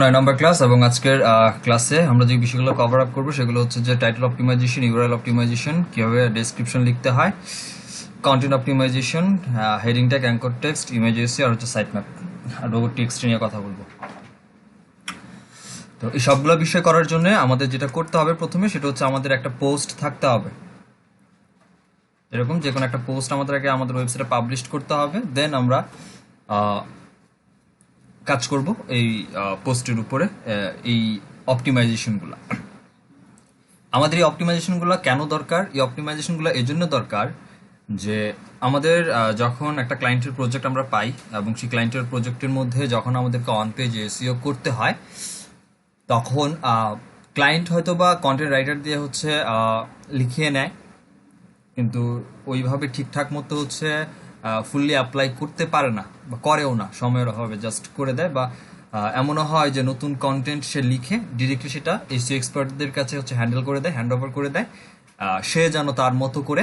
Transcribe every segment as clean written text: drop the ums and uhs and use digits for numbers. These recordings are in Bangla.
9 নম্বর ক্লাস এবং আজকের ক্লাসে আমরা যে বিষয়গুলো কভার আপ করবো সেগুলো হচ্ছে যে টাইটেল অপটিমাইজেশন, ইউআরএল অপটিমাইজেশন, কিভাবে ডেসক্রিপশন লিখতে হয়, content optimization, heading tag, anchor text, ইমেজেসি আর হচ্ছে সাইট ম্যাপ আর রোবট টেক্সট নিয়ে কথা বলবো। তো এই সবগুলো বিষয় করার জন্য আমাদের যেটা করতে হবে প্রথমে সেটা হচ্ছে আমাদের একটা পোস্ট থাকতে হবে। এরকম যে কোনো একটা পোস্ট আমাদের আগে আমাদের ওয়েবসাইটে পাবলিশ করতে হবে, দেন আমরা কাজ করব এই পোস্টের উপরে। এই অপটিমাইজেশনগুলো আমাদের এই অপটিমাইজেশনগুলো কেন দরকার? এই অপটিমাইজেশনগুলো এই জন্য দরকার যে আমাদের যখন একটা ক্লায়েন্টের প্রজেক্ট আমরা পাই এবং সেই ক্লায়েন্টের প্রজেক্টের মধ্যে যখন আমাদেরকে অন পেজ এসইও করতে হয়, তখন ক্লায়েন্ট হয়তো বা কন্টেন্ট রাইটার দিয়ে হচ্ছে লিখিয়ে নেয়, কিন্তু ওইভাবে ঠিকঠাক মতো হচ্ছে ফুললি অ্যাপ্লাই করতে পারে না বা করেও না, সময়ের অভাবে জাস্ট করে দেয়। বা এমনও হয় যে নতুন কন্টেন্ট সে লিখে ডিরেক্টলি সেটা এসইও এক্সপার্টদের কাছে হচ্ছে হ্যান্ডেল করে দেয়, হ্যান্ড ওভার করে দেয়। সে যেন তার মতো করে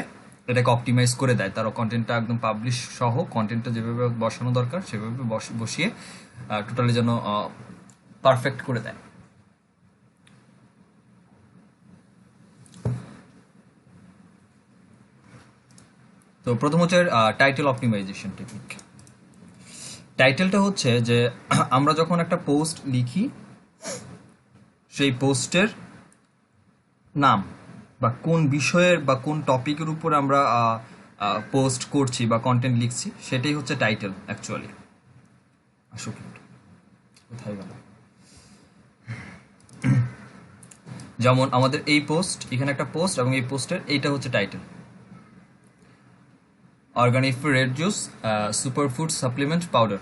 এটাকে অপটিমাইজ করে দেয়, তার কন্টেন্টটা একদম পাবলিশ সহ কন্টেন্টটা যেভাবে বসানো দরকার সেভাবে বসিয়ে টোটালি যেন পারফেক্ট করে দেয়। তো প্রথম হচ্ছে টাইটেল অপটিমাইজেশন টেকনিক। টাইটেলটা হচ্ছে যে আমরা যখন একটা পোস্ট লিখি, সেই পোস্টের নাম বা কোন বিষয়ের বা কোন টপিকের উপর আমরা পোস্ট করছি বা কন্টেন্ট লিখছি সেটাই হচ্ছে টাইটেল অ্যাকচুয়ালি। আসুক কোথায় গেল? যেমন আমাদের এই পোস্ট, এখানে একটা পোস্ট এবং এই পোস্টের এইটা হচ্ছে title, organic red juice super food supplement powder.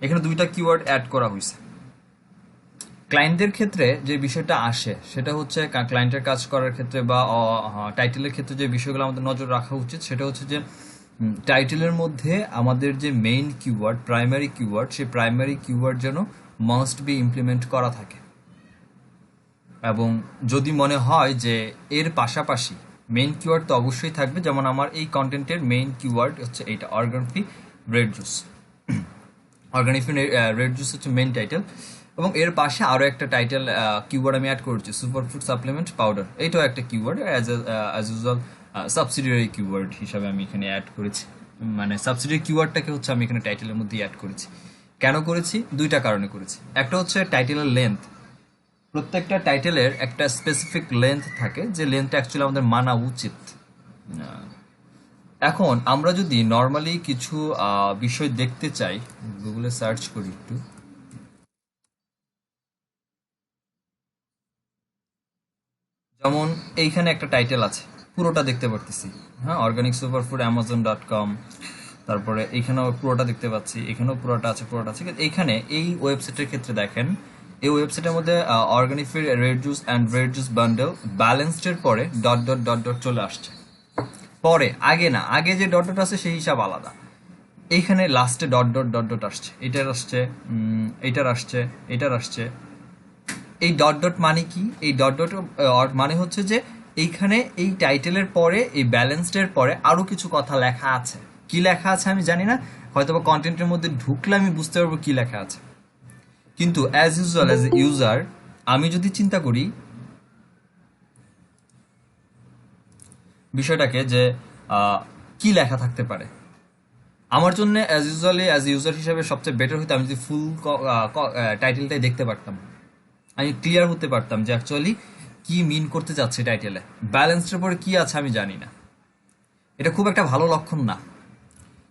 এখানে দুইটা কিওয়ার্ড অ্যাড করা হয়েছে। ক্লায়েন্টদের ক্ষেত্রে যে বিষয়টা আসে সেটা হচ্ছে ক্লায়েন্টের কাজ করার ক্ষেত্রে বা টাইটেলের ক্ষেত্রে যে বিষয়গুলো আমাদের নজর রাখা উচিত সেটা হচ্ছে যে টাইটেলের মধ্যে আমাদের যে মেইন কিওয়ার্ড, প্রাইমারি কিওয়ার্ড, সেই প্রাইমারি কিওয়ার্ড যেন মাস্ট বি ইমপ্লিমেন্ট করা থাকে। এবং যদি মনে হয় যে এর পাশাপাশি মেইন কিওয়ার্ড তো অবশ্যই থাকবে, যেমন আমার এই কন্টেন্টের মেইন কিওয়ার্ড হচ্ছে এইটা, organic red juice. Organic red juice হচ্ছে মেইন টাইটেল এবং এর পাশে আরও একটা টাইটেল কিওয়ার্ড আমি অ্যাড করছি, সুপার ফুড সাপ্লিমেন্ট পাউডার। এইটাও একটা keyword, as usual subsidiary keyword হিসাবে আমি এখানে অ্যাড করেছি। মানে সাবসিডিয়ারি কিওয়ার্ডটাকে হচ্ছে আমি এখানে টাইটেলের মধ্যেই অ্যাড করেছি। কেন করেছি? দুইটা কারণে করেছি। একটা হচ্ছে টাইটেলের লেন্থ। প্রত্যেকটা টাইটেলের একটা স্পেসিফিক লেন্থ থাকে, যে লেন্থটা অ্যাকচুয়ালি আমাদের মানা উচিত। এখন আমরা যদি নর্মালি কিছু বিষয় দেখতে চাই, গুগলে সার্চ করি একটু। যেমন এইখানে একটা টাইটেল আছে, পুরোটা দেখতে পারতেছি, হ্যাঁ, অর্গানিক সুপারফুড amazon.com। তারপরে এইখানেও পুরোটা দেখতে পাচ্ছি, এখানেও পুরোটা আছে, পুরোটা আছে। কিন্তু এইখানে এই ওয়েবসাইটের ক্ষেত্রে দেখেন, এই ওয়েবসাইটের মধ্যে organic red juice and red juice bundle ব্যালেন্সডের পরে ডট ডট ডট ডট চলে আসছে। পরে আগে না, আগে যে ডট ডট আছে সেই হিসাব আলাদা। এইখানে লাস্টে ডট ডট ডট ডট আসছে, এটার আসছে, এইটার আসছে, এটার আসছে। এই ডট ডট মানে কি? এই ডট ডট মানে হচ্ছে যে এইখানে এই টাইটেলের পরে, এই ব্যালেন্সডের পরে আরো কিছু কথা লেখা আছে। কি লেখা আছে আমি জানি না, হয়তো বা কন্টেন্টের মধ্যে ঢুকলে আমি বুঝতে পারবো কি লেখা আছে। কিন্তু as usual as a user আমি যদি চিন্তা করি বিষয়টাকে যে কি লেখা থাকতে পারে, আমার জন্য অ্যাজ ইউজুয়ালি অ্যাজ ইউজার হিসাবে সবচেয়ে বেটার হতো আমি যদি ফুল টাইটেলটাই দেখতে পারতাম, আমি ক্লিয়ার হতে পারতাম যে অ্যাকচুয়ালি কি মিন করতে যাচ্ছে টাইটেলে। ব্যালেন্সের পরে কি আছে আমি জানি না, এটা খুব একটা ভালো লক্ষণ না।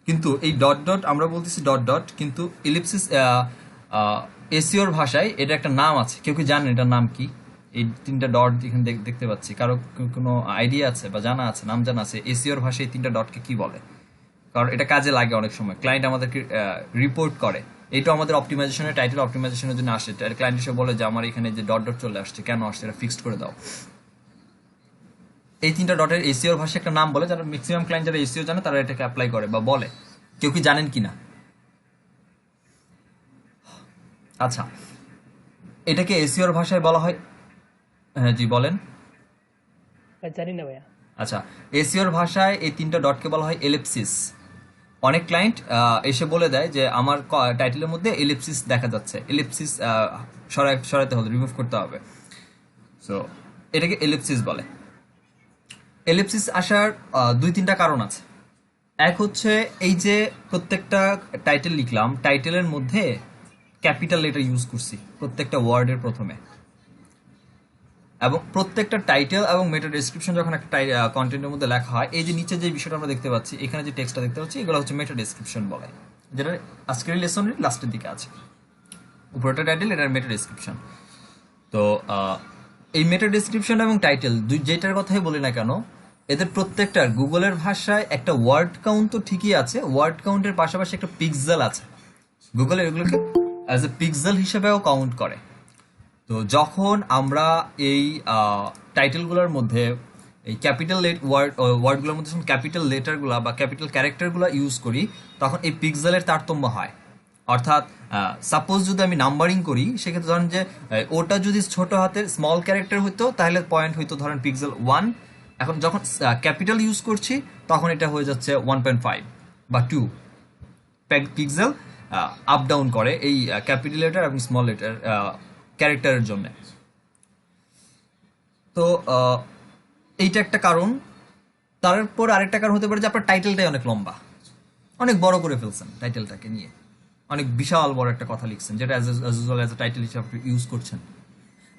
কিন্তু এই ডট ডট আমরা বলতেছি ডট ডট, কিন্তু ইলিপসিস এসিওর ভাষায় এটা একটা নাম আছে। কেউ কি জানেন এটার নাম কি? এই তিনটা ডট এখানে দেখতে পাচ্ছি, কারো কোনো আইডিয়া আছে বা জানা আছে, নাম জানা আছে এসিওর ভাষায় এই তিনটা ডটকে কি বলে? কারণ এটা কাজে লাগে অনেক সময়, ক্লায়েন্ট আমাদেরকে রিপোর্ট করে। এটা আমাদের অপটিমাইজেশনের, টাইটেল অপটিমাইজেশনের জন্য আসে। ক্লায়েন্ট এসে বলে যে আমার এখানে যে ডট ডট চলে আসছে, কেন আসছে, এটা ফিক্সড করে দাও। এই তিনটা ডটের এসিওর ভাষায় একটা নাম বলে, যারা ম্যাক্সিমাম ক্লায়েন্ট যারা এসিও জানে তারা এটাকে অ্যাপ্লাই করে বা বলে। কেউ কি জানেন কি না? আচ্ছা, এটাকে এসিওর ভাষায় বলা হয়, হ্যাঁ জি বলেন। জানি না ভাইয়া। আচ্ছা, এসিওর ভাষায় এই তিনটা ডটকে বলা হয় এলিপসিস। অনেক ক্লায়েন্ট এসে বলে দেয় যে আমার টাইটেলের মধ্যে এলিপসিস দেখা যাচ্ছে, এলিপসিস সরাতে হবে, রিমুভ করতে হবে। সো এটাকে এলিপসিস বলে। এলিপসিস আসার দুই তিনটা কারণ আছে। এক হচ্ছে এই যে প্রত্যেকটা টাইটেল লিখলাম, টাইটেলের মধ্যে ক্যাপিটাল লেটার ইউজ করছি প্রত্যেকটা ওয়ার্ডের প্রথমে, এবং প্রত্যেকটা টাইটেল এবং মেটা ডেসক্রিপশন যখন একটা কন্টেন্টের মধ্যে লেখা হয়, এই যে নিচে যে বিষয়টা আমরা দেখতে পাচ্ছি, এখানে যে টেক্সটটা দেখতে পাচ্ছি, এগুলো হচ্ছে মেটা ডেসক্রিপশন বলে, যেটা আজকের লেসনের লাস্টের দিকে আছে। উপরটা টাইটেল, এটার মেটা ডেসক্রিপশন। তো এই মেটা ডেসক্রিপশন এবং টাইটেল যেটার কথাই বলি না কেন, এদের প্রত্যেকটার গুগলের ভাষায় একটা ওয়ার্ড কাউন্ট তো ঠিকই আছে, ওয়ার্ড কাউন্টের পাশাপাশি একটা পিক্সেল আছে। গুগল এগুলোকে অ্যাজ এ পিক্সেল হিসেবেও কাউন্ট করে। তো যখন আমরা এই টাইটেলগুলোর মধ্যে এই ক্যাপিটাল ওয়ার্ডগুলোর মধ্যে যখন ক্যাপিটাল লেটারগুলো বা ক্যাপিটাল ক্যারেক্টারগুলো ইউজ করি, তখন এই পিক্সেলের তারতম্য হয়। অর্থাৎ সাপোজ যদি আমি নাম্বারিং করি, সেক্ষেত্রে ধরেন যে ওটা যদি ছোট হাতের স্মল ক্যারেক্টার হইতো, তাহলে পয়েন্ট হইতো ধরেন পিক্সেল 1। এখন যখন ক্যাপিটাল ইউজ করছি, তখন এটা হয়ে যাচ্ছে 1.5 বা 2 পিক্সেল। আপ ডাউন করে এই ক্যাপিটাল লেটার এবং স্মল লেটার ক্যারেক্টারের জন্য। তো এইটা একটা কারণ। তারপর আরেকটা কারণ হতে পারে যে আপনার টাইটেলটাই অনেক লম্বা, অনেক বড় করে ফেলছেন টাইটেলটাকে নিয়ে, অনেক বিশাল বড় একটা কথা লিখছেন, যেটা as usual as a title হিসেবে ইউজ করছেন।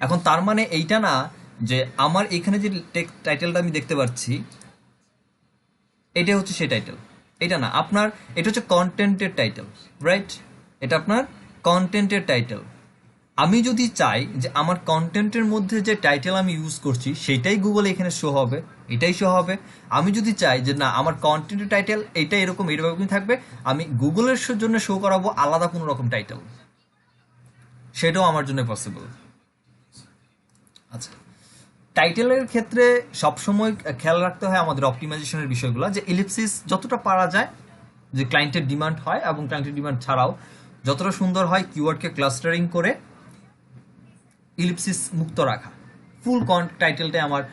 এখন তার মানে এইটা না যে আমার এখানে যে টাইটেলটা আমি দেখতে পাচ্ছি, এটা হচ্ছে সেই টাইটেল, এটা না। আপনার এটা হচ্ছে কন্টেন্টের টাইটেল, রাইট? এটা আপনার কন্টেন্টের টাইটেল। আমি যদি চাই যে আমার কন্টেন্টের মধ্যে যে টাইটেল আমি ইউজ করছি সেটাই গুগল এখানে শো হবে, এটাই শো হবে। আমি যদি চাই যে না, আমার কন্টেন্টের টাইটেল এটা এরকম এরকমই থাকবে, আমি গুগলের জন্য শো করাবো আলাদা কোনো রকম টাইটেল, সেটাও আমার জন্য পসিবল। আচ্ছা, টাইটেলের ক্ষেত্রে সবসময় খেয়াল রাখতে হয় আমাদের অপটিমাইজেশনের বিষয়গুলো, যে এলিপসিস যতটা পারা যায়, যে ক্লায়েন্টের ডিমান্ড হয় এবং ক্লায়েন্টের ডিমান্ড ছাড়াও যতটা সুন্দর হয় কিওয়ার্ডকে ক্লাস্টারিং করে ইলিপসিস মুক্ত রাখা, ফুল টাইটেলটাই আমার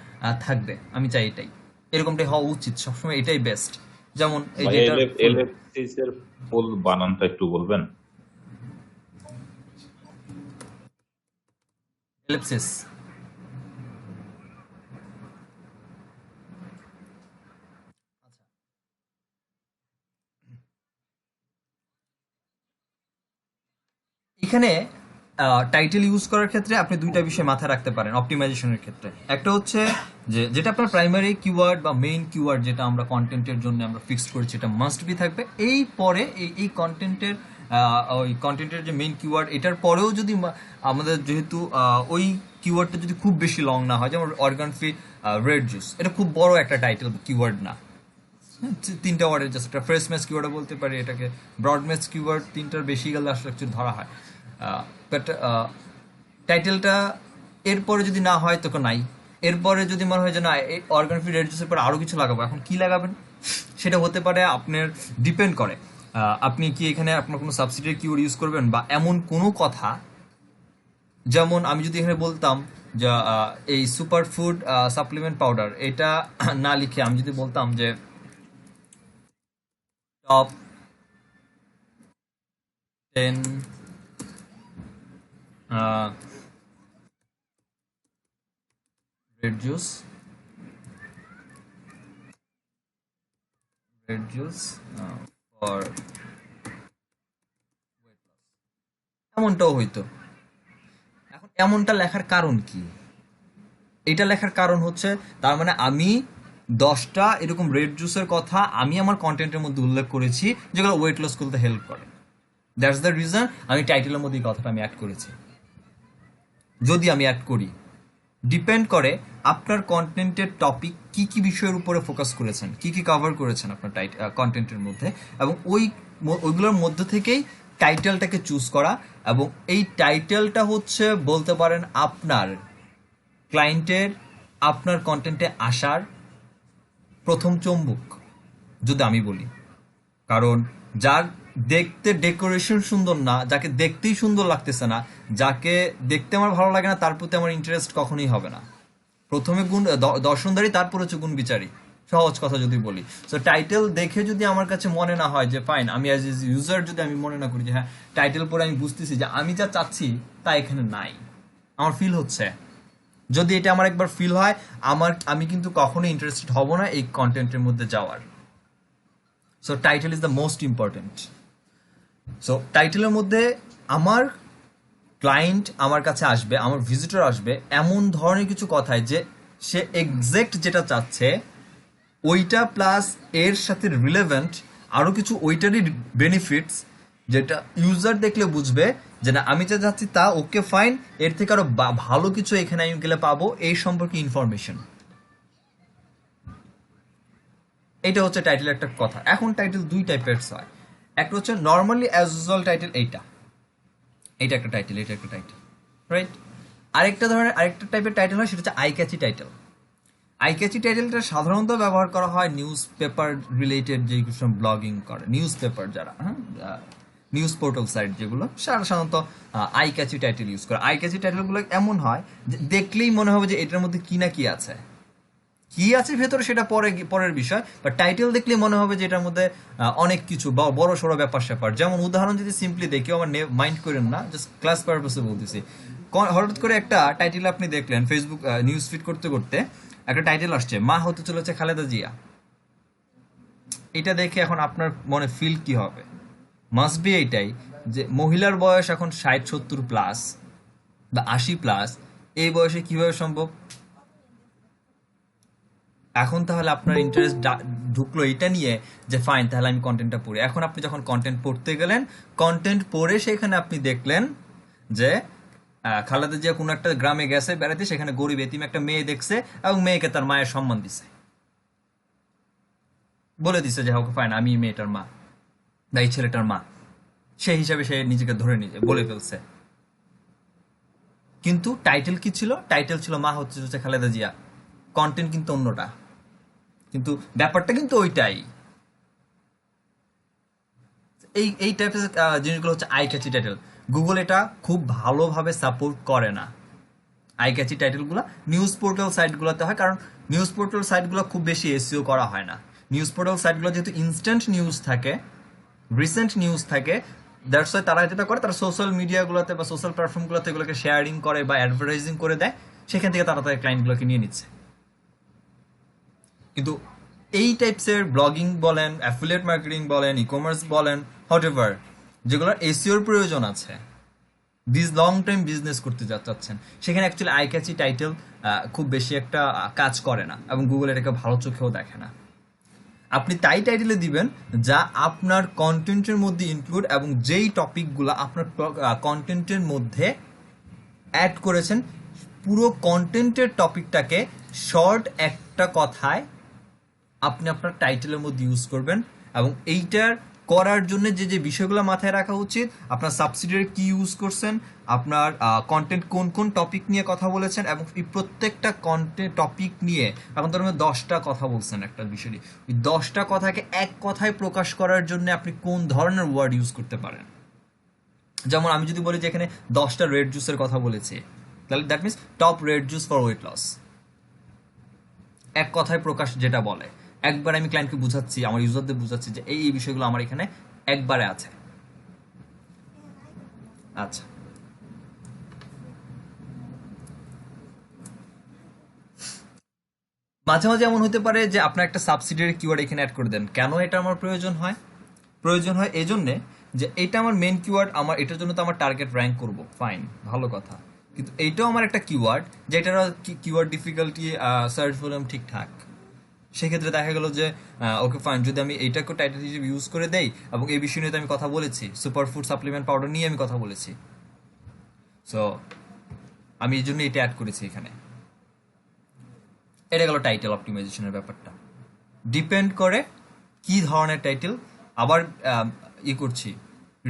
থাকবে, আমি চাই এটাই, এরকমটাই হওয়া উচিত সবসময়, এটাই বেস্ট। যেমন এই ভাই যেটা এলিপসিস এর ফুল বানানটা একটু বলবেন? এলিপসিস এখানে টাইটেল ইউজ করার ক্ষেত্রে আপনি দুইটা বিষয় মাথায় রাখতে পারেন অপটিমাইজেশনের ক্ষেত্রে। একটা হচ্ছে যে যেটা আপনার প্রাইমারি কিওয়ার্ড বা মেইন কিওয়ার্ড, যেটা আমরা কন্টেন্টের জন্য আমরা ফিক্সড করেছি, এটা মাস্ট বি থাকবে। এই পরে এই কন্টেন্টের ওই কন্টেন্টের যে মেইন কিওয়ার্ড, এটার পরেও যদি আমাদের যেহেতু ওই কিওয়ার্ডটা যদি খুব বেশি লং না হয়, যেমন অর্গান ফ্রি রেড জুস, এটা খুব বড় একটা টাইটেল কিওয়ার্ড না, তিনটা ওয়ার্ডের জাস্ট একটা ফ্রেশ ম্যাচ কিওয়ার্ড বলতে পারি এটাকে, ব্রড ম্যাচ কিওয়ার্ড তিনটার বেশি গেলে আসলে অ্যাকচুয়ালি ধরা হয়। বাট টাইটেলটা এরপরে যদি না হয় তখন নাই, এরপরে যদি মনে হয় যে না এই অর্গানফি রেড জুসের পরে আরও কিছু লাগাবো, এখন কি লাগাবেন সেটা হতে পারে আপনার ডিপেন্ড করে। আপনি কি এখানে আপনার কোনো সাবসিডিয়ারি কিওয়ার্ড ইউজ করবেন বা এমন কোনো কথা, যেমন আমি যদি এখানে বলতাম যে এই সুপার ফুড সাপ্লিমেন্ট পাউডার, এটা না লিখে আমি যদি বলতাম যে টপ 10 red juice for এমনটাও হইতো। এখন এমনটা লেখার কারণ কি? এটা লেখার কারণ হচ্ছে তার মানে আমি 10টা এরকম রেড জুসের কথা আমি আমার কন্টেন্টের মধ্যে উল্লেখ করেছি যেগুলো ওয়েট লস করতে হেল্প করে। দ্যাটস দ্য রিজন আমি টাইটেলের মধ্যে এই কথাটা আমি অ্যাড করেছি। যদি আমি অ্যাড করি, ডিপেন্ড করে আপনার কন্টেন্টের টপিক কি কি বিষয়ের উপরে ফোকাস করেছেন, কি কি কভার করেছেন আপনার কন্টেন্টের মধ্যে, এবং ওইগুলোর মধ্যে থেকেই টাইটেলটাকে চুজ করা। এবং এই টাইটেলটা হচ্ছে বলতে পারেন আপনার ক্লায়েন্টের আপনার কন্টেন্টে আসার প্রথম চুম্বক, যদি আমি বলি। কারণ যার দেখতে ডেকোরেশন সুন্দর না, যাকে দেখতেই সুন্দর লাগতেছে না, যাকে দেখতে আমার ভালো লাগে না, তার প্রতি আমার ইন্টারেস্ট কখনোই হবে না। প্রথমে গুণ দর্শনদারি, তারপর হচ্ছে গুণ বিচারী। সহজ কথা যদি বলি। সো টাইটেল দেখে যদি আমার কাছে মনে না হয় যে ফাইন, আমি অ্যাজ এ ইউজার যদি আমি মনে না করি যে হ্যাঁ টাইটেল পরে আমি বুঝতেছি যে আমি যা চাচ্ছি তা এখানে নাই, আমার ফিল হচ্ছে, যদি এটা আমার একবার ফিল হয় আমি কিন্তু কখনো ইন্টারেস্টেড হব না এই কন্টেন্টের মধ্যে যাওয়ার। So title is the most important. So টাইটেলের মধ্যে আমার ক্লায়েন্ট আমার কাছে আসবে, আমার ভিজিটর আসবে এমন ধরনের কিছু কথায় যে সে এক্সাক্ট যেটা চাচ্ছে ওইটা প্লাস এর সাথে রিলেভেন্ট আরো কিছু ওইটারই বেনিফিটস, যেটা ইউজার দেখলে বুঝবে যে না আমি যা যাচ্ছি তা ওকে ফাইন, এর থেকে আরো ভালো কিছু এখানে আমি গেলে পাবো এই সম্পর্কে ইনফরমেশন। এটা হচ্ছে টাইটেল একটা কথা। এখন টাইটেল দুই টাইপের হয়, একটা হচ্ছে নর্মালি অ্যাজ ইউজুয়াল টাইটেল, এইটা একটা টাইটেল, এটা একটা টাইটেল, রাইট? আরেকটা টাইপের টাইটেল হয়, সেটা হচ্ছে eye catchy title. Eye catchy টাইটেলটা সাধারণত ব্যবহার করা হয় নিউজ পেপার রিলেটেড, যে ব্লগিং করে নিউজ পেপার যারা, নিউজ পোর্টাল সাইট যেগুলো সাধারণত আই ক্যাচি টাইটেল ইউজ করে। আই ক্যাচি টাইটেলগুলো এমন হয় যে দেখলেই মনে হবে যে এটার মধ্যে কি না কি আছে, কি আছে ভেতরে সেটা পরের বিষয়, বা টাইটেল দেখলে মনে হবে যে এটার মধ্যে অনেক কিছু বড় সড়ো ব্যাপার স্যাপার। যেমন উদাহরণ যদি সিম্পলি দেখি, আমার মাইন্ড করেন না, জাস্ট ক্লাস পারপাসে বলতেছি। হঠাৎ করে একটা টাইটেল আপনি দেখলেন ফেসবুক নিউজ ফিড করতে করতে, একটা টাইটেল আসছে মা হতে চলেছে খালেদা জিয়া। এটা দেখে এখন আপনার মনে ফিল কি হবে? মাস্ট বি এইটাই যে মহিলার বয়স এখন 60-70 প্লাস বা 80 প্লাস, এই বয়সে কিভাবে সম্ভব? এখন তাহলে আপনার ইন্টারেস্ট ঢুকলো এটা নিয়ে যে ফাইন তাহলে আমি কন্টেন্টটা পড়ি। এখন আপনি যখন কন্টেন্ট পড়তে গেলেন, কন্টেন্ট পড়ে সেখানে আপনি দেখলেন যে খালেদা জিয়া কোনো একটা গ্রামে গেছে বেড়াতে, সেখানে গরিব এতিম একটা মেয়ে দেখছে এবং মেয়েকে তার মায়ের সম্মান দিছে, বলে দিছে যে ওকে ফাইন আমি মেয়েটার মা বা এই ছেলেটার মা, সেই হিসাবে সে নিজেকে ধরে নিজে বলে ফেলছে। কিন্তু টাইটেল কি ছিল? টাইটেল ছিল মা হচ্ছে খালেদা জিয়া, কন্টেন্ট কিন্তু অন্যটা, কিন্তু ব্যাপারটা কিন্তু ওইটাই। এই টাইপের জিনিসগুলো হচ্ছে আই ক্যাচি টাইটেল। গুগল এটা খুব ভালোভাবে সাপোর্ট করে না আই ক্যাচি টাইটেলগুলো। নিউজ পোর্টাল সাইটগুলোতে হয়, কারণ নিউজ পোর্টাল সাইটগুলো খুব বেশি এসইও করা হয় না। নিউজ পোর্টাল সাইটগুলো যেহেতু ইনস্ট্যান্ট নিউজ থাকে, রিসেন্ট নিউজ থাকে, দ্যাটস ওয়াই তারা যেটা করে, তারা সোশ্যাল মিডিয়াগুলোতে বা সোশ্যাল প্ল্যাটফর্মগুলোতে এগুলোকে শেয়ারিং করে বা অ্যাডভার্টাইজিং করে দেয়, সেখান থেকে তারা তাদের ক্লায়েন্টগুলোকে নিয়ে নিচ্ছে। কিন্তু এই টাইপসের ব্লগিং বলেন, অ্যাফিলিয়েট মার্কেটিং বলেন, ই কমার্স বলেন, হোয়াটএভার, যেগুলোর এসইওর প্রয়োজন আছে, লং টাইম বিজনেস করতে চাচ্ছেন, সেখানে অ্যাকচুয়ালি আই ক্যাচি টাইটেল খুব বেশি একটা কাজ করে না এবং গুগল এটাকে ভালো চোখেও দেখে না। আপনি তাই টাইটেলে দিবেন যা আপনার কন্টেন্টের মধ্যে ইনক্লুড, এবং যেই টপিকগুলো আপনার কন্টেন্টের মধ্যে অ্যাড করেছেন, পুরো কন্টেন্টের টপিকটাকে শর্ট একটা কথায় আপনি আপনার টাইটেলের মধ্যে ইউজ করবেন। এবং এইটার করার জন্য যে বিষয়গুলো মাথায় রাখা উচিত, আপনার সাবসিডিয়ারি কি ইউজ করছেন, আপনার কন্টেন্ট কোন কোন টপিক নিয়ে কথা বলেছেন, এবং এই প্রত্যেকটা কন্টেন্ট টপিক নিয়ে এখন ধরুন 10টা কথা বলছেন একটা বিষয়, ওই 10টা কথাকে এক কথায় প্রকাশ করার জন্য আপনি কোন ধরনের ওয়ার্ড ইউজ করতে পারেন। যেমন আমি যদি বলি যে এখানে 10টা রেড জুসের কথা বলেছি, তাহলে that means top red juice for weight loss, এক কথায় প্রকাশ যেটা বলে। একবার আমি ক্লায়েন্টকে বুঝাচ্ছি, আমার ইউজারদের বুঝাচ্ছি যে এই বিষয়গুলো আমার এখানে একবারে আছে। আচ্ছা, মাঝে মাঝে এমন হতে পারে যে আপনার একটা সাবসিডিয়ারি কিওয়ার্ড এখানে অ্যাড করে দেন। কেন এটা আমার প্রয়োজন হয়? প্রয়োজন হয় এই জন্যে যে এটা আমার মেন কিওয়ার্ড, আমার এটার জন্য তো আমার টার্গেট র্যাঙ্ক করব, ফাইন, ভালো কথা, কিন্তু এইটাও আমার একটা কিওয়ার্ড যেটার কিওয়ার্ড ডিফিকাল্টি, সার্চ ভলিউম ঠিকঠাক। সেক্ষেত্রে দেখা গেল যে ওকে ফাইন, যদি আমি এইটাকে টাইটেল হিসেবে ইউজ করে দেই, এবং এই বিষয় নিয়ে তো আমি কথা বলেছি, সুপার ফুড সাপ্লিমেন্ট পাউডার নিয়ে আমি কথা বলেছি, সো আমি এই জন্য এটা অ্যাড করেছি এখানে। এটা গেল টাইটেল অপটিমাইজেশনের ব্যাপারটা। ডিপেন্ড করে কি ধরনের টাইটেল, আবার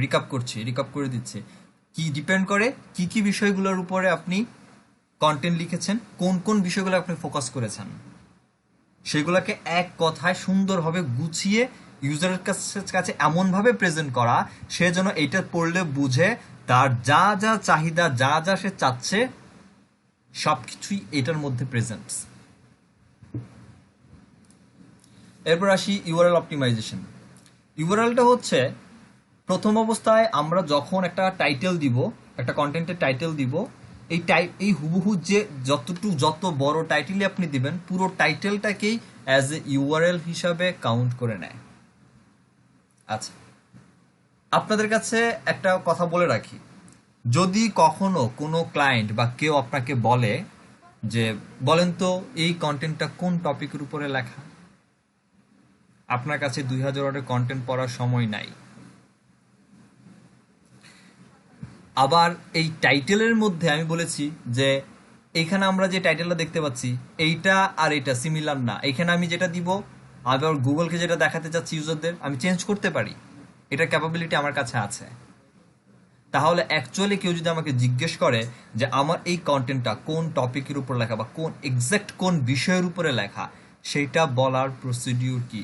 রিকাপ করে দিচ্ছে, কি ডিপেন্ড করে কি কি বিষয়গুলোর উপরে আপনি কন্টেন্ট লিখেছেন, কোন কোন বিষয়গুলো আপনি ফোকাস করেছেন, সেগুলোকে এক কথায় সুন্দরভাবে গুছিয়ে ইউজারের কাছে এমনভাবে প্রেজেন্ট করা, সে যেন এইটা পড়লে বুঝে তার যা যা চাহিদা, যা যা সে চাচ্ছে, সবকিছুই এটার মধ্যে প্রেজেন্টস। এরপর আসি ইউআরএল অপটিমাইজেশন। ইউআরএলটা হচ্ছে প্রথম অবস্থায় আমরা যখন একটা টাইটেল দিব, একটা কন্টেন্টের টাইটেল দিব, এই হুবহু যে যত বড় টাইটেলই আপনি দিবেন, পুরো টাইটেলটাকেই অ্যাজ এ ইউআরএল হিসাবে কাউন্ট করে নেয়। আচ্ছা, আপনাদের কাছে একটা কথা বলে রাখি, যদি কখনো কোনো ক্লায়েন্ট বা কেউ আপনাকে বলে যে বলেন তো এই কন্টেন্টটা কোন টপিকের উপরে লেখা, আপনার কাছে 2000 ওয়ার্ডের কন্টেন্ট পড়ার সময় নাই। আবার এই টাইটেলের মধ্যে আমি বলেছি যে এইখানে আমরা যে টাইটেলটা দেখতে পাচ্ছি এইটা আর এটা সিমিলার না, এখানে আমি যেটা দিব আবার গুগলকে যেটা দেখাতে চাচ্ছি ইউজারদের আমি চেঞ্জ করতে পারি, এটার ক্যাপাবিলিটি আমার কাছে আছে। তাহলে অ্যাকচুয়ালি কেউ যদি আমাকে জিজ্ঞেস করে যে আমার এই কন্টেন্টটা কোন টপিকের উপর লেখা বা কোন এক্সাক্ট কোন বিষয়ের উপরে লেখা, সেইটা বলার প্রসিডিউর কি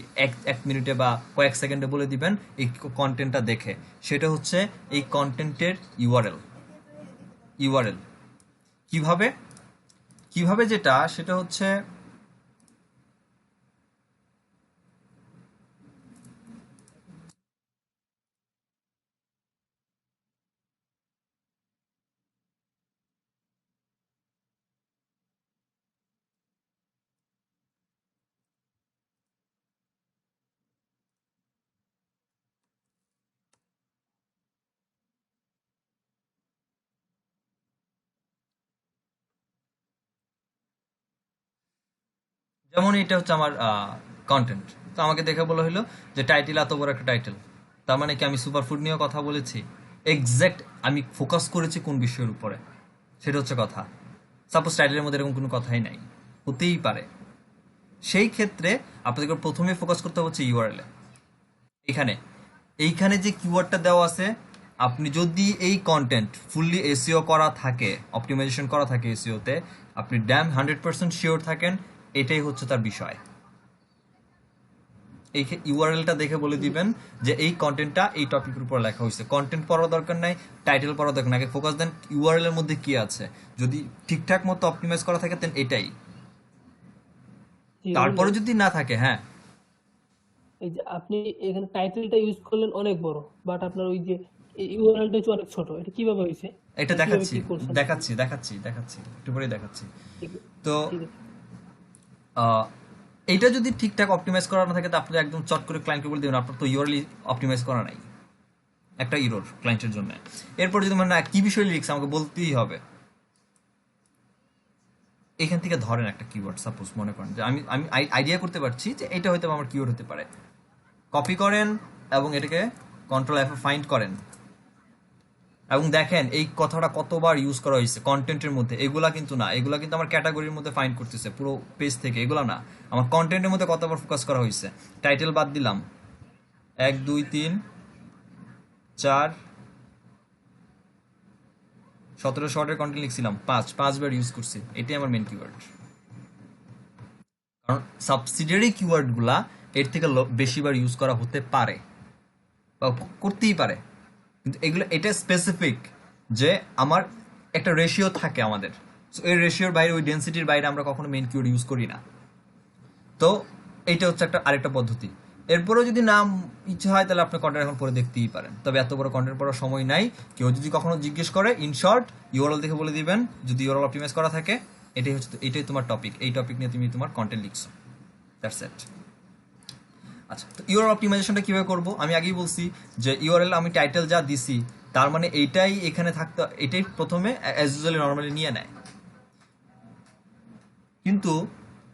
এক মিনিটে বা কয়েক সেকেন্ডে বলে দিবেন এই কন্টেন্টটা দেখে। সেটা হচ্ছে এই কন্টেন্টের ইউআরএল। ইউআরএল কিভাবে কিভাবে যেটা সেটা হচ্ছে যেমন এটা হচ্ছে আমার কন্টেন্ট, তো আমাকে দেখে বলা হলো যে টাইটেল এত বড় একটা টাইটেল, তার মানে কি আমি সুপারফুড নিয়েও কথা বলেছি? এক্সাক্ট আমি ফোকাস করেছি কোন বিষয়ের উপরে, সেটা হচ্ছে কথা। সাপোজ টাইটেলের মধ্যে এরকম কোনো কথাই নাই, হতেই পারে। সেই ক্ষেত্রে আপনাদেরকে প্রথমে ফোকাস করতে হচ্ছে ইউআরএল এ। এখানে এইখানে যে কিওয়ার্ডটা দেওয়া আছে, আপনি যদি এই কন্টেন্ট ফুললি এসইও করা থাকে, অপটিমাইজেশন করা থাকে এসইওতে, আপনি ড্যাম 100% শিওর থাকেন এটাই হচ্ছে তার বিষয়। এই ইউআরএলটা দেখে বলে দিবেন যে এই কন্টেন্টটা এই টপিকের উপর লেখা হয়েছে। কন্টেন্ট পড়ার দরকার নাই, টাইটেল পড়ার দরকার নাই, আগে ফোকাস দেন ইউআরএল এর মধ্যে কি আছে। যদি ঠিকঠাক মতো অপটিমাইজ করা থাকে দেন এটাই, জি তারপরে বন্ধু, যদি না থাকে হ্যাঁ। এই যে আপনি এখানে টাইটেলটা ইউজ করলেন অনেক বড়, বাট আপনার ওই যে ইউআরএলটা হচ্ছে অনেক ছোট। এটা কিভাবে হয়েছে? এটা কিভাবে দেখাচ্ছি কি করছেন? দেখাচ্ছি দেখাচ্ছি দেখাচ্ছি একটু পরেই দেখাচ্ছি। ঠিক তো ঠিক আছে। আহ, এইটা যদি ঠিকঠাক অপটিমাইজ করা না থাকে তো আপনি একদম চট করে ক্লায়েন্টকে বলে দেবেন আপনার তো ইউআরএল অপটিমাইজ করা নাই, একটা ইরোর ক্লায়েন্টের জন্য। এরপর যদি মানে না কি বিষয় লিখছে আমাকে বলতেই হবে। এখান থেকে ধরেন একটা কিওয়ার্ড, সাপোজ মনে করেন যে আমি আমি আইডিয়া করতে পারছি যে এটা হয়তো আমার কিওয়ার্ড হতে পারে, কপি করেন এবং এটাকে কন্ট্রোল এফ ফাইন্ড করেন এবং দেখেন এই কথাটা কতবার ইউজ করা হয়েছে কন্টেন্টের মধ্যে। এগুলা কিন্তু না, এগুলা কিন্তু আমার ক্যাটাগরির মধ্যে ফাইন্ড করতেছে পুরো পেজ থেকে, এগুলা না, আমার কন্টেন্টের মধ্যে কতবার ফোকাস করা হয়েছে। টাইটেল বাদ দিলাম, 1 2 3 4 17 শর্টের কন্টেন্ট লিখছিলাম, 5বার ইউজ করছি, এটাই আমার মেন কিওয়ার্ড। কারণ সাবসিডিয়ারি কিওয়ার্ড গুলা এর থেকে বেশিবার ইউজ করা হতে পারে বা করতেই পারে, কিন্তু এগুলো এটা স্পেসিফিক যে আমার একটা রেশিও থাকে আমাদের, সো এই রেশিওর বাইরে ওই ডেন্সিটির বাইরে আমরা কখনো মেইন কিওয়ার্ড ইউজ করি না। তো এইটা হচ্ছে একটা আরেকটা পদ্ধতি। এরপরেও যদি না ইচ্ছে হয় তাহলে আপনি কন্টেন্ট এখন পরে দেখতেই পারেন, তবে এত বড় কন্টেন্ট পড়ার সময় নাই। কেউ যদি কখনো জিজ্ঞেস করে ইন শর্ট ইউআরএল দেখে বলে দিবেন, যদি ইউআরএল অপটিমাইজ করা থাকে এটাই হচ্ছে এটাই তোমার টপিক, এই টপিক নিয়ে তুমি তোমার কন্টেন্ট লিখছো, দ্যাটস ইট। আচ্ছা, তো ইউআরএল অপটিমাইজেশনটা কিভাবে করব? আমি আগেই বলছি যে ইউআরএল আমি টাইটেল যা দিছি তার মানে এইটাই এখানে থাকতে, এটাই প্রথমে অ্যাজ ইউজুয়ালি নর্মালি নিয়ে নেয়। কিন্তু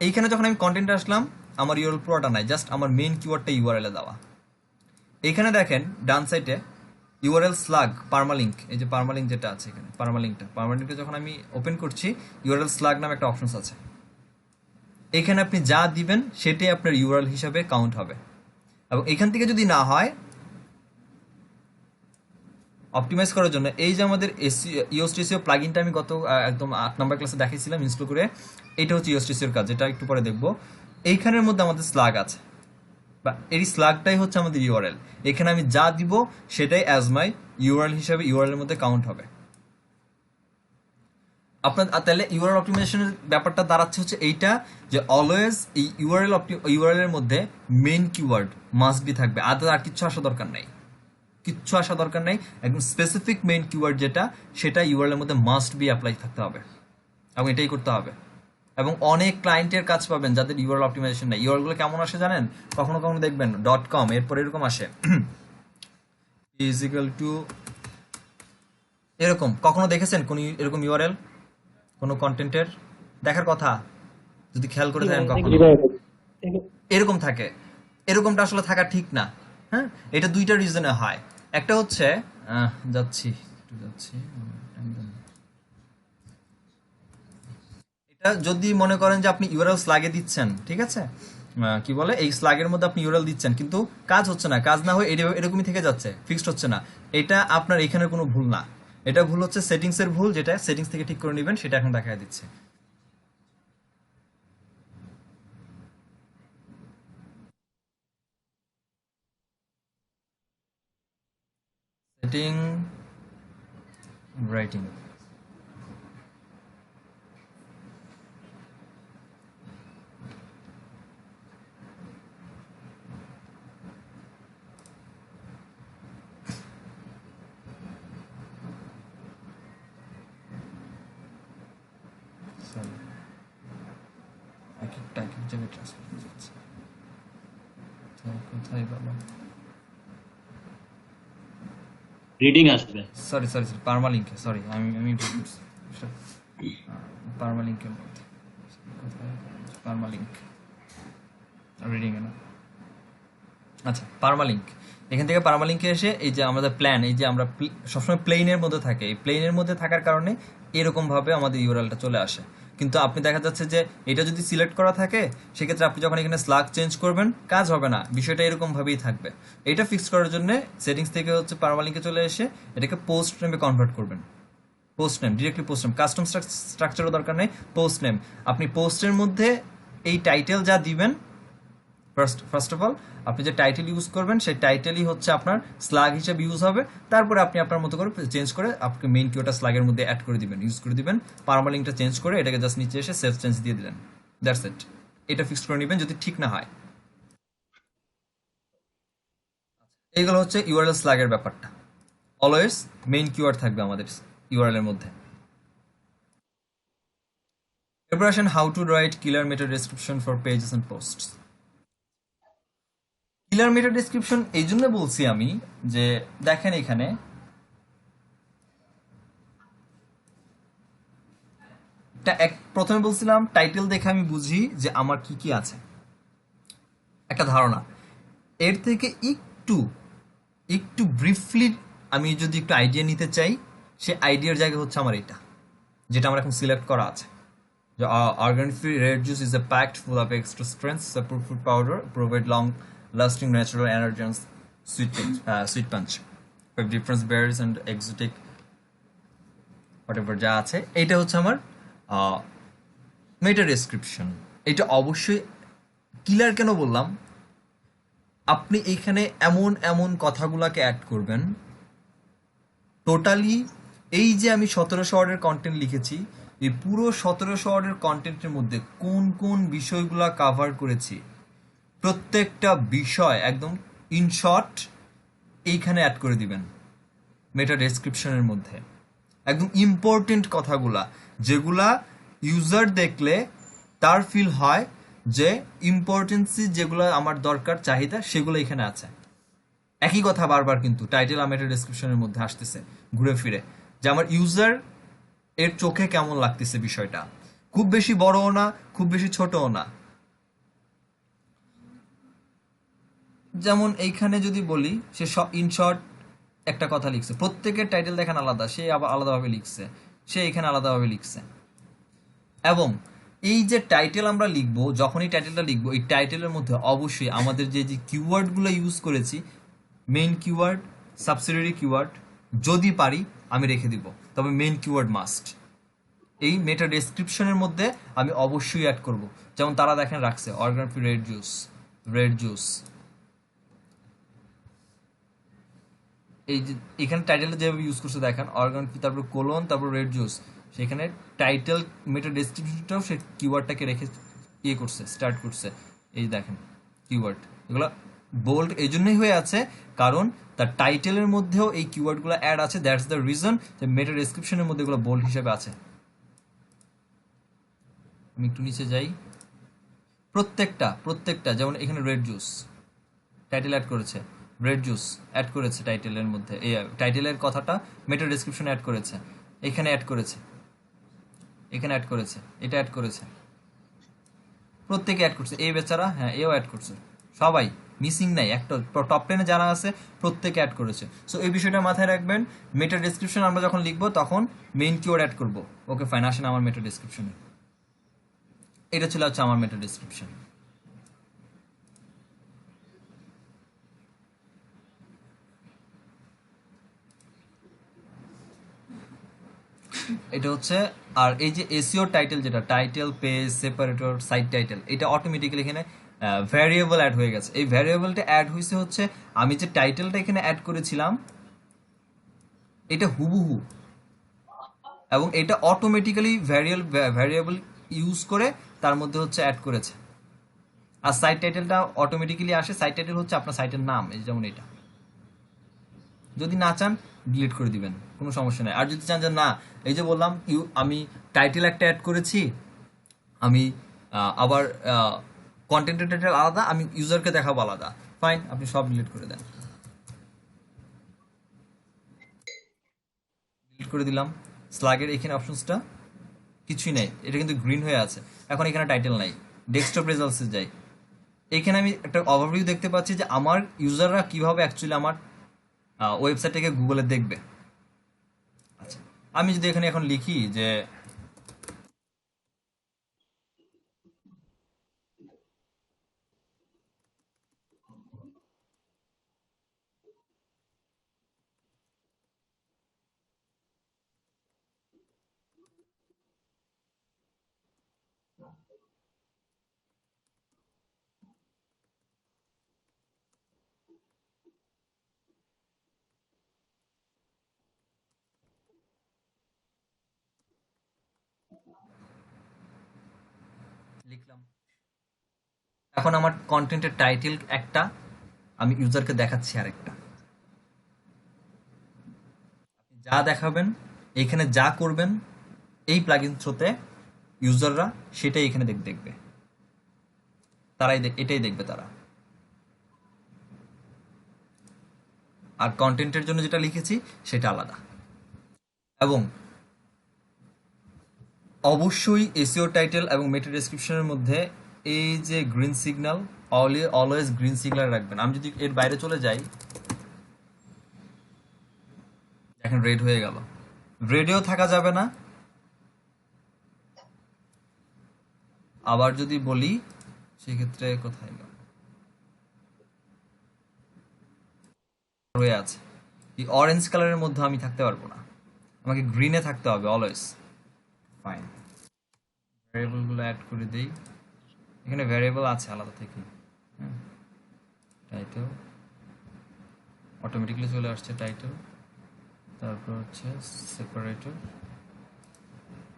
এইখানে যখন আমি কন্টেন্টে আসলাম আমার ইউআরএল পুরোটা নাই, জাস্ট আমার মেইন কিওয়ার্ডটা ইউআরএল এ দেওয়া। এইখানে দেখেন ডান সাইডে ইউআরএল স্লাগ পারমালিঙ্ক, এই যে পারমালিঙ্ক যেটা আছে এখানে, পারমালিঙ্কটা যখন আমি ওপেন করছি ইউআরএল স্লাগ নামে একটা অপশনস আছে। এখানে আপনি যা দিবেন সেটাই আপনার ইউআরএল হিসাবে কাউন্ট হবে। এবং এখান থেকে যদি না হয় অপটিমাইজ করার জন্য এই যে আমাদের ইওস্টিসিও প্লাগইনটা আমি গত একদম 8 নম্বর ক্লাসে দেখাইছিলাম ইনস্টল করে, এটা হচ্ছে ইওস্টিসিওর কাজ, যেটা একটু পরে দেখবো। এইখানের মধ্যে আমাদের স্লাগ আছে, বা এই স্লাগটাই হচ্ছে আমাদের ইউআরএল। এখানে আমি যা দিব সেটাই অ্যাজ মাই ইউআরএল হিসাবে ইউআরএল এর মধ্যে কাউন্ট হবে। আপনার তাহলে ইউআরএল অপটিমাইজেশনের ব্যাপারটা দাঁড়াচ্ছে হচ্ছে এইটা, যে অলওয়েজ এই ইউআরএল এর মধ্যে মেইন কিওয়ার্ড মাস্ট বি থাকবে, আর কিচ্ছু আসা দরকার নাই, কিচ্ছু আসা দরকার নেই। একদম স্পেসিফিক মেইন কিওয়ার্ড যেটা, সেটা ইউআরএল এর মধ্যে মাস্ট বি অ্যাপ্লাই থাকতে হবে, এবং এটাই করতে হবে। এবং অনেক ক্লায়েন্টের কাজ পাবেন যাদের ইউআরএল অপটিমাইজেশন নেই। ইউআরএল গুলো কেমন আসে জানেন? কখনো কখনো দেখবেন .com এরপর এরকম আসে ইজিক্যাল টু এরকম। কখনো দেখেছেন কোন এরকম ইউআরএল কোনো কন্টেন্টের? দেখার কথা যদি খেয়াল করে থাকেন, কখনো এরকম থাকে। এরকমটা আসলে থাকা ঠিক না। হ্যাঁ, এটা দুইটা রিজনে হয়। একটা হচ্ছে যাচ্ছি একটু যাচ্ছি, এটা যদি মনে করেন যে আপনি ইউআরএল স্ল্যাগে দিচ্ছেন, ঠিক আছে, কি বলে এই স্ল্যাগের মধ্যে আপনি ইউআরএল দিচ্ছেন কিন্তু কাজ হচ্ছে না, কাজ না হয়ে এরকমই থেকে যাচ্ছে, ফিক্সড হচ্ছে না, এটা আপনার এখানে কোনো ভুল না, এটা ভুল হচ্ছে সেটিংস এর ভুল, যেটা সেটিংস থেকে ঠিক করে নেবেন, সেটা এখন দেখা দিচ্ছে। সেটিং রাইটিং, এক একটা জায়গায় ট্রান্সফার হয়ে যাচ্ছে, কোথায় বাবা, রিডিং আসবে। সরি সরি সরি, পারমালিঙ্কে, সরি আমি ভুল করছি, পারমালিঙ্কের মধ্যে কোথায়, পারমালিঙ্ক রিডিং এ না, আচ্ছা পারমালিঙ্ক। এখান থেকে পারমালিঙ্কে এসে এই যে আমাদের প্ল্যান, এই যে আমরা সবসময় প্লেনের মধ্যে থাকে, এই প্লেনের মধ্যে থাকার কারণে এরকম ভাবে আমাদের ইউআরএলটা চলে আসে। কিন্তু আপনি দেখা যাচ্ছে যে এটা যদি সিলেক্ট করা থাকে, সেক্ষেত্রে আপনি যখন এখানে স্ল্যাগ চেঞ্জ করবেন কাজ হবে না, বিষয়টা এরকম ভাবেই থাকবে। এটা ফিক্স করার জন্য সেটিংস থেকে হচ্ছে পারমালিঙ্কে চলে এসে এটাকে পোস্ট নেমে কনভার্ট করবেন। Post name, directly post name, custom স্ট্রাকচারও দরকার নেই, পোস্ট নেম। আপনি পোস্টের মধ্যে এই টাইটেল যা দিবেন, ফার্স্ট অফ অল আপনি যে টাইটেল ইউজ করবেন সেই টাইটেলই হচ্ছে আপনার স্ল্যাগ হিসেবে ইউজ হবে। তারপরে আপনি আপনার মতো করে চেঞ্জ করে আপনি মেইন কিওয়ার্ডটা স্ল্যাগের মধ্যে অ্যাড করে দিবেন, ইউজ করে দিবেন, পারমালিঙ্কটা চেঞ্জ করে এটাকে জাস্ট নিচে এসে সেভ চেঞ্জ দিয়ে দিলেন, দ্যাটস ইট। এটা ফিক্স করে নেবেন যদি ঠিক না হয়। এইগুলো হচ্ছে ইউআরএল স্ল্যাগের ব্যাপারটা। অলওয়েজ মেইন কিওয়ার্ড থাকবে আমাদের ইউআরএল এর মধ্যে। এরপর আসেন how to write killer meta description for pages and posts. Killer meta description এই জন্য বলছি আমি যে দেখেন এখানে প্রথমে বলছিলাম টাইটেল দেখে আমি বুঝি যে আমার কি কি আছে, একটা ধারণা। এর থেকে একটু একটু ব্রিফলি আমি যদি একটু আইডিয়া নিতে চাই, সে আইডিয়ার জায়গা হচ্ছে আমার এটা, যেটা আমার এখন সিলেক্ট করা আছে। The organic free red juice is a packed full of extra strength superfood powder, provide long-lasting natural energy and sweet punch with different berries and exotic whatever যা আছে। এইটা হচ্ছে আমার মেটা ডেসক্রিপশন। এটা অবশ্যই কিলার কেন বললাম, আপনি এইখানে এমন এমন কথাগুলোকে অ্যাড করবেন, টোটালি এই যে আমি 1700 ওয়ার্ডের কন্টেন্ট লিখেছি, এই পুরো 1700 ওয়ার্ডের কন্টেন্টের মধ্যে কোন কোন বিষয়গুলো কাভার করেছি, প্রত্যেকটা বিষয় একদম ইন শর্ট এইখানে অ্যাড করে দিবেন মেটা ডেসক্রিপশনের মধ্যে। একদম ইম্পর্টেন্ট কথাগুলা, যেগুলা ইউজার দেখলে তার ফিল হয় যে ইম্পর্টেন্সি যেগুলো আমার দরকার, চাহিদা, সেগুলো এখানে আছে। একই কথা বারবার কিন্তু টাইটেল আর মেটা ডেসক্রিপশনের মধ্যে আসতেছে ঘুরে ফিরে, যে আমার ইউজার এর চোখে কেমন লাগতেছে বিষয়টা। খুব বেশি বড়ও না, খুব বেশি ছোটও না। যেমন এইখানে যদি বলি, সে ইন শর্ট একটা কথা লিখছে, প্রত্যেকের টাইটেল দেখেন আলাদা, সে আবার আলাদাভাবে লিখছে, সে এখানে আলাদাভাবে লিখছে। এবং এই যে টাইটেল আমরা লিখবো, যখনই টাইটেলটা লিখবো, এই টাইটেলের মধ্যে অবশ্যই আমাদের যে যে কিওয়ার্ডগুলো ইউজ করেছি, মেইন কিওয়ার্ড, সাবসিডিয়ারি কিওয়ার্ড, যদি পারি আমি রেখে দিব, তবে মেইন কিওয়ার্ড মাস্ট এই মেটা ডেসক্রিপশনের মধ্যে আমি অবশ্যই অ্যাড করব। যেমন তারা দেখেন রাখছে অর্গানিক রেড জুস, এই যে এখানে টাইটেলটা যেভাবে ইউজ করছে দেখেন, অর্গানিক, তারপর কোলন, তারপর রেড জুস, সেখানে টাইটেল মেটা ডেসক্রিপশনটাও সে কিওয়ার্ডটাকে রেখে করছে, স্টার্ট করছে। এই দেখেন কিওয়ার্ড এগুলো বোল্ড এই জন্যই হয়ে আছে কারণ তার টাইটেলের মধ্যেও এই কিওয়ার্ডগুলো অ্যাড আছে। দ্যাটস দ্য রিজন যে মেটা ডেসক্রিপশনের মধ্যে এগুলো বোল্ড হিসেবে আছে। আমি একটু নিচে যাই, প্রত্যেকটা যেমন এখানে রেড জুস টাইটেল অ্যাড করেছে, রেড জুস অ্যাড করেছে টাইটেলের মধ্যে, এই টাইটেলের কথাটা মেটা ডেসক্রিপশনে অ্যাড করেছে, এখানে অ্যাড করেছে, এখানে অ্যাড করেছে, এটা অ্যাড করেছে, প্রত্যেকে অ্যাড করছে। এই বেচারা, হ্যাঁ এও অ্যাড করছে, সবাই মিসিং নাই একটা। টপ 10 যারা আছে প্রত্যেকে অ্যাড করেছে। সো এই বিষয়টা মাথায় রাখবেন। মেটা ডেসক্রিপশন আমরা যখন লিখবো তখন মেইন কিওয়ার্ড অ্যাড করবো। ওকে ফাইন, আসেন আমার মেটা ডেসক্রিপশনে। এটা ছিল হচ্ছে আমার মেটা ডেসক্রিপশন। এটা হচ্ছে, আর এই যে এসইও টাইটেল, যেটা title, page, separator, site title, এটা অটোমেটিক্যালি এখানে ভ্যারিয়েবল অ্যাড হয়ে গেছে। এই ভ্যারিয়েবলটা অ্যাড হয়েছে হচ্ছে আমি যে টাইটেলটা এখানে অ্যাড করেছিলাম এটা হুবহু, এবং এটা অটোমেটিক্যালি ভ্যারিয়েবল ইউজ করে তার মধ্যে হচ্ছে অ্যাড করেছে। আর সাইট টাইটেলটা অটোমেটিক্যালি আসে। সাইট টাইটেল হচ্ছে আপনার সাইটের নাম, এই যেমন এটা। যদি না চান ডিলিট করে দিবেন, কোনো সমস্যা নেই। আর যদি চান যে না, এই যে বললাম আমি টাইটেল একটা অ্যাড করেছি, আমি আবার কন্টেন্টের টাইটেল আলাদা, আমি ইউজারকে দেখাবো আলাদা, ফাইন, আপনি সব ডিলিট করে দেন। ডিলিট করে দিলাম। স্লাগের এখানে অপশনসটা কিছুই নেই, এটা কিন্তু গ্রিন হয়ে আছে। এখন এখানে টাইটেল নাই, ডেস্কটপ রেজাল্টসে যাই। এখানে আমি একটা ওভারভিউ দেখতে পাচ্ছি যে আমার ইউজাররা কিভাবে অ্যাকচুয়ালি আমার ওয়েবসাইটটাকে গুগলে দেখবে। আচ্ছা, আমি যদি এখানে এখন লিখি যে লিখলাম, এখন আমার কন্টেন্টের টাইটেল একটা, আমি ইউজারকে দেখাচ্ছি আরেকটা। যা দেখাবেন, এখানে যা করবেন এই প্লাগইন থ্রোতে ইউজাররা সেটাই এখানে দেখবে, তারাই এটাই দেখবে তারা। আর কন্টেন্টের জন্য যেটা লিখেছি সেটা আলাদা। এবং অবশ্যই এসইও টাইটেল এবং মেটা ডেসক্রিপশনের মধ্যে এই যে green signal, always green signal রাখবেন। আমি যদি এর বাইরে চলে যাই, এখন রেড হয়ে গেল, রেডেও থাকা যাবে না। আবার যদি বলি সেক্ষেত্রে কোথায় গেল, হয়ে আছে এই অরেঞ্জ কালারের মধ্যে আমি থাকতে পারবো না, আমাকে গ্রিনে থাকতে হবে অলওয়েজ। ফাইন, ভ্যারিয়েবলগুলো অ্যাড করে দিই। এখানে ভ্যারিয়েবল আছে আলাদা থেকে, হ্যাঁ, টাইটেল অটোমেটিক্যালি চলে আসছে, টাইটেল, তারপর হচ্ছে সেপারেটর,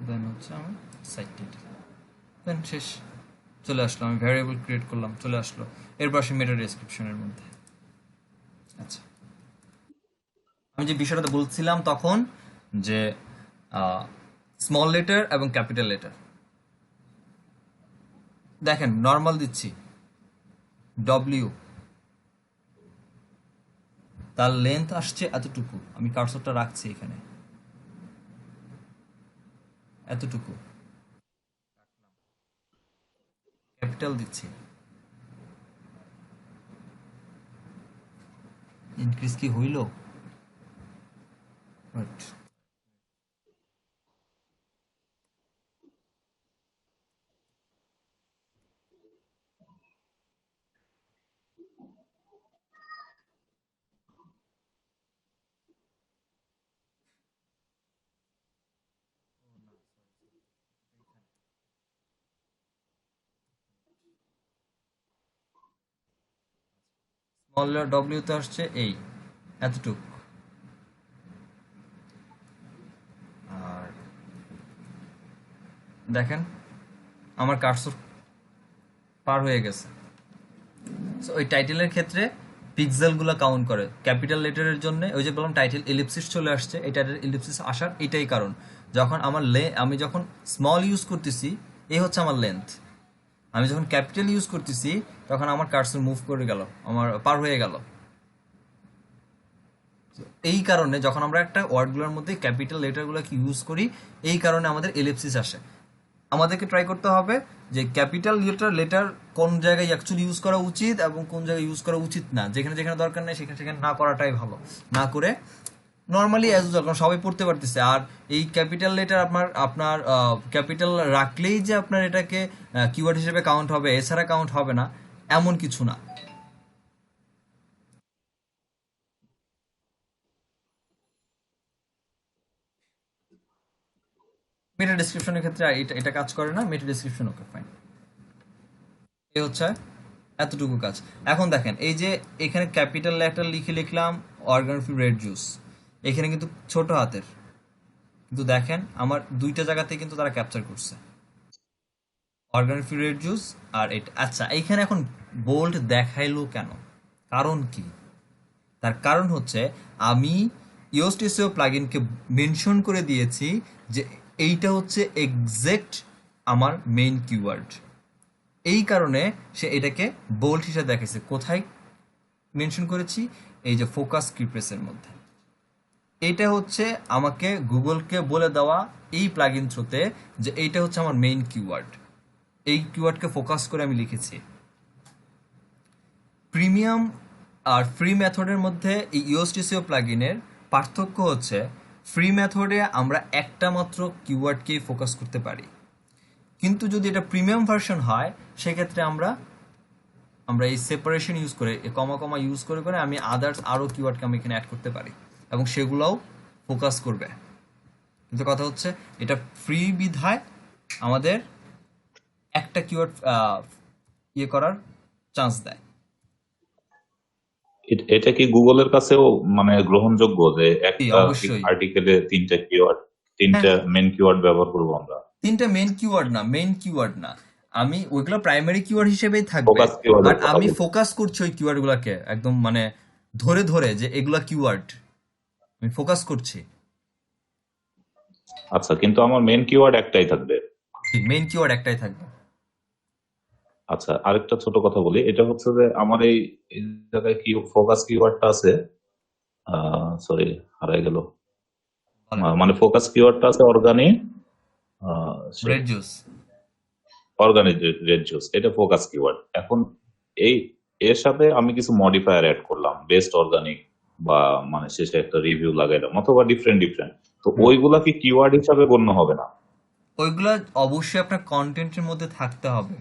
দেন হচ্ছে আমার সাইট টাইটেল, দেন শেষ, চলে আসলো। আমি ভ্যারিয়েবল ক্রিয়েট করলাম, চলে আসলো। এরপর আসি মেটা ডেসক্রিপশনের মধ্যে। আচ্ছা, আমি যে বিষয়টা বলছিলাম তখন যে স্মল লেটার এবং ক্যাপিটাল লেটার, দেখেন নর্মাল দিচ্ছি ডব্লিউ, তার লেন্থ আসছে এতটুকু, আমি কার্সরটা রাখছি এখানে এতটুকু, ক্যাপিটাল দিচ্ছি, ইনক্রিজ কি হইল? বাট স্মল ডব্লিউ তে আসছে এই এতটুকু, আর দেখেন আমার কার্সর পার হয়ে গেছে। সো ওই টাইটেলের ক্ষেত্রে পিক্সেলগুলো কাউন্ট করে। ক্যাপিটাল লেটারের জন্য ওই যে বললাম টাইটেল এলিপসিস চলে আসছে, এই টাইটেল এলিপসিস আসার এটাই কারণ। যখন আমার আমি যখন স্মল ইউজ করতেছি এই হচ্ছে আমার লেন্থ, আমি যখন ক্যাপিটাল ইউজ করতেছি তখন আমার কার্সর মুভ করে গেল, আমার পার হয়ে গেল। এই কারণে যখন আমরা একটা ওয়ার্ডগুলোর মধ্যে ক্যাপিটাল লেটারগুলোকে ইউজ করি এই কারণে আমাদের এলিপসিস আসে। আমাদেরকে ট্রাই করতে হবে যে ক্যাপিটাল লেটার কোন জায়গায় অ্যাকচুয়ালি ইউজ করা উচিত এবং কোন জায়গায় ইউজ করা উচিত না, যেখানে যেখানে দরকার নেই সেখানে সেখানে না করাটাই ভালো, না করে নর্মালি অ্যাজ ইউজুয়াল, কারণ সবাই পড়তে পারতেছে। আর এই ক্যাপিটাল লেটার আপনার ক্যাপিটাল রাখলেই যে আপনার এটাকে কিওয়ার্ড হিসেবে কাউন্ট হবে, এছাড়া কাউন্ট হবে না এমন কিছু না। মেটা ডিসক্রিপশনের ক্ষেত্রে এটা এটা কাজ করে না, মেটা ডিসক্রিপশন ওকে ফাইন। এই হচ্ছে এতটুকু কাজ। এখন দেখেন এই যে এখানে ক্যাপিটাল লেটার লিখলাম অর্গানফি রেড জুস, এখানে কিন্তু ছোট হাতের, কিন্তু দেখেন আমার দুইটা জায়গাতে কিন্তু তারা ক্যাপচার করছে অর্গানফি রেড জুস আর এটা। আচ্ছা এইখানে এখন বোল্ড দেখাইলো কেন, কারণ কি? তার কারণ হচ্ছে আমি ইওস্টিসিও প্লাগইনকে মেনশন করে দিয়েছি যে এইটা হচ্ছে এক্সাক্ট আমার মেইন কিওয়ার্ড, এই কারণে সে এটাকে বোল্ড হিসেবে দেখেছে। কোথায় মেনশন করেছি? এই যে ফোকাস কিপ্রেসের মধ্যে। এইটা হচ্ছে আমাকে গুগলকে বলে দেওয়া এই প্লাগইন থ্রুতে যে এইটা হচ্ছে আমার মেইন কিওয়ার্ড, এই কিওয়ার্ডকে ফোকাস করে আমি লিখেছি। প্রিমিয়াম আর ফ্রি মেথডের মধ্যে এই ইওস্টিসিও প্লাগইনের পার্থক্য হচ্ছে ফ্রি মেথডে আমরা একটা মাত্র কিওয়ার্ডকেই ফোকাস করতে পারি, কিন্তু যদি এটা প্রিমিয়াম ভার্সন হয় সেক্ষেত্রে আমরা এই সেপারেশন ইউজ করে কমা কমা ইউজ করে করে আমি আদার্স আরও কিওয়ার্ডকে আমি এখানে অ্যাড করতে পারি এবং সেগুলোও ফোকাস করবে। কিন্তু কথা হচ্ছে এটা ফ্রি বিধায় আমাদের একটা কিওয়ার্ড ইয়ে করার চান্স দেয়। এটা কি গুগলের কাছেও মানে গ্রহণযোগ্য যে একটা অবশ্যই। আর্টিকেলে তিনটা কিওয়ার্ড, তিনটা মেন কিওয়ার্ড ব্যবহার করবো আমরা? তিনটা মেন কিওয়ার্ড না, আমি ওইগুলো প্রাইমারি কিওয়ার্ড হিসেবেই থাকবে, ফোকাস কিওয়ার্ড। বাট আমি ফোকাস করছি ওই কিওয়ার্ড গুলাকে একদম মানে ধরে ধরে যে এগুলা কিওয়ার্ড আমি ফোকাস করছি। আচ্ছা, কিন্তু আমার মেন কিওয়ার্ড একটাই থাকবে। মেইন কিওয়ার্ড একটাই থাকবে। আচ্ছা, আরেকটা ছোট কথা বলি, এটা হচ্ছে যে আমার এই জায়গায় কি ফোকাস কিওয়ার্ডটা আছে, সরি হারাই গেল, মানে ফোকাস কিওয়ার্ডটা আছে organic red juice, organic red juice, এটা ফোকাস কিওয়ার্ড। এখন এই এর সাথে আমি কিছু মডিফায়ার অ্যাড করলাম, বেস্ট অর্গানিক বা মানে শেষে একটা রিভিউ লাগাইলাম অথবা ডিফারেন্ট তো ওইগুলা কি কিওয়ার্ড হিসাবে গণ্য হবে না? ওইগুলা অবশ্যই আপনার কন্টেন্টের মধ্যে থাকতে হবে,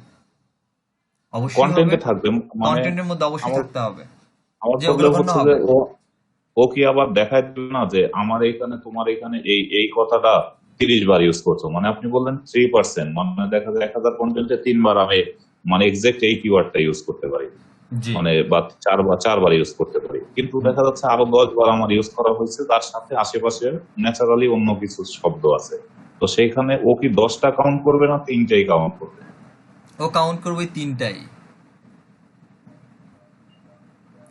অবশ্যই কন্টেন্টে থাকবে, মানে কন্টেন্টের মধ্যে অবশ্যই থাকতে হবে। আমার যে ওগুলো প্রবলেম গণ্য হচ্ছে হবে। যে ও কি আবার দেখায় দিল না যে আমার এখানে তোমার এখানে এই এই কথাটা 30 বার ইউজ করছো, মানে আপনি বললেন 3%, মানে দেখা যায় 1000 কন্টেন্টে 3 বার আমি মানে এক্সাক্ট এই কিওয়ার্ডটা ইউজ করতে পারি, জি মানে বা 4 বার ইউজ করতে পারি, কিন্তু দেখা যাচ্ছে আরো 10 বার আমার ইউজ করা হয়েছে, তার সাথে আশেপাশে ন্যাচারালি অন্য কিছু শব্দ আছে, তো সেইখানে ও কি 10টা কাউন্ট করবে না 3টাই কাউন্ট করবে? ও কাউন্ট করবে ওই তিনটাই,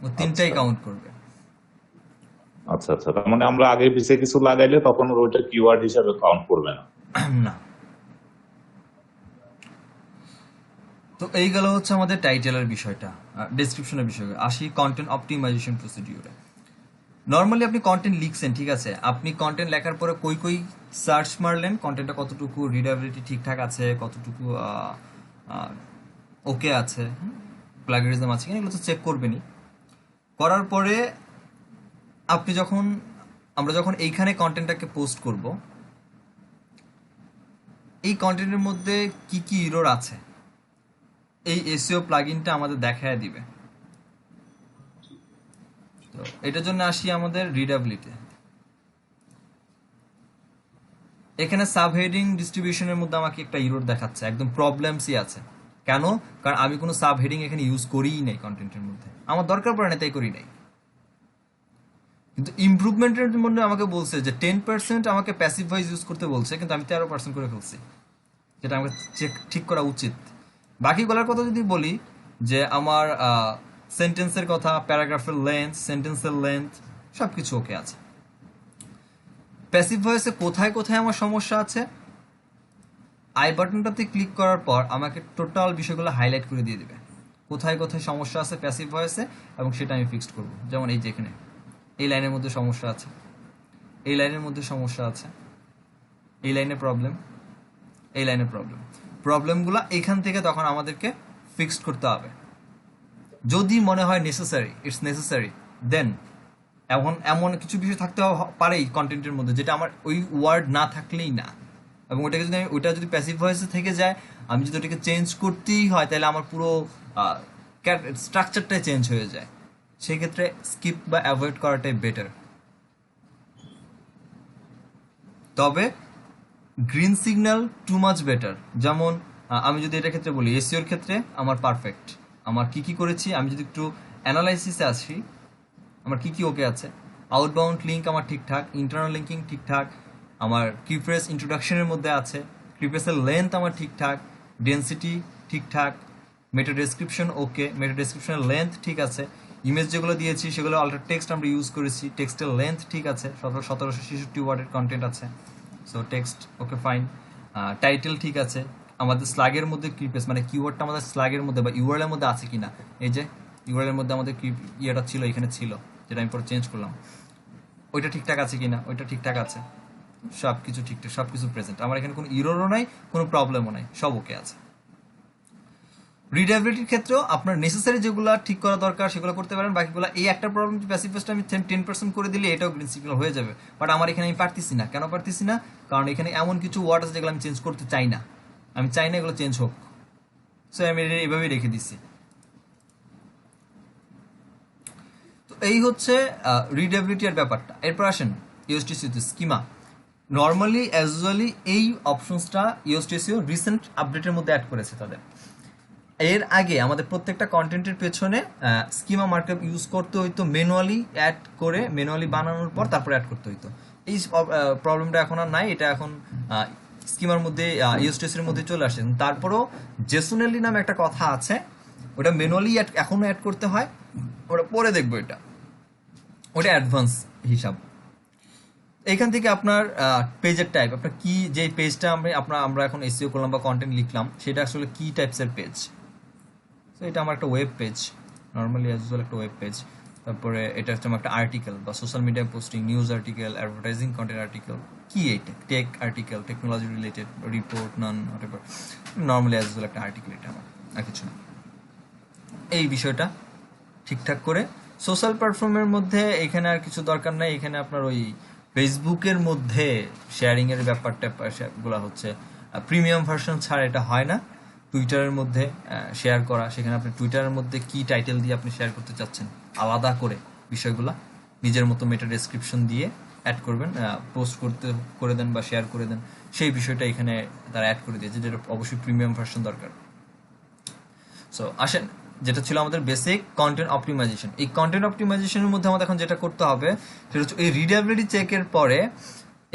ও তিনটাই আচ্ছা। কাউন্ট করবে। আচ্ছা আচ্ছা, তার মানে আমরা আগে পিছিয়ে কিছু লাগাইলে তখন ওইটা কিওয়ার্ড হিসাবে কাউন্ট করবে না? না। তো এই গেল হচ্ছে আমাদের টাইটেলের বিষয়টা, ডেসক্রিপশনের বিষয়টা। আসি কন্টেন্ট অপটিমাইজেশন প্রসিডিউরে। নর্মালি আপনি কন্টেন্ট লিখছেন, ঠিক আছে, আপনি কন্টেন্ট লেখার পরে কই সার্চ মারলেন, কন্টেন্টটা কতটুকু রিডাবিলিটি ঠিকঠাক আছে, কতটুকু ওকে আছে, প্লাগিয়ারিজম আছে কিনা, এগুলো তো চেক করবেনই। করার পরে আমরা যখন এইখানে কন্টেন্টটাকে পোস্ট করব, এই কন্টেন্টের মধ্যে কি কি এরর আছে এই এসইও প্লাগইনটা আমাদের দেখায় দিবে। তো এটার জন্য আসি আমাদের রিডাবিলিটি। এখানে সাবহেডিং ডিস্ট্রিবিউশনের মধ্যে আমাকে একটা এরর দেখাচ্ছে, একদম প্রবলেমসই আছে। কেন? কারণ আমি কোনো সাবহেডিং এখানে ইউজ করিই নাই কন্টেন্টের মধ্যে, আমার দরকার পড়ে না তাই করি নাই। কিন্তু ইমপ্রুভমেন্টের মধ্যে আমাকে বলছে যে 10% আমাকে প্যাসিভ ভয়েস ইউজ করতে বলছে, কিন্তু আমি 13% করে ফেলছি। যেটা আমাকে ঠিক করা উচিত। বাকিগুলোর কথা যদি বলি, যে আমার সেন্টেন্সের কথা, প্যারাগ্রাফের লেন্থ, সেন্টেন্সের লেন্থ সব কিছু ওকে আছে। প্যাসিভ ভয়েসে কোথায় কোথায় আমার সমস্যা আছে, আই বাটনটাতে ক্লিক করার পর আমাকে টোটাল বিষয়গুলো হাইলাইট করে দিয়ে দেবে, কোথায় কোথায় সমস্যা আছে প্যাসিভ ভয়েসে, এবং সেটা আমি ফিক্সড করব। যেমন এই যে এখানে এই লাইনের মধ্যে সমস্যা আছে, এই লাইনের মধ্যে সমস্যা আছে, এই লাইনে প্রবলেম, এই লাইনে প্রবলেম, প্রবলেমগুলো এখান থেকে তখন আমাদেরকে ফিক্সড করতে হবে। যদি মনে হয় নেসেসারি, ইটস নেসেসারি, দেন এমন কিছু বিষয় থাকতে পারেই কন্টেন্টের মধ্যে যেটা আমার ওই ওয়ার্ড না থাকলেই না, এবং ওটাকে যদি ওইটা যদি প্যাসিভ ভয়েসে থেকে যায়, আমি যদি ওটাকে চেঞ্জ করতেই হয় তাহলে আমার পুরো স্ট্রাকচারটাই চেঞ্জ হয়ে যায়। সেই ক্ষেত্রে স্কিপ বা অ্যাভয়েড করাটাই বেটার। তবে green signal too much better. যেমন আমি যদি এটার ক্ষেত্রে বলি, এসইওর ক্ষেত্রে আমার পারফেক্ট, আমার কি কি করেছি আমি যদি একটু অ্যানালাইসিসে আসি, আমার কি কি ওকে আছে। আউটবাউন্ড লিঙ্ক আমার ঠিকঠাক, ইন্টারনাল লিঙ্কিং ঠিকঠাক, আমার কিপ্রেস ইন্ট্রোডাকশনের মধ্যে আছে, কিপ্রেসের লেন্থ আমার ঠিকঠাক, ডেন্সিটি ঠিকঠাক, মেটা ডেসক্রিপশন ওকে, মেটা ডেসক্রিপশনের লেন্থ ঠিক আছে, ইমেজ যেগুলো দিয়েছি সেগুলো আল্টার টেক্সট আমরা ইউজ করেছি, টেক্সটের লেন্থ ঠিক আছে, 1766 ওয়ার্ডের কন্টেন্ট আছে, so text okay fine, title ঠিক আছে, আমাদের স্ল্যাগের মধ্যে কিপ্রেস মানে কিওয়ার্ডটা আমাদের স্ল্যাগের মধ্যে বা ইউআরএল এর মধ্যে আছে কিনা, এই যে ইউআরএল এর মধ্যে আমাদের ইয়েটা ছিল, এখানে ছিল, যেটা আমি পরে চেঞ্জ করলাম, ওইটা ঠিকঠাক আছে কিনা, ওইটা ঠিকঠাক আছে, সব কিছু ঠিকঠাক, সব কিছু প্রেজেন্ট, আমার এখানে কোনো ইরোরও নাই, কোনো প্রবলেমও নাই, সব ওকে আছে। রিডেবিলিটির ক্ষেত্রেও আপনার নেসেসারি যেগুলো ঠিক করা দরকার সেগুলো করতে পারেন, বাকিগুলো এই একটা প্রবলেম প্যাসিভ ভয়েসটা আমি 10% করে দিলে এটাও গ্রিন সিগন্যাল হয়ে যাবে, বাট আমার এখানে আমি পারতেছি না। কেন পারতেছি না? কারণ এখানে এমন কিছু ওয়ার্ড আছে যেগুলো আমি চেঞ্জ করতে চাই না, আমি চাই না এগুলো চেঞ্জ হোক, সো আমি এটা এইভাবেই রেখে দিচ্ছি। তো এই হচ্ছে রিডেবিলিটি এর ব্যাপারটা। এরপর আসেন ইউএসটিসিতে স্কিমা। নর্মালি অ্যাজুয়ালি এই অপশনসটা ইউএসটিসিও রিসেন্ট আপডেটের মধ্যে অ্যাড করেছে তাদের। এর আগে আমাদের প্রত্যেকটা কন্টেন্টের পেছনে স্কিমা মার্কআপ ইউজ করতে হইতো, ম্যানুয়ালি অ্যাড করে, ম্যানুয়ালি বানানোর পর তারপরে অ্যাড করতে হইতো। এই প্রবলেমটা এখন আর নাই, এটা এখন স্কিমার মধ্যে ইউএসটিসির মধ্যে চলে আসছে। তারপরেও জেসুনেলি নামে একটা কথা আছে, ওটা ম্যানুয়ালি এখনো অ্যাড করতে হয়, ওটা পরে দেখবো, এটা ওটা অ্যাডভান্স হিসাব। এখান থেকে আপনার পেজের টাইপ, আপনার কি, যে পেজটা আমরা এখন এসইও করলাম বা কন্টেন্ট লিখলাম সেটা আসলে কি টাইপসের পেজ। তো এটা আমার একটা web page, normally as well একটা ওয়েব পেজ। তারপরে এটা হচ্ছে আমার একটা আর্টিকেল বা social media posting, news article, advertising content article, কি এইটা tech article, technology related, report, non whatever, normally as well একটা আর্টিকেল, এটা আমার আর কিছু না। এই বিষয়টা ঠিকঠাক করে সোশ্যাল প্ল্যাটফর্মের মধ্যে এখানে আর কিছু দরকার নাই। এখানে আপনার ওই ফেসবুকের মধ্যে শেয়ারিং এর ব্যাপারটা গুলা হচ্ছে প্রিমিয়াম ভার্সন ছাড়া এটা হয় না। টুইটারের মধ্যে শেয়ার করা, সেখানে আপনি টুইটারের মধ্যে কি টাইটেল দিয়ে আপনি শেয়ার করতে চাচ্ছেন আলাদা করে বিষয়গুলা নিজের মতো মেটা ডেসক্রিপশন দিয়ে অ্যাড করবেন, পোস্ট করে দেন বা শেয়ার করে দেন, সেই বিষয়টা এখানে তারা অ্যাড করে দিয়েছে, যেটা অবশ্যই প্রিমিয়াম ভার্সন দরকার। সো আসেন, যেটা ছিল আমাদের বেসিক কন্টেন্ট অপটিমাইজেশন। এই কন্টেন্ট অপটিমাইজেশনের মধ্যে আমাদের এখন যেটা করতে হবে সেটা হচ্ছে এই রিডেবিলিটি চেকের পরে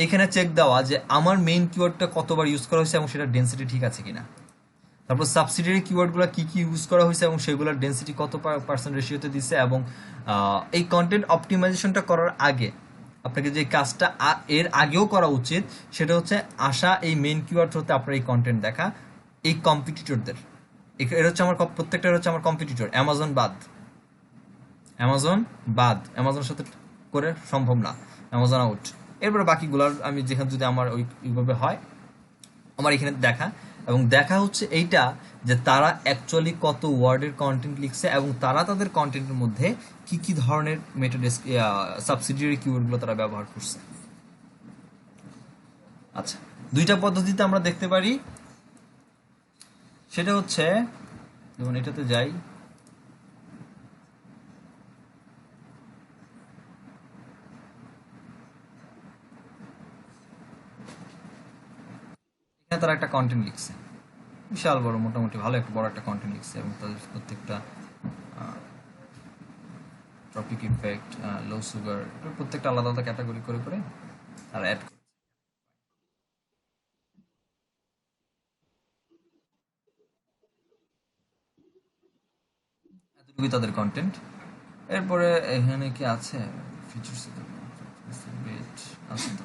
এখানে চেক দেওয়া যে আমার মেইন কিওয়ার্ডটা কতবার ইউজ করা হয়েছে এবং সেটা ডেন্সিটি ঠিক আছে কিনা। তারপর সাবসিডিয়ারি কিওয়ার্ডগুলো কি কি ইউজ করা হয়েছে এবং সেগুলোর ডেন্সিটি কত পার্সেন্ট রেশিওতে দিচ্ছে। এবং এই কন্টেন্ট অপটিমাইজেশনটা করার আগে আপনাকে যে কাজটা এর আগেও করা উচিত সেটা হচ্ছে আসা এই মেইন কিওয়ার্ড হতে আপনার এই কন্টেন্ট দেখা এই কম্পিটিটরদের, এর হচ্ছে আমার প্রত্যেকটা হচ্ছে আমার কম্পিটিটর, অ্যামাজন বাদ, অ্যামাজনের সাথে করে সম্ভব না, অ্যামাজন আউট। এরপরে বাকিগুলার আমি যেখানে যদি আমার ওইভাবে হয় আমার এখানে দেখা, এবং দেখা হচ্ছে এইটা যে তারা অ্যাকচুয়ালি কত ওয়ার্ডের কন্টেন্ট লিখছে এবং তারা তাদের কন্টেন্টের মধ্যে কি কি ধরনের সাবসিডিয়ারি কিওয়ার্ডগুলো তারা ব্যবহার করছে। আচ্ছা, দুইটা পদ্ধতিতে আমরা দেখতে পারি, সেটা হচ্ছে যেমন এটাতে যাই, এখানে তারা একটা কন্টেন্ট লিখছে, বিশাল বড়, মোটামুটি ভালো একটা বড় একটা কন্টেন্ট লিখছে এবং তাদের প্রত্যেকটা টপিক ইফেক্ট, লো সুগার, প্রত্যেকটা আলাদা আলাদা ক্যাটাগরি করে করে তারা অ্যাড। খুবই তাদের কন্টেন্ট। এরপরে এখানে কি আছে ফিচার্স আছে তো।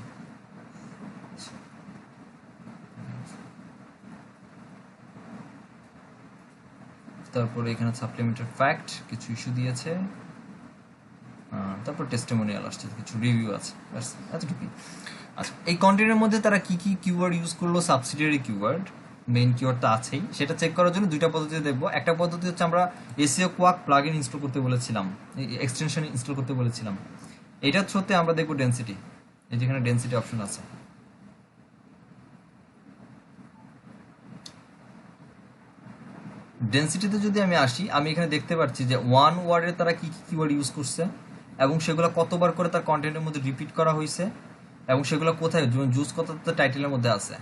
তারপরে এখানে সাপ্লিমেন্টারি ফ্যাক্ট কিছু ইস্যু দিয়েছে, তারপর টেস্টিমোনিয়াল আসছে, কিছু রিভিউ আছে, ব্যাস এতটুকুই। আচ্ছা, এই কন্টেন্টের মধ্যে তারা কি কি কিওয়ার্ড ইউজ করলো, সাবসিডিয়ারি কিওয়ার্ড, মেইন কিওয়ার্ড তো আছেই, সেটা চেক করার জন্য দুইটা পদ্ধতি দেখবো। একটা পদ্ধতি হচ্ছে আমরা এসইও কোয়াক প্লাগইন ইনস্টল করতে বলেছিলাম, এক্সটেনশন ইনস্টল করতে বলেছিলাম। এটার থ্রুতে আমরা দেখবো ডেনসিটি, এই যেখানে ডেনসিটি অপশন আছে। ডেনসিটিতে যদি আমি আসি, আমি এখানে দেখতে পাচ্ছি যে ওয়ান ওয়ার্ডে তারা কি কি কিওয়ার্ড ইউজ করছে এবং সেগুলো কতবার করে তার কন্টেন্টের মধ্যে রিপিট করা হয়েছে এবং সেগুলো কোথায়, যেমন জুস কথা তো টাইটেলের মধ্যে আছে,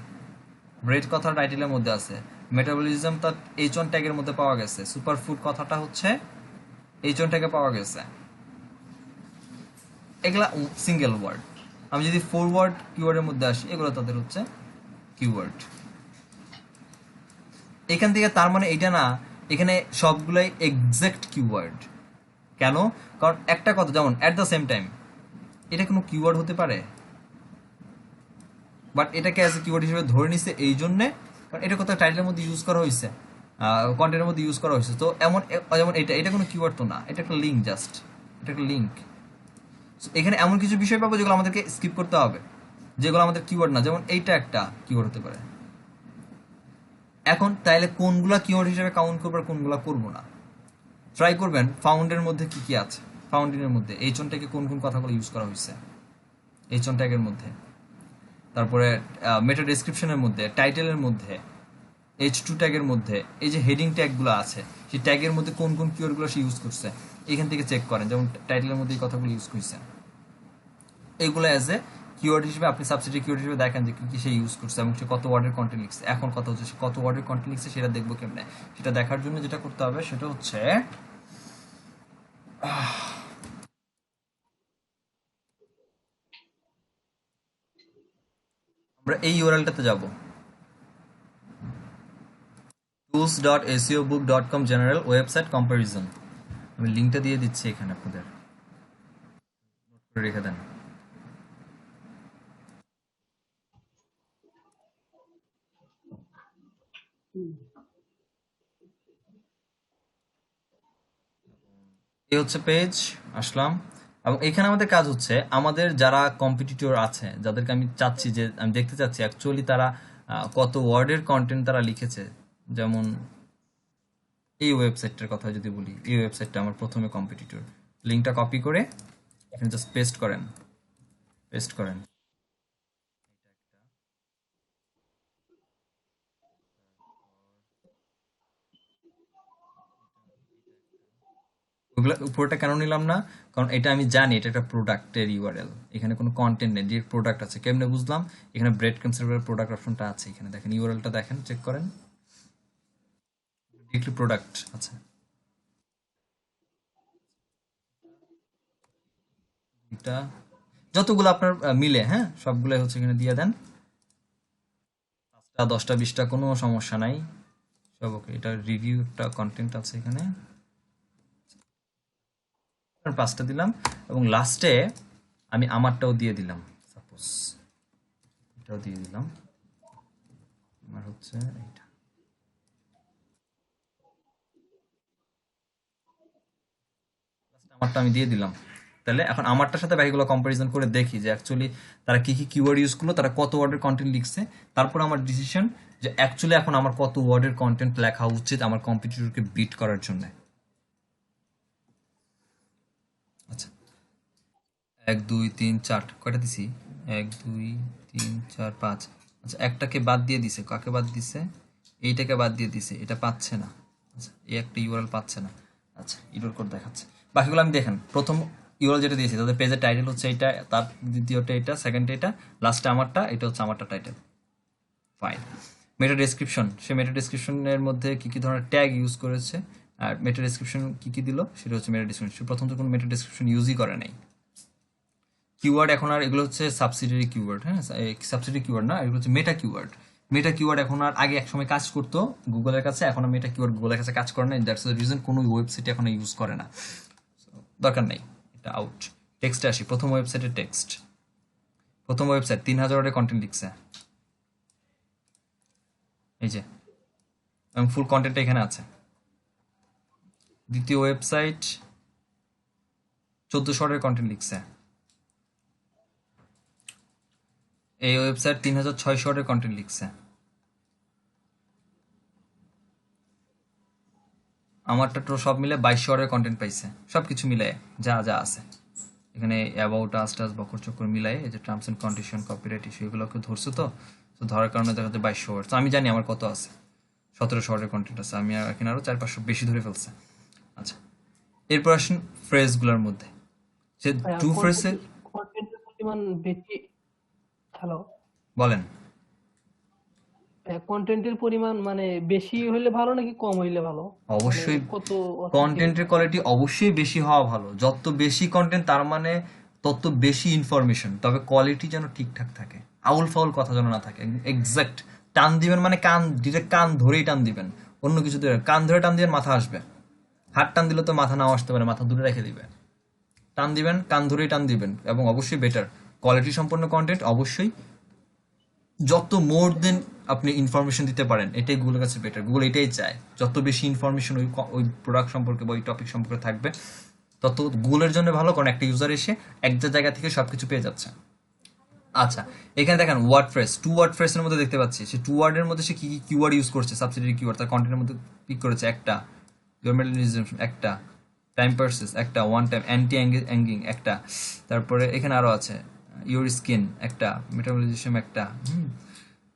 ব্রেড কথা টাইটেলের মধ্যে আছে, মেটাবলিজম তার H1 ট্যাগের মধ্যে পাওয়া গেছে, সুপারফুড কথাটা হচ্ছে H1 ট্যাগে পাওয়া গেছে। এগুলা সিঙ্গেল ওয়ার্ড। আমি যদি 4 ওয়ার্ড কিওয়ার্ডের মধ্যে আসি, এগুলো তাদের হচ্ছে কিওয়ার্ড। এখান থেকে তার মানে এটা না, এখানে সবগুলাই এক্সাক্ট কিওয়ার্ড। কেন? কারণ একটা কথা, যেমন অ্যাট দ্য সেম টাইম, এটা কোনো কিওয়ার্ড হতে পারে, বাট এটাকে অ্যাজ এ কিওয়ার্ড হিসেবে ধরে নিছে এই জন্যে কারণ এটা কোথাও টাইটেলের মধ্যে ইউজ করা হয়েছে, কন্টেন্টের মধ্যে ইউজ করা হয়েছে। তো যেমন এটা কোনো কিওয়ার্ড তো না, এটা একটা লিঙ্ক, জাস্ট এটা একটা লিঙ্ক। এখানে এমন কিছু বিষয় পাবো যেগুলো আমাদেরকে স্কিপ করতে হবে, যেগুলো আমাদের কিওয়ার্ড না, যেমন এইটা একটা কিওয়ার্ড হতে পারে। এখন তাইলে কোনগুলা কিওয়ার্ড হিসেবে কাউন্ট করবো আর কোনগুলা করবো না, ট্রাই করবেন ফাউন্ডের মধ্যে কি কি আছে, ফাউন্ডিনের মধ্যে H1 ট্যাগে কোন কোন কথাগুলো ইউজ করা হয়েছে H1 ট্যাগের মধ্যে, তারপরে মেটা ডেসক্রিপশনের মধ্যে, টাইটেলের মধ্যে, H2 ট্যাগের মধ্যে, এই যে হেডিং ট্যাগগুলো আছে সেই ট্যাগের মধ্যে কোন কোন কিওয়ার্ডগুলো সে ইউজ করছে এখান থেকে চেক করেন। যেমন টাইটেলের মধ্যে এই কথাগুলো ইউজ করছে, এইগুলো অ্যাজ এ কিওয়ার্ড হিসেবে আপনি সাবসিডি কিওয়ার্ড হিসেবে দেখেন যে কি সে ইউজ করছে এবং সে কত ওয়ার্ডের কন্টেন্ট লিখছে। এখন কথা হচ্ছে সে কত ওয়ার্ডের কন্টেন্ট লিখছে সেটা দেখবো কেমনে, সেটা দেখার জন্য যেটা করতে হবে সেটা হচ্ছে আমরা এই ইউআরএলটাতে যাব, tools.seobook.com জেনারেল ওয়েবসাইট কম্পারিজন। আমি লিঙ্কটা দিয়ে দিচ্ছি এখানে, আপনাদের নোট করে রেখে দেন। এই হচ্ছে পেজ, আসলাম এবং এখানে আমাদের কাজ হচ্ছে আমাদের যারা কম্পিটিটর আছে, যাদেরকে আমি চাচ্ছি যে আমি দেখতে চাচ্ছি অ্যাকচুয়ালি তারা কত ওয়ার্ডের কন্টেন্ট তারা লিখেছে। যেমন এই ওয়েবসাইটটার কথা যদি বলি, এই ওয়েবসাইটটা আমার প্রথমে কম্পিটিটর। লিঙ্কটা কপি করে এখানে জাস্ট পেস্ট করেন, পেস্ট করেন। উপরটা কেন নিলাম না, কারণ এটা আমি জানি এটা একটা প্রোডাক্টের ইউআরএল, এখানে কোনো কন্টেন্ট নেই, ডিরেক্ট প্রোডাক্ট আছে। কেমনে বুঝলাম? এখানে ব্রেড কনসার্ভের প্রোডাক্ট অপশনটা আছে, এখানে দেখেন ইউআরএলটা দেখেন, চেক করেন, ডিরেক্টলি প্রোডাক্ট আছে। এটা যতগুলো আপনার মিলে, হ্যাঁ সবগুলো হচ্ছে এখানে দিয়ে দেন, 5টা 10টা 20টা কোনো সমস্যা নাই, সব ওকে। এটা রিভিউ একটা কন্টেন্ট আছে এখানে, 5টা দিলাম এবং লাস্টে আমি আমারটাও দিয়ে দিলাম, সাপোজ এটাও দিয়ে দিলাম, আমার হচ্ছে এইটা। আমারটা আমি দিয়ে দিলাম। তাহলে এখন আমারটার সাথে বাকিগুলো কম্পারিজন করে দেখি যে অ্যাকচুয়ালি তারা কি কি কিওয়ার্ড ইউজ করলো, তারা কত ওয়ার্ডের কন্টেন্ট লিখছে, তারপর আমার ডিসিশন যে অ্যাকচুয়ালি এখন আমার কত ওয়ার্ডের কন্টেন্ট লেখা উচিত আমার কম্পিটিটরকে বিট করার জন্য। আচ্ছা 1 2 3 4 কয়টা দিছি, 1 2 3 4 5। আচ্ছা একটাকে বাদ দিয়ে দিছে, কাকে বাদ দিছে? এইটাকে বাদ দিয়ে দিছে, এটা পাচ্ছে না। আচ্ছা এই একটা ইউআরএল পাচ্ছে না। আচ্ছা ইউআরএল কোড দেখাচ্ছে, বাকিগুলো আমি দেখেন। প্রথম ইউআরএল যেটা দিয়েছি তাদের পেজের টাইটেল হচ্ছে এটা, তার দ্বিতীয়টা এটা, সেকেন্ডে এটা, লাস্টে আমারটা, এটা হচ্ছে আমারটা টাইটেল। ফাইন। মেটা ডেসক্রিপশন, সে মেটা ডেসক্রিপশনের মধ্যে কি কি ধরনের ট্যাগ ইউজ করেছে আর মেটা ডেসক্রিপশন কি কি দিল সেটা হচ্ছে মেটা ডেসক্রিপশন। প্রথম তো কোনো মেটা ডেসক্রিপশন ইউজই করে নাই। কিওয়ার্ড এখন আর এগুলো হচ্ছে সাবসিডিয়ারি কিওয়ার্ড, হ্যাঁ সাবসিডিয়ারি কিওয়ার্ড না, এগুলো হচ্ছে মেটা কিওয়ার্ড। মেটা কিওয়ার্ড এখন আর আগে একসময় কাজ করতো গুগলের কাছে, এখন মেটা কিওয়ার্ড গুগলের কাছে কাজ করে না। দ্যাটস দ্য রিজন কোনো ওয়েবসাইট এখন ইউজ করে না, দরকার নেই, এটা আউট। টেক্সটে আসি, প্রথম ওয়েবসাইটের টেক্সট। প্রথম ওয়েবসাইট 3000 ওয়ার্ডের কন্টেন্ট লিখছে, এই যে এবং ফুল কন্টেন্টটা এখানে আছে। দ্বিতীয় ওয়েবসাইট 1400 ওয়ার্ডের কন্টেন্ট লিখছে। এই ওয়েবসাইট 3600 ওয়ার্ডের কন্টেন্ট লিখছে। আমারটা তো সব মিলে 2200 ওয়ার্ডের কন্টেন্ট পাইছে, সব কিছু মিলাই যা যা আছে এখানে, অ্যাবাউট আস টাস বকর চক্কর মিলাই, এই যে terms and condition, copyright issue, এগুলোকে ধরছে। তো ধরার কারণে দেখা যাচ্ছে 2200 ওয়ার্ড। তো আমি জানি আমার কত আছে, 1700 ওয়ার্ডের কন্টেন্ট আছে, আমি এখানে আরো 400-500 বেশি ধরে ফেলছে। আচ্ছা, এরপর আসুন ফ্রেজগুলোর মধ্যে, যে টু ফ্রেজের কন্টেন্টের পরিমাণ বেশি। হ্যালো, বলেন। কন্টেন্টের পরিমাণ মানে বেশি হইলে ভালো নাকি কম হইলে ভালো? অবশ্যই মানে কত কন্টেন্টের কোয়ালিটি অবশ্যই বেশি হওয়া ভালো। যত বেশি কন্টেন্ট তার মানে তত বেশি ইনফরমেশন, তবে কোয়ালিটি যেন ঠিকঠাক থাকে, আউল ফাউল কথা যেন না থাকে। এক্সাক্ট টান দিবেন মানে কান ডিরেক্ট কান ধরেই টান দিবেন, অন্য কিছু দিয়ে কান ধরে টান দিবেন মাথা আসবে। হাত টান দিলে তো মাথা নাও আসতে পারে, মাথা দূরে রেখে দিবে। টান দিবেন কান ধরেই টান দিবেন, এবং অবশ্যই বেটার কোয়ালিটি সম্পন্ন কন্টেন্ট। অবশ্যই যত মোর দেন আপনি ইনফরমেশন দিতে পারেন, এটাই গুগলের কাছে বেটার। গুগল এটাই চায়, যত বেশি ইনফরমেশন ওই প্রোডাক্ট সম্পর্কে বা ওই টপিক সম্পর্কে থাকবে তত গুগলের জন্য ভালো, কারণ একটা ইউজার এসে একটা জায়গা থেকে সবকিছু পেয়ে যাচ্ছে। আচ্ছা, এখানে দেখেন ওয়ার্ডপ্রেস, টু ওয়ার্ডপ্রেসের মধ্যে দেখতে পাচ্ছি সে টু ওয়ার্ডের মধ্যে সে কি কি কিওয়ার্ড ইউজ করছে, সাবসিডিয়ারি কিওয়ার্ড তার কন্টেন্টের মধ্যে পিক করেছে। একটা জর্নালিজম, একটা টাইম পার্সেস, একটা ওয়ান টাইম অ্যান্টি অ্যাঙ্গিং, একটা তারপরে এখানে আরো আছে ইউর স্কিন, একটা মেটাবলিজম, একটা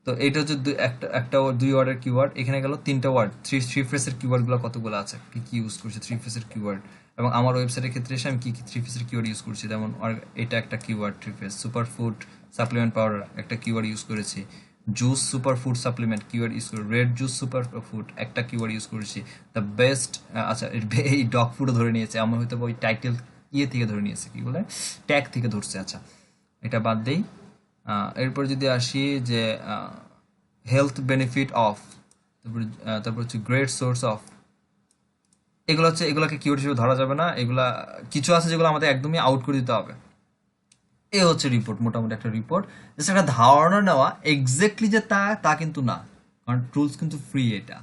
তো এটা হচ্ছে একটা দুই ওয়ার্ডের কিওয়ার্ড। এখানে গেল তিনটা ওয়ার্ড। থ্রি ফ্রেসের কিওয়ার্ডগুলো কতগুলো আছে, কি কি ইউজ করছে থ্রি ফ্রেসের কিওয়ার্ড, এবং আমার ওয়েবসাইটের ক্ষেত্রে এসে আমি কি কি থ্রি ফ্রেসের কিওয়ার্ড ইউজ করছি। যেমন এটা একটা keyword three phrase. Super food supplement powder একটা কিওয়ার্ড ইউজ করেছি। Juice super food supplement keyword use করে। রেড জুস সুপার ফুড একটা কিওয়ার্ড ইউজ করেছি। দ্য বেস্ট, আচ্ছা এই ডগ ফুডও ধরে নিয়েছে, আমার হয়তো ওই টাইটেল থেকে ধরে নিয়েছে, কি বলে ট্যাগ থেকে ধরছে। আচ্ছা, এটা বাদ দেই। এরপর যদি আসি যে হেলথ বেনিফিট অফ, তারপর হচ্ছে গ্রেট সোর্স অফ, এগুলো হচ্ছে এগুলোকে কিওয়ার্ড হিসেবে ধরা যাবে না। এগুলা কিছু আছে যেগুলো আমাদের একদমই আউট করে দিতে হবে। এ হচ্ছে রিপোর্ট, মোটামুটি একটা রিপোর্ট, জাস্ট একটা ধারণা নেওয়া। এক্স্যাক্টলি যে তা কিন্তু না, কারণ টুলস কিন্তু ফ্রি এটা,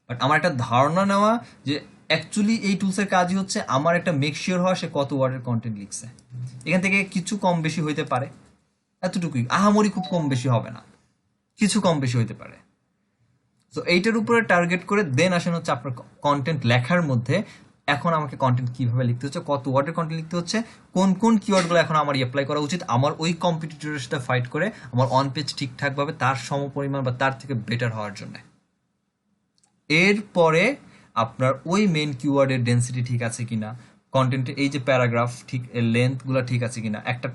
বাট আমার একটা ধারণা নেওয়া যে অ্যাকচুয়ালি এই টুলসের কাজই হচ্ছে আমার একটা মেক শিওর হওয়া সে কত ওয়ার্ডের কন্টেন্ট লিখছে। এখান থেকে কিছু কম বেশি হইতে পারে, এতটুকুই, আহামরি খুব কম বেশি হবে না, কিছু কম বেশি হইতে পারে। তো এইটার উপরে টার্গেট করে দেন আসেন হচ্ছে আপনার কন্টেন্ট লেখার মধ্যে। এখন আমাকে কন্টেন্ট কিভাবে লিখতে হচ্ছে, কত ওয়ার্ডের কন্টেন্ট লিখতে হচ্ছে, কোন কোন কিওয়ার্ডগুলো এখন আমার অ্যাপ্লাই করা উচিত আমার ওই কম্পিটিটরের সাথে ফাইট করে আমার অন পেজ ঠিকঠাকভাবে তার সমপরিমাণ বা তার থেকে বেটার হওয়ার জন্য। এরপরে আপনার ওই মেন কিওয়ার্ডের ডেন্সিটি ঠিক আছে কিনা, কন্টেন্টের এই যে প্যারাগ্রাফ ঠিক লেন্থগুলো ঠিক আছে কিনা, একটা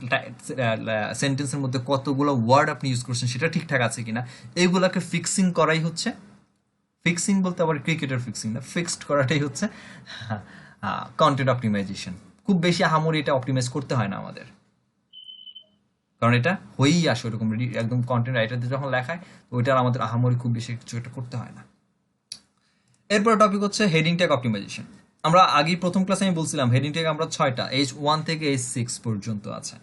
সেন্টেন্সের মধ্যে কতগুলো ওয়ার্ড আপনি ইউজ করছেন সেটা ঠিকঠাক আছে কিনা, এইগুলোকে ফিক্সিং করাই হচ্ছে, ফিক্সিং বলতে আবার ক্রিকেটের ফিক্সিং না, ফিক্সড করাটাই হচ্ছে কন্টেন্ট অপটিমাইজেশন। খুব বেশি আহামরি এটা অপটিমাইজ করতে হয় না আমাদের, কারণ এটা হয়েই আসে ওরকম একদম কন্টেন্ট রাইটারদের যখন লেখায়, তো ওইটার আমাদের আহামরি খুব বেশি কিছু একটা করতে হয় না। এরপর টপিক হচ্ছে হেডিং ট্যাগ অপটিমাইজেশন। আমরা আগেই প্রথম ক্লাসে আমি বলছিলাম হেডিং ট্যাগ আমরা 6টা H1 থেকে H6 পর্যন্ত আছে,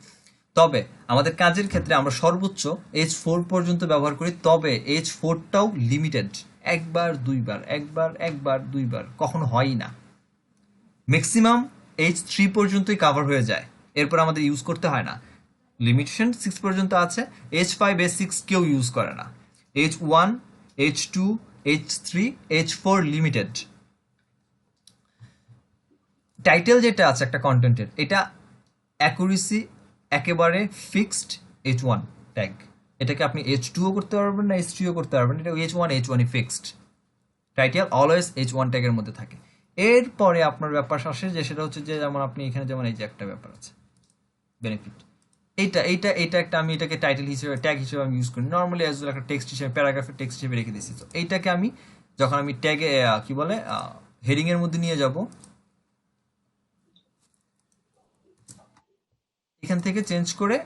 তবে আমাদের কাজের ক্ষেত্রে আমরা সর্বোচ্চ H4 পর্যন্ত ব্যবহার করি, তবে H4টাও লিমিটেড, একবার দুইবার কখনো হয়ই না। ম্যাক্সিমাম H3 পর্যন্তই কাভার হয়ে যায়, এরপর আমাদের ইউজ করতে হয় না। লিমিটেশন 6 পর্যন্ত আছে, H5 H6 কেউ ইউজ করে না। H1 H2 H3 H4 limited. Title যেটা আছে একটা কন্টেন্টের, এটা অ্যাকুরেসি একেবারে ফিক্সড H1 ট্যাগ, এটাকে আপনি H2ও করতে পারবেন না H3ও করতে পারবেন, এটা H1 fixed. Title always H1 ট্যাগের মধ্যে থাকে। এরপরে আপনার ব্যাপার আসে যে সেটা হচ্ছে যে যেমন আপনি এখানে যেমন এই যে একটা ব্যাপার আছে বেনিফিট, এইটা একটা আমি এটাকে টাইটেল হিসেবে ট্যাগ হিসেবে আমি ইউজ করি নর্মালি অ্যাজ ওয়েল, একটা টেক্সট হিসেবে প্যারাগ্রাফের টেক্সট হিসেবে রেখে দিয়েছি। তো এইটাকে আমি যখন আমি ট্যাগে কি বলে হেডিং এর মধ্যে নিয়ে যাব, এখান থেকে চেঞ্জ করে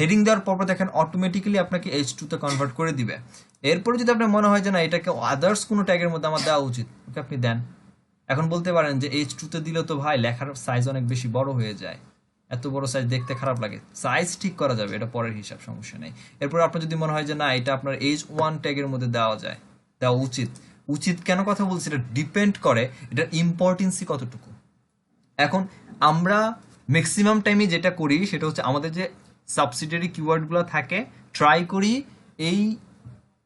হেডিং দেওয়ার পর দেখেন অটোমেটিক্যালি আপনাকে H2 তে কনভার্ট করে দিবে। এরপরে যদি আপনার মনে হয় যে না এটাকে আদার্স কোনো ট্যাগের মধ্যে আমার দেওয়া উচিত, ওকে আপনি দেন। এখন বলতে পারেন যে H2 তে দিলে তো ভাই লেখার সাইজ অনেক বেশি বড় হয়ে যায়, এত বড় সাইজ দেখতে খারাপ লাগে। সাইজ ঠিক করা যাবে, এটা পরের হিসাব, সমস্যা নেই। এরপর আপনার যদি মনে হয় যে না এটা আপনার H1 ট্যাগের মধ্যে দেওয়া যায়, দেওয়া উচিত। উচিত কেন কথা বলছি, এটা ডিপেন্ড করে এটার ইম্পর্টেন্সই কতটুকু। এখন আমরা ম্যাক্সিমাম টাইমে যেটা করি সেটা হচ্ছে আমাদের যে সাবসিডিয়ারি কিওয়ার্ডগুলো থাকে ট্রাই করি এই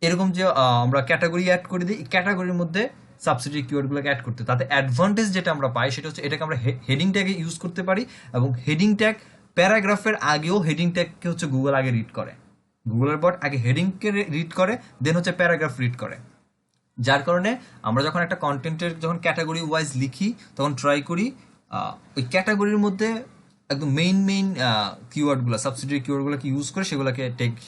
এরকম যে আমরা ক্যাটাগরি অ্যাড করে দিই, ক্যাটাগরির মধ্যে সাবসিডিয়ারি কিওয়ার্ডগুলোকে অ্যাড করতে। তাতে অ্যাডভান্টেজ যেটা আমরা পাই সেটা হচ্ছে এটাকে আমরা হেডিং ট্যাগে ইউজ করতে পারি, এবং হেডিং ট্যাগ প্যারাগ্রাফের আগেও হেডিং ট্যাগকে হচ্ছে গুগল আগে রিড করে। গুগলের বট আগে হেডিংকে রিড করে, দেন হচ্ছে প্যারাগ্রাফ রিড করে। যার কারণে আমরা যখন একটা কন্টেন্টের যখন ক্যাটাগরি ওয়াইজ লিখি তখন ট্রাই করি ওই ক্যাটাগরির মধ্যে একদম মেইন কিওয়ার্ডগুলো, সাবসিডিয়ারি কিওয়ার্ডগুলোকে ইউজ করে সেগুলোকে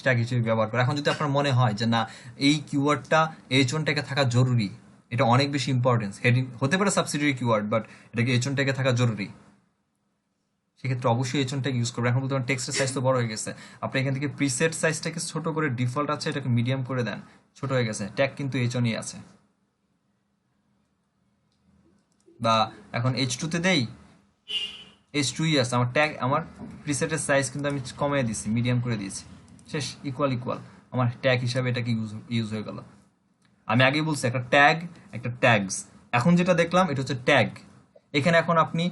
ট্যাগ হিসেবে ব্যবহার করে। এখন যদি আপনার মনে হয় যে না এই কিওয়ার্ডটা H1 ট্যাগে থাকা জরুরি, এটা অনেক বেশি ইম্পর্টেন্স, হেডিং হতে পারে সাবসিডিয়ারি কিওয়ার্ড বাট এটাকে H1 ট্যাগে থাকা জরুরি, সেক্ষেত্রে অবশ্যই H1 ট্যাগ ইউজ করবে। এখন বলতে পারেন টেক্সটের সাইজ তো বড় হয়ে গেছে, আপনি এখান থেকে প্রিসেট সাইজটাকে ছোট করে, ডিফল্ট আছে এটাকে মিডিয়াম করে দেন, ছোট হয়ে গেছে, ট্যাগ কিন্তু H1ই আছে। বা এখন H2 তে দেই, H2ই আছে, আমার ট্যাগ, আমার প্রিসেটের সাইজ কিন্তু আমি কমিয়ে দিয়েছি, মিডিয়াম করে দিয়েছি, শেষ, ইকুয়াল, আমার ট্যাগ হিসাবে এটাকে ইউজ হয়ে গেল। আমি আগেই বলছি একটা ট্যাগ, একটা ট্যাগস। এখন যেটা দেখলাম এটা হচ্ছে ট্যাগ। এখানে এখন আপনি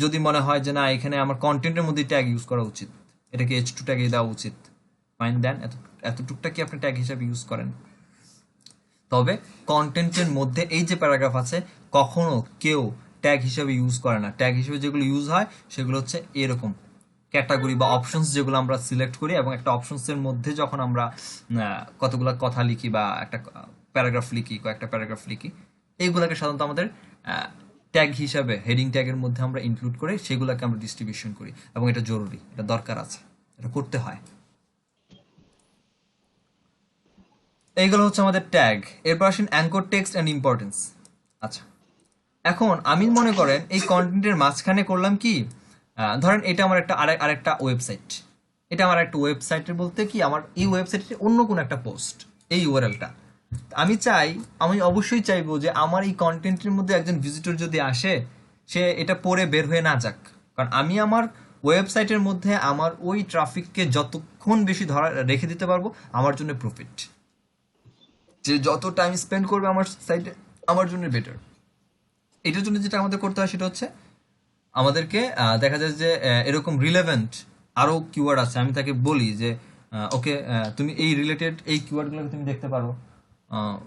যদি মনে হয় যে না এখানে আমার কন্টেন্টের মধ্যে ট্যাগ ইউজ করা উচিত, এটাকে H2 ট্যাগে দেওয়া উচিত, ফাইন, দেন এতটুকটা কি আপনি ট্যাগ হিসাবে ইউজ করেন। তবে কন্টেন্টের মধ্যে এই যে প্যারাগ্রাফ আছে কখনো কেউ ট্যাগ হিসেবে ইউজ করে না। ট্যাগ হিসেবে যেগুলো ইউজ হয় সেগুলো হচ্ছে এরকম ক্যাটাগরি বা অপশনস যেগুলো আমরা সিলেক্ট করি, এবং একটা অপশনসের মধ্যে যখন আমরা কতগুলো কথা লিখি বা একটা প্যারাগ্রাফ লিখি, কয়েকটা প্যারাগ্রাফ লিখি, এইগুলোকে সাধারণত আমাদের ট্যাগ হিসাবে হেডিং ট্যাগের মধ্যে আমরা ইনক্লুড করে সেগুলোকে আমরা ডিস্ট্রিবিউশন করি, এবং এটা জরুরি, এটা দরকার আছে, এটা করতে হয়। এইগুলো হচ্ছে আমাদের ট্যাগ। এরপর আসেন অ্যাঙ্কর টেক্সট অ্যান্ড ইম্পর্টেন্স। আচ্ছা, এখন আমি মনে করেন এই কন্টেন্টের মাঝখানে করলাম কি, ধরেন এটা আমার একটা আরেকটা ওয়েবসাইট, এটা আমার একটা ওয়েবসাইটের বলতে কি আমার এই ওয়েবসাইটের অন্য কোনো একটা পোস্ট, এই ইউআরএলটা আমি অবশ্যই চাইবো যে আমার এই কন্টেন্টের মধ্যে একজন ভিজিটর যদি আসে সে এটা পড়ে বের হয়ে না যাক, কারণ আমি আমার ওয়েবসাইটের মধ্যে আমার ওই ট্রাফিককে যতক্ষণ বেশি রেখে দিতে পারবো আমার জন্য প্রফিট। যে যত টাইম স্পেন্ড করবে আমার সাইটে আমার জন্য বেটার। এটার জন্য যেটা আমাদের করতে হয় সেটা হচ্ছে আমাদেরকে দেখা যায় যে এরকম রিলেভেন্ট আরো কিওয়ার্ড আছে, আমি তাকে বলি যে ওকে তুমি এই রিলেটেড এই কিওয়ার্ডগুলোকে তুমি দেখতে পারো,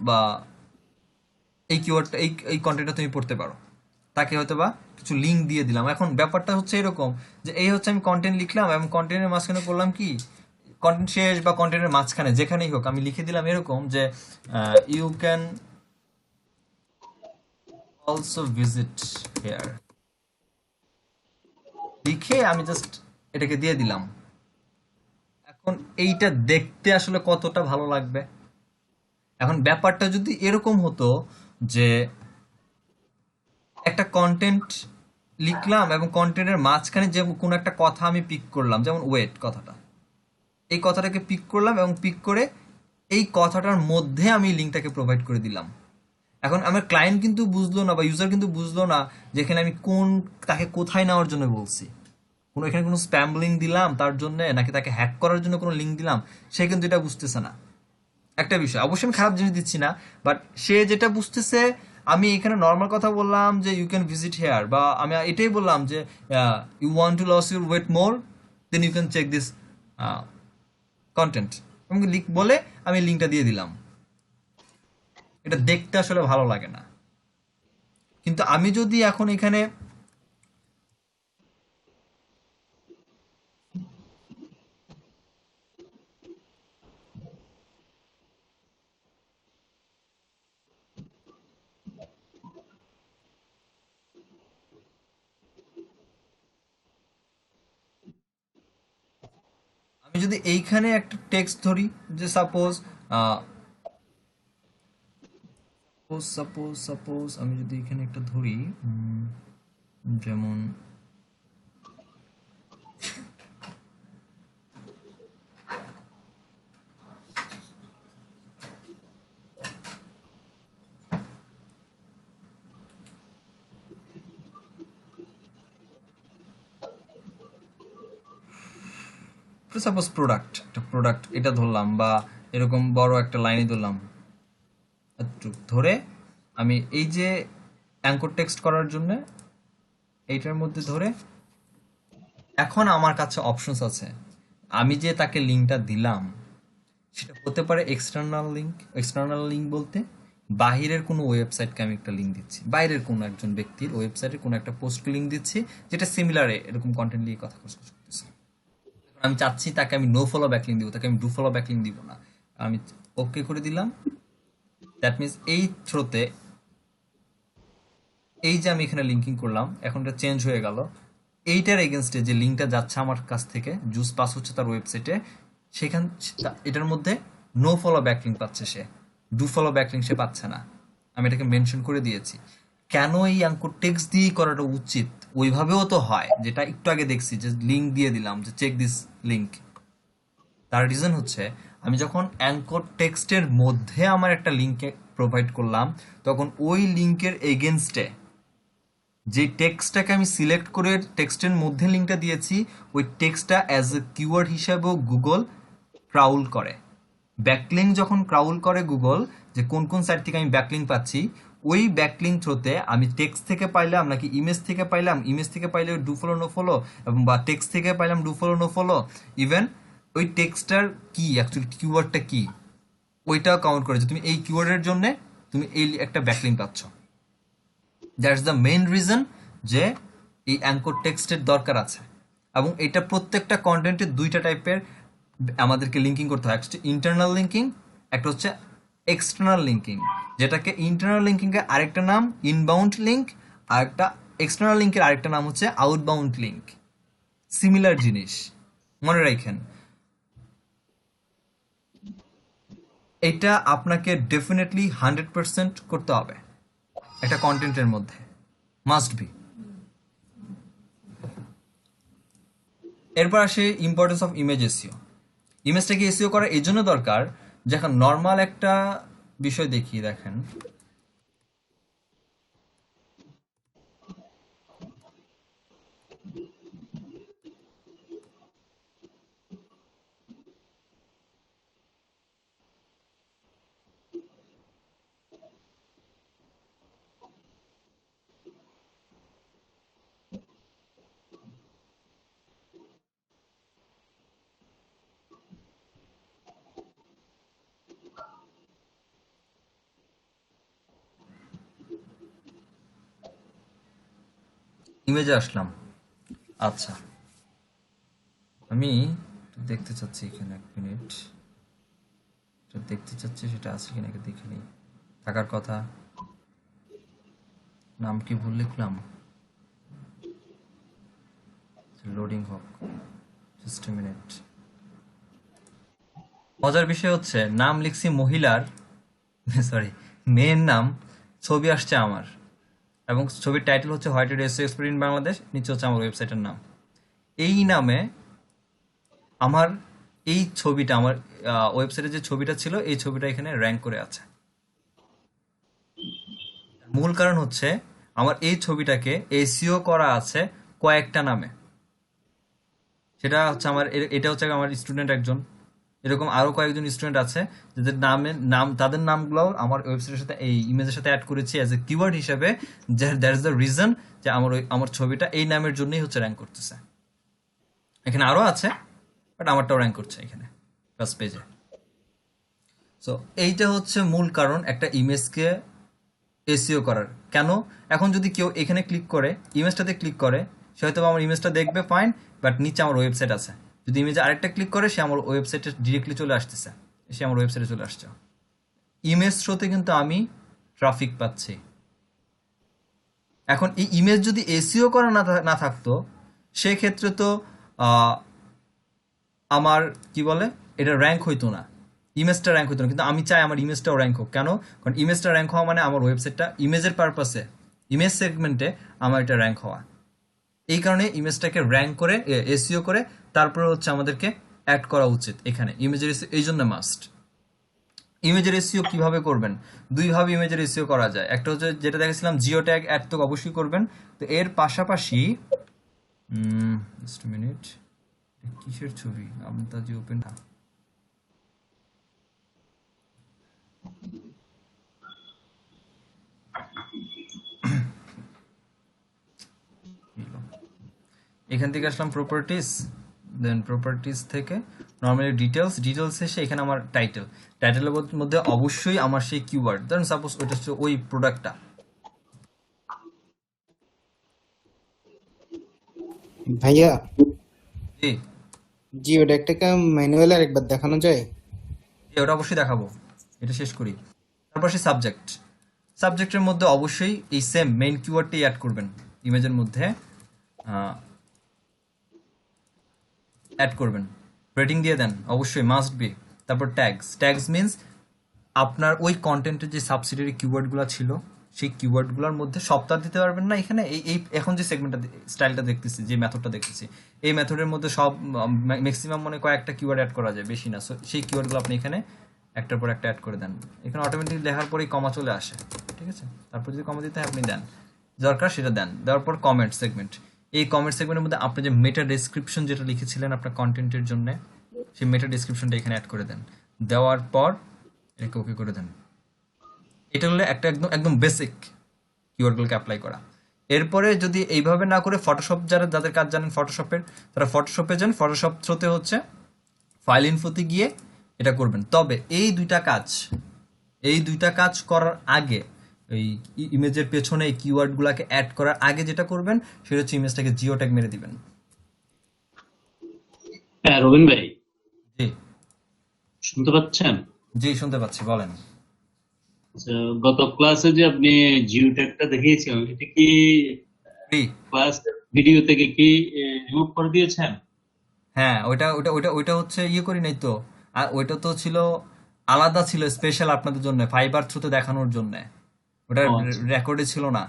বা এই কিওয়ার্ডটা এই কন্টেন্টটা তুমি পড়তে পারো, তাকে হয়তো বা কিছু লিঙ্ক দিয়ে দিলাম। এখন ব্যাপারটা হচ্ছে এরকম যে এই হচ্ছে আমি কন্টেন্ট লিখলাম এবং কন্টেন্টের মাঝখানে করলাম কি, কন্টেন্ট শেষ বা কন্টেন্টের মাঝখানে যেখানেই হোক আমি লিখে দিলাম এরকম যে you can also visit here, লিখে আমি জাস্ট এটাকে দিয়ে দিলাম। এখন এইটা দেখতে আসলে কতটা ভালো লাগবে। এখন ব্যাপারটা যদি এরকম হতো যে একটা কন্টেন্ট লিখলাম এবং কন্টেন্টের মাঝখানে যে কোনো একটা কথা আমি পিক করলাম, যেমন ওয়েট কথাটা, এই কথাটাকে পিক করলাম এবং পিক করে এই কথাটার মধ্যে আমি লিঙ্কটাকে প্রোভাইড করে দিলাম। এখন আমার ক্লায়েন্ট কিন্তু বুঝলো না বা ইউজার কিন্তু বুঝলো না যেখানে আমি তাকে কোথায় নেওয়ার জন্য বলছি, এখানে কোনো স্প্যাম লিঙ্ক দিলাম তার জন্য নাকি তাকে হ্যাক করার জন্য কোনো লিঙ্ক দিলাম, সে কিন্তু এটা বুঝতেছে না। একটা বিষয়, অবশ্যই আমি খারাপ জিনিস দিচ্ছি না, বাট সে যেটা বুঝতেছে আমি এখানে নর্মাল কথা বললাম যে ইউ ক্যান ভিজিট হেয়ার, বা আমি এটাই বললাম যে you want to loss your weight more then you can check this content, এবং বলে আমি লিঙ্কটা দিয়ে দিলাম। এটা দেখতে আসলে ভালো লাগে না। কিন্তু আমি যদি এখন এখানে এইখানে একটা টেক্সট ধরি, যে সাপোজ আমি যদি এখানে একটা ধরি, যেমন সাপোজ একটা প্রোডাক্ট এটা ধরলাম, বা এরকম বড় একটা লাইনে ধরলাম, একটু ধরে আমি এই যে অ্যাঙ্কর টেক্সট করার জন্য এইটার মধ্যে ধরে, এখন আমার কাছে অপশনস আছে। আমি যে তাকে লিঙ্কটা দিলাম সেটা হতে পারে এক্সটার্নাল লিঙ্ক বলতে বাহিরের কোনো ওয়েবসাইটকে আমি একটা লিঙ্ক দিচ্ছি, বাইরের কোনো একজন ব্যক্তির ওয়েবসাইটের কোনো একটা পোস্টকে লিঙ্ক দিচ্ছি যেটা সিমিলারে এরকম কন্টেন্ট নিয়ে কথা করতেছে। আমি চাচ্ছি তাকে আমি নো ফলো ব্যাকলিং দিব, তাকে আমি ডু ফলো ব্যাকলিং দিব না। আমি ওকে করে দিলাম। দ্যাট মিনস এই থ্রোতে এই যে আমি এখানে লিঙ্কিং করলাম, এখন এটা চেঞ্জ হয়ে গেল। এইটার এগেনস্টে যে লিঙ্কটা যাচ্ছে আমার কাছ থেকে, জুস পাস হচ্ছে তার ওয়েবসাইটে, সেখান এটার মধ্যে নো ফলো ব্যাকলিং পাচ্ছে সে, ডু ফলো ব্যাকলিং সে পাচ্ছে না। আমি এটাকে মেনশন করে দিয়েছি। কেন এই অ্যাঙ্কর টেক্সট দিয়ে করাটা উচিত? ওইভাবেও তো হয়, যেটা একটু আগে দেখছি যে লিঙ্ক দিয়ে দিলাম যে চেক দিস লিঙ্ক। তার রিজন হচ্ছে আমি যখন অ্যাঙ্কর টেক্সটের মধ্যে আমার একটা লিঙ্কে প্রোভাইড করলাম, তখন ওই লিঙ্কের এগেনস্টে যে টেক্সটটাকে আমি সিলেক্ট করে টেক্সটের মধ্যে লিঙ্কটা দিয়েছি, ওই টেক্সটটা অ্যাজ এ কিওয়ার্ড হিসাবেও গুগল ক্রাউল করে। ব্যাকলিং যখন ক্রাউল করে গুগল, যে কোন কোন সাইট থেকে আমি ব্যাকলিং পাচ্ছি, ওই ব্যাকলিং থ্রোতে আমি টেক্সট থেকে পাইলাম নাকি ইমেজ থেকে পাইলাম, ইমেজ থেকে পাইলে ডু ফলো নো ফলো, এবং বা টেক্সট থেকে পাইলাম do follow no follow, even ওই টেক্সটটার কি অ্যাকচুয়ালি কিওয়ার্ডটা কি ওইটাও কাউন্ট করে যে তুমি এই কিওয়ার্ডের জন্য তুমি এই একটা ব্যাকলিং পাচ্ছ। দ্যাটস দ্য মেইন রিজন যে এই অ্যাঙ্কর টেক্সটের দরকার আছে। এবং এটা প্রত্যেকটা কন্টেন্টের দুইটা টাইপের আমাদেরকে লিঙ্কিং করতে হয়, একটা ইন্টারনাল লিঙ্কিং, একটা হচ্ছে এক্সটার্নাল লিঙ্কিং। যেটাকে ইন্টারনাল লিঙ্কিংয়ের আরেকটা নাম ইনবাউন্ড লিঙ্ক, আর একটা এক্সটার্নাল লিঙ্কের আরেকটা নাম হচ্ছে আউটবাউন্ড লিঙ্ক। সিমিলার জিনিস, মনে রাখেন। এটা আপনাকে ডেফিনেটলি 100% করতে হবে একটা কন্টেন্টের মধ্যে, মাস্ট বি। এরপর আসে ইম্পর্টেন্স অফ ইমেজ এসইও। ইমেজটাকে এসইও করা এই জন্য দরকার, যখন নর্মাল একটা বিষয় দেখিয়ে দেখেন, ইমেজে আসলাম। আচ্ছা, আমি দেখতে চাচ্ছি এখানে, এক মিনিট, দেখতে চাচ্ছি সেটা আছে কিনা দেখে নিই। থাকার কথা, নাম কি ভুল লিখলাম, লোডিং হোক, জাস্ট এ মিনিট। মজার বিষয় হচ্ছে নাম লিখছি মহিলার, সরি মেয়ের নাম, ছবি আসছে আমার, এবং ছবির টাইটেল হচ্ছে white SEO expert in Bangladesh, নিচে হচ্ছে আমার ওয়েবসাইটের নাম। এই নামে আমার এই ছবিটা, আমার ওয়েবসাইটে যে ছবিটা ছিল, এই ছবিটা এখানে র্যাঙ্ক করে আছে। মূল কারণ হচ্ছে আমার এই ছবিটাকে এসইও করা আছে কয়েকটা নামে। সেটা হচ্ছে আমার, এটা হচ্ছে আমার স্টুডেন্ট একজন, এরকম আরো কয়েকজন স্টুডেন্ট আছে যাদের তাদের নামগুলো আমার ওয়েবসাইটের সাথে, এই ইমেজের সাথে অ্যাড করেছি অ্যাজ এ কিওয়ার্ড হিসেবে। দ্যাট ইজ দ্য রিজন যে আমার ছবিটা এই নামের জন্যই হচ্ছে র্যাঙ্ক করতেছে। এখানে আরো আছে, বাট আমারটাও র্যাঙ্ক করছে এখানে ফার্স্ট পেজে। সো এইটা হচ্ছে মূল কারণ একটা ইমেজকে এসইও করার। কেন? এখন যদি কেউ এখানে ক্লিক করে, ইমেজটাতে ক্লিক করে, সে হয়তো আমার ইমেজটা দেখবে, ফাইন, বাট নিচে আমার ওয়েবসাইট আছে। যদি ইমেজে আরেকটা ক্লিক করে, সে আমার ওয়েবসাইটে ডিরেক্টলি চলে আসতেছে, সে আমার ওয়েবসাইটে চলে আসছে। ইমেজ থ্রোতে কিন্তু আমি ট্রাফিক পাচ্ছি। এখন এই ইমেজ যদি এসইও করা না থাকতো, সেক্ষেত্রে তো আমার কি বলে, এটা র্যাঙ্ক হইতো না, ইমেজটা র্যাঙ্ক হইতো না। কিন্তু আমি চাই আমার ইমেজটাও র্যাঙ্ক হোক। কেন? কারণ ইমেজটা র্যাঙ্ক হওয়া মানে আমার ওয়েবসাইটটা ইমেজের পারপাসে, ইমেজ সেগমেন্টে আমার এটা র্যাঙ্ক হওয়া। এই কারণে ইমেজটাকে র্যাঙ্ক করে, এসইও করে, তারপরে হচ্ছে আমাদেরকে অ্যাড করা উচিত এখানে। ইমেজের এসইও এই জন্য মাস্ট। ইমেজের এসইও কিভাবে করবেন? দুইভাবে ইমেজের এসইও করা যায়। একটা হচ্ছে যেটা দেখেছিলাম, জিও ট্যাগ অ্যাড তো অবশ্যই করবেন। তো এর পাশাপাশি জাস্ট মিনিট, কিসের ছবি? আমতাজি ওপেন এখান থেকে আসলাম প্রপার্টিজ, দেন প্রপার্টিজ থেকে নর্মালি ডিটেলস এসে এখানে আমার টাইটেলের মধ্যে অবশ্যই আমার সেই কিওয়ার্ড, ধরুন সাপোজ ওইটা হচ্ছে ওই প্রোডাক্টটা। ভাইয়া, জি জিও ডেকটাকে ম্যানুয়ালি আরেকবার দেখানো যায়? ওটা অবশ্যই দেখাবো, এটা শেষ করি। তারপর সেই সাবজেক্টের মধ্যে অবশ্যই এই সেম মেইন কিওয়ার্ডটাই অ্যাড করবেন, ইমেজের মধ্যে অ্যাড করবেন, রেটিং দিয়ে দেন অবশ্যই, মাস্ট বি। তারপর ট্যাগস মিনস আপনার ওই কন্টেন্টের যে সাবসিডিয়ারি কিওয়ার্ডগুলো ছিল সেই কিওয়ার্ডগুলোর মধ্যে সপ্তাহ দিতে পারবেন না এখানে। এই এখন যে সেগমেন্টটা স্টাইলটা দেখতেছি, যে মেথডটা দেখতেছি, এই মেথডের মধ্যে সব ম্যাক্সিমাম মনে কয়েকটা কিওয়ার্ড অ্যাড করা যায়, বেশি না। সো সেই কিওয়ার্ডগুলো আপনি এখানে একটার পর একটা অ্যাড করে দেন। এখানে অটোমেটিক লেখার পরেই কমা চলে আসে, ঠিক আছে? তারপর যদি কমা দিতে হয় আপনি দেন, দরকার সেটা দেন। দেওয়ার পর কমেন্ট সেগমেন্ট, এই কমেন্ট সেগমেন্টের মধ্যে আপনি যে মেটা ডেসক্রিপশন যেটা লিখেছিলেন আপনার কন্টেন্টের জন্য, সেই মেটা ডেসক্রিপশনটা এখানে অ্যাড করে দেন। দেওয়ার পর এটাকে ওকে করে দেন। এটা হলো একটা একদম বেসিক কিওয়ার্ডগুলোকে অ্যাপ্লাই করা। এরপরে যদি এইভাবে না করে ফটোশপ, যাদের কাজ জানেন ফটোশপের, তারা ফটোশপে যান। ফটোশপ থ্রোতে হচ্ছে ফাইল ইনফোতে গিয়ে এটা করবেন। তবে এই দুইটা কাজ করার আগে, ওই ইমেজের পেছনে এই কিওয়ার্ডগুলোকে অ্যাড করার আগে যেটা করবেন সেটা হচ্ছে ইমেজটাকে জিও ট্যাগ মেরে দিবেন। হ্যাঁ রবিন ভাই, জি শুনতে পাচ্ছেন? জি শুনতে পাচ্ছি, বলেন। আচ্ছা, গত ক্লাসে যে আপনি জিও ট্যাগটা দেখিয়েছিলেন, এটা কি ফ্রি। ক্লাস ভিডিও থেকে কি রিমুভ করে দিয়েছেন? হ্যাঁ, ওইটা ওইটা ওইটা ওইটা হচ্ছে ইয়ে করি নাই তো। আর ওইটা তো ছিল আলাদা, ছিল স্পেশাল আপনাদের জন্য, ফাইবার থ্রুতে দেখানোর জন্য। ওটা ও আচ্ছা, রেকর্ডে ছিল না।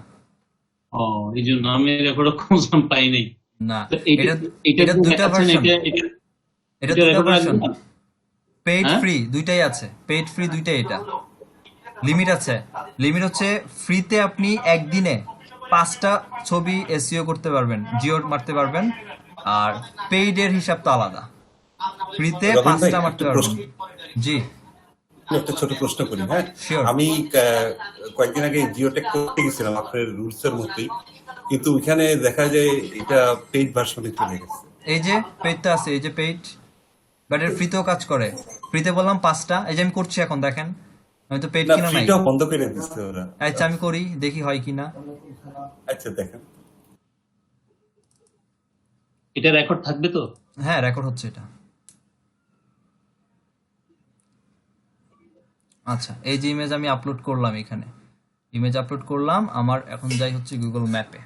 ও এই জন্য আমি রেকর্ড খুঁজলাম, পাই নাই। না, তো এটা এটা এটা এটা যে দুইটা দেখাচ্ছেন, ভার্সন, এটা এটা এটা এটা দুইটা রেকর্ড ভার্সন, রাখবেন? পেইড হ্যাঁ, ফ্রি দুইটাই আছে, পেইড ফ্রি দুইটাই। এটা লিমিট আছে, লিমিট হচ্ছে ফ্রিতে আপনি একদিনে 5টা ছবি এসইও করতে পারবেন, জিও মারতে পারবেন। আর পেইডের হিসাব তো আলাদা, ফ্রিতে রবিন ভাই, 5টা মারতে একটু পারবেন। জি একটা ছোট প্রশ্ন করি। হ্যাঁ, শিওর। আমি কয়েকদিন আগে জিওটেক করতে গেছিলাম আপনার রুলস এর মতোই, কিন্তু ওইখানে দেখা যায় এটা পেইড ভার্সনে চলে গেছে। এই যে পেইডটা আছে, এই যে পেইড, বাট এর ফ্রিতেও কাজ করে। ফ্রিতে বললাম 5টা, এই যে আমি করছি এখন, দেখেন আমি তো পেইড না, কিনা নাই। ফ্রিটাও বন্ধ করে দিচ্ছে ওরা। আচ্ছা আমি করি, দেখি হয় কিনা। আচ্ছা দেখেন। এটা রেকর্ড থাকবে তো? হ্যাঁ রেকর্ড হচ্ছে এটা। আচ্ছা, এই যে ইমেজ আমি আপলোড করলাম, এখানে ইমেজ আপলোড করলাম, আমার এখন যাই হচ্ছে গুগল ম্যাপে।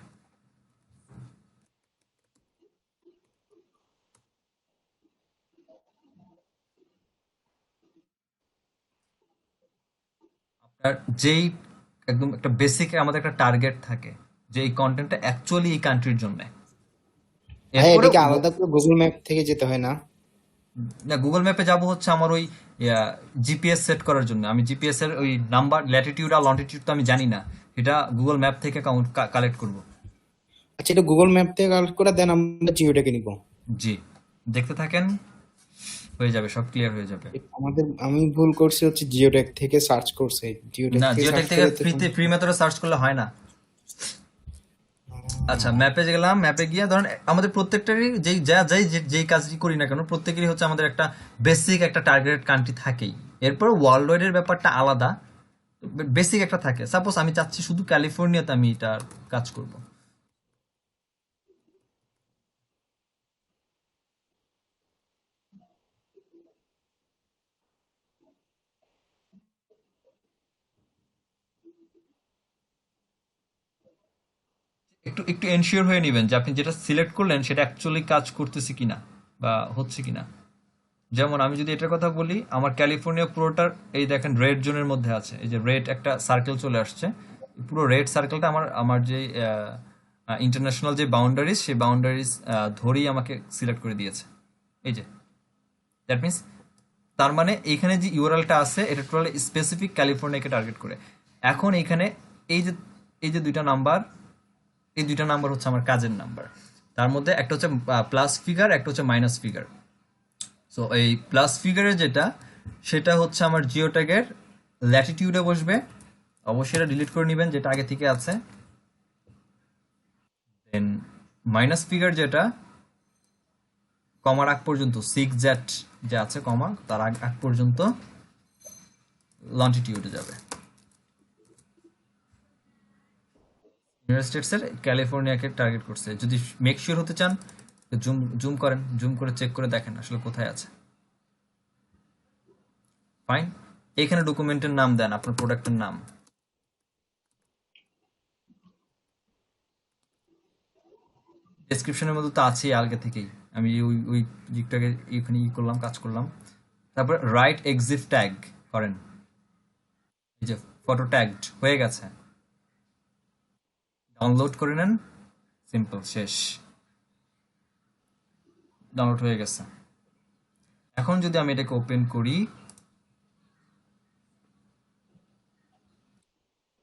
আপনার যেই একদম একটা বেসিক আমাদের একটা টার্গেট থাকে যে এই কন্টেন্টটা অ্যাকচুয়ালি এই কান্ট্রির জন্য। ভাই, এরপরে এটাকে আলাদা করে গুগল ম্যাপ থেকে যেতে হয় না? না, গুগল ম্যাপে যাব হচ্ছে আমার ওই জিপিএস সেট করার জন্য। আমি জিপিএস এর ওই নাম্বার, ল্যাটিটিউড আর লন্টিটিউড তো আমি জানি না, এটা গুগল ম্যাপ থেকে কালেক্ট করব। আচ্ছা, এটা গুগল ম্যাপ থেকে কালেক্ট করে দেন আমরা জিওটাকে নিব। জি, দেখতে থাকেন, হয়ে যাবে, সব ক্লিয়ার হয়ে যাবে। আমি ভুল করছি, হচ্ছে জিওটেক থেকে সার্চ করছি। জিওটেক না, থেকে জিওটেক সার্চ থেকে করে তো ফ্রি মেথডে সার্চ করলে হয় না। আচ্ছা, ম্যাপে গেলাম, ম্যাপে গিয়ে ধরেন আমাদের প্রত্যেকটারই যেই কাজই করি না কেন, প্রত্যেকেরই হচ্ছে আমাদের একটা বেসিক একটা টার্গেটেড কান্ট্রি থাকেই। এরপর ওয়ার্ল্ড ওয়াইডের ব্যাপারটা আলাদা, বেসিক একটা থাকে। সাপোজ আমি চাচ্ছি শুধু ক্যালিফোর্নিয়াতে আমি এটার কাজ করব। একটু একটু এনশিওর হয়ে নেবেন যে আপনি যেটা সিলেক্ট করলেন সেটা অ্যাকচুয়ালি কাজ করতেছে কিনা বা হচ্ছে কিনা। যেমন আমি যদি এটার কথা বলি, আমার ক্যালিফোর্নিয়া পুরোটার এই দেখেন রেড জোনের মধ্যে আছে, এই যে রেড একটা সার্কেল চলে আসছে, পুরো রেড সার্কেলটা আমার যে ইন্টারন্যাশনাল যে বাউন্ডারিজ, সেই বাউন্ডারিজ ধরেই আমাকে সিলেক্ট করে দিয়েছে। এই যে দ্যাট মিনস, তার মানে এইখানে যে ইউআরএলটা আছে এটা টোটালি স্পেসিফিক ক্যালিফোর্নিয়াকে টার্গেট করে। এখন এইখানে এই যে দুইটা নাম্বার, এই দুইটা নাম্বার হচ্ছে আমার কাজের নাম্বার। তার মধ্যে একটা হচ্ছে প্লাস ফিগার, একটা হচ্ছে মাইনাস ফিগার। সো এই প্লাস ফিগারে যেটা, সেটা হচ্ছে আমার জিও ট্যাগের ল্যাটিটিউডে বসবে। অবশ্যই এটা ডিলিট করে নেবেন যেটা আগে থেকে আছে। দেন মাইনাস ফিগার যেটা কমার আগ পর্যন্ত, 6Z যে আছে কমা তার আগ পর্যন্ত লন্টিটিউডে যাবে। ইউনাইটেড স্টেটসের ক্যালিফোর্নিয়াকে টার্গেট করছে। যদি মেক শিওর হতে চান জুম জুম করেন, জুম করে চেক করে দেখেন আসলে কোথায় আছে। ফাইন, এখানে ডকুমেন্টের নাম দেন, আপনার প্রোডাক্টের নাম। ডেসক্রিপশনের মধ্যে তো আছেই আগে থেকেই, আমি ওই ওই দিকটাকে এখানে করলাম, কাজ করলাম। তারপর রাইট এক্সিট ট্যাগ করেন, এই যে ফটো ট্যাগড হয়ে গেছে, ডাউনলোড করে নেন, সিম্পল, শেষ, ডাউনলোড হয়ে গেছে। এখন যদি আমি এটাকে ওপেন করি,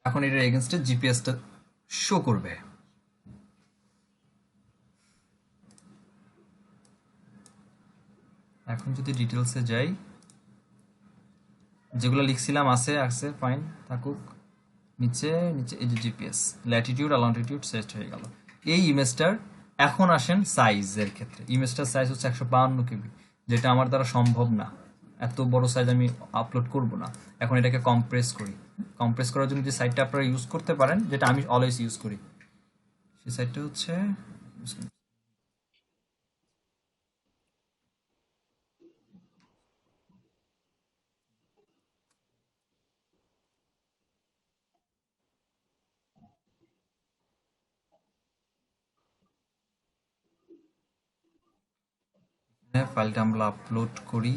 এখন এটার এগেনস্টে জিপিএসটা শো করবে। এখন যদি ডিটেলসে যাই, যেগুলো লিখছিলাম আছে আছে, ফাইন থাকুক। নিচে নিচে এই যে জিপিএস ল্যাটিটিউড আর লন্টিটিউড সেট হয়ে গেল। এই ইমেজটার এখন আসেন সাইজের ক্ষেত্রে। ইমেজটার সাইজ হচ্ছে 152 কেবি, যেটা আমার দ্বারা সম্ভব না, এত বড় সাইজ আমি আপলোড করব না। এখন এটাকে কম্প্রেস করি। কম্প্রেস করার জন্য যে সাইটটা আপনারা ইউজ করতে পারেন, যেটা আমি অলওয়েজ ইউজ করি, সেই সাইটটা হচ্ছে ফাইলটা আমরা আপলোড করি।